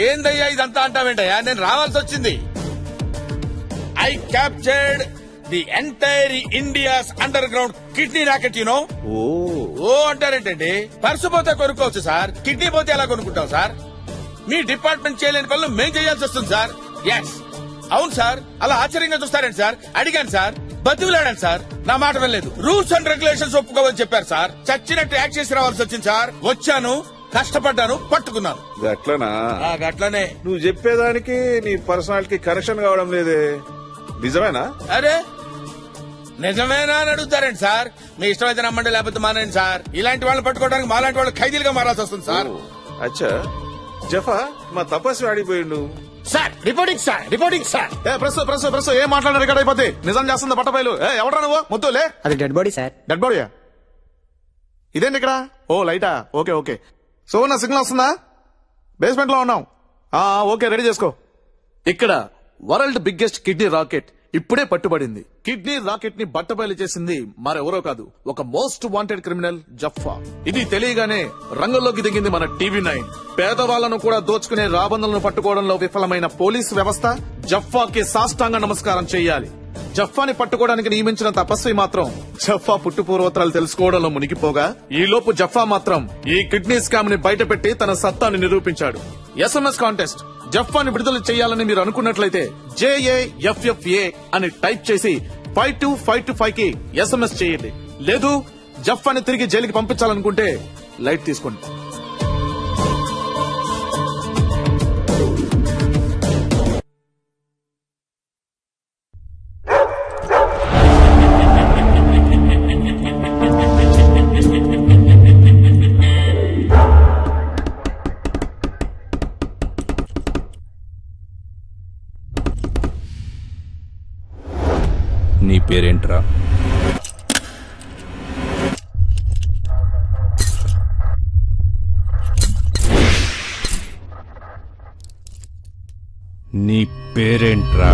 ఏందయ్యా ఇదంతా అంటావేంటయ్యా? నేను రావాల్సి వచ్చింది. I captured the entire India's underground kidney racket, you know. ఓ అంటారేంటండి? పర్సు పోతే కొనుక్కోవచ్చు సార్, కిడ్నీ పోతే ఎలా కొనుక్కుంటాం సార్? మీ డిపార్ట్మెంట్ చేయలేని పనులు మేం చేయాల్సి వస్తుంది సార్. ఎస్, అవును సార్. అలా ఆశ్చర్యంగా చూస్తారండి సార్? అడిగాను సార్, బతిలాడాను సార్, నా మాట వెళ్ళలేదు. రూల్స్ అండ్ రెగ్యులేషన్స్ ఒప్పుకోవని చెప్పారు సార్. చచ్చినట్టు యాక్ట్ చేసి రావాల్సి వచ్చింది సార్. వచ్చాను, కష్టపడ్డాను, పట్టుకున్నాను. గట్లనా? గట్లనే. నువ్వు చెప్పేదానికి నీ పర్సనాలిటీ కరెక్షన్ కావడం లేదే. నిజమేనా? అరే నిజమేనా అని అడుగుతారండి సార్. మీ ఇష్టమైతే నమ్మండి, లేకపోతే మానండి సార్. ఇలాంటి వాళ్ళని పట్టుకోవడానికి మాలాంటి వాళ్ళు ఖైదీలుగా మారాల్సి వస్తుంది సార్. అచ్చా, జఫా మా తపస్వి ఆడిపోయిండు సార్. Reporting sir. ప్రెస్ ఏం మాట్లాడారు? ఇక్కడ అయిపోతే నిజం చేస్తుంది బట్టపైలు. ఎవడరా నువ్వు? ముద్దులే. అది డెడ్ బాడీ సార్. డెడ్ బాడీయా? ఇదేంటి ఇక్కడ? ఓ లైటా. ఓకే. సో నా సిగ్నల్ వస్తుందా? బేస్మెంట్ లో ఉన్నాం. ఓకే, రెడీ చేసుకో. ఇక్కడ వరల్డ్ బిగ్గెస్ట్ కిడ్నీ రాకెట్ ఇప్పుడే పట్టుబడింది. కిడ్నీ రాకెట్ ని బట్టబయలు చేసింది మరెవరో కాదు, ఒక మోస్ట్ వాంటెడ్ క్రిమినల్ జఫా. ఇది తెలియగానే రంగంలోకి దిగింది మన టీవీ9. పేదవాళ్లను కూడా దోచుకునే రాబందులను పట్టుకోవడంలో విఫలమైన పోలీసు వ్యవస్థ జఫాకి సాష్టాంగ నమస్కారం చేయాలి. జఫాని పట్టుకోవడానికి నియమించిన తపస్వి మాత్రం జఫా పుట్టు పూర్వోత్తరాలు తెలుసుకోవడంలో మునిగిపోగా, ఈ లోపు జఫా మాత్రం ఈ కిడ్నీ స్కామ్ ని బయటపెట్టి తన సత్తాన్ని నిరూపించాడు. SMS contest. జఫాని విడుదల చేయాలని మీరు అనుకున్నట్లయితే JAFFA అని టైప్ చేసి 52525 కి SMS చేయండి. లేదు జఫాని తిరిగి జైలుకి పంపించాలనుకుంటే లైట్ తీసుకోండి. నీ పేరేంట్రా? నీ పేరేంట్రా?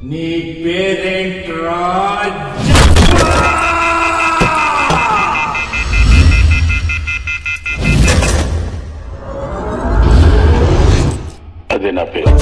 నీ పేరేంట్రా? అదే నా పేరు.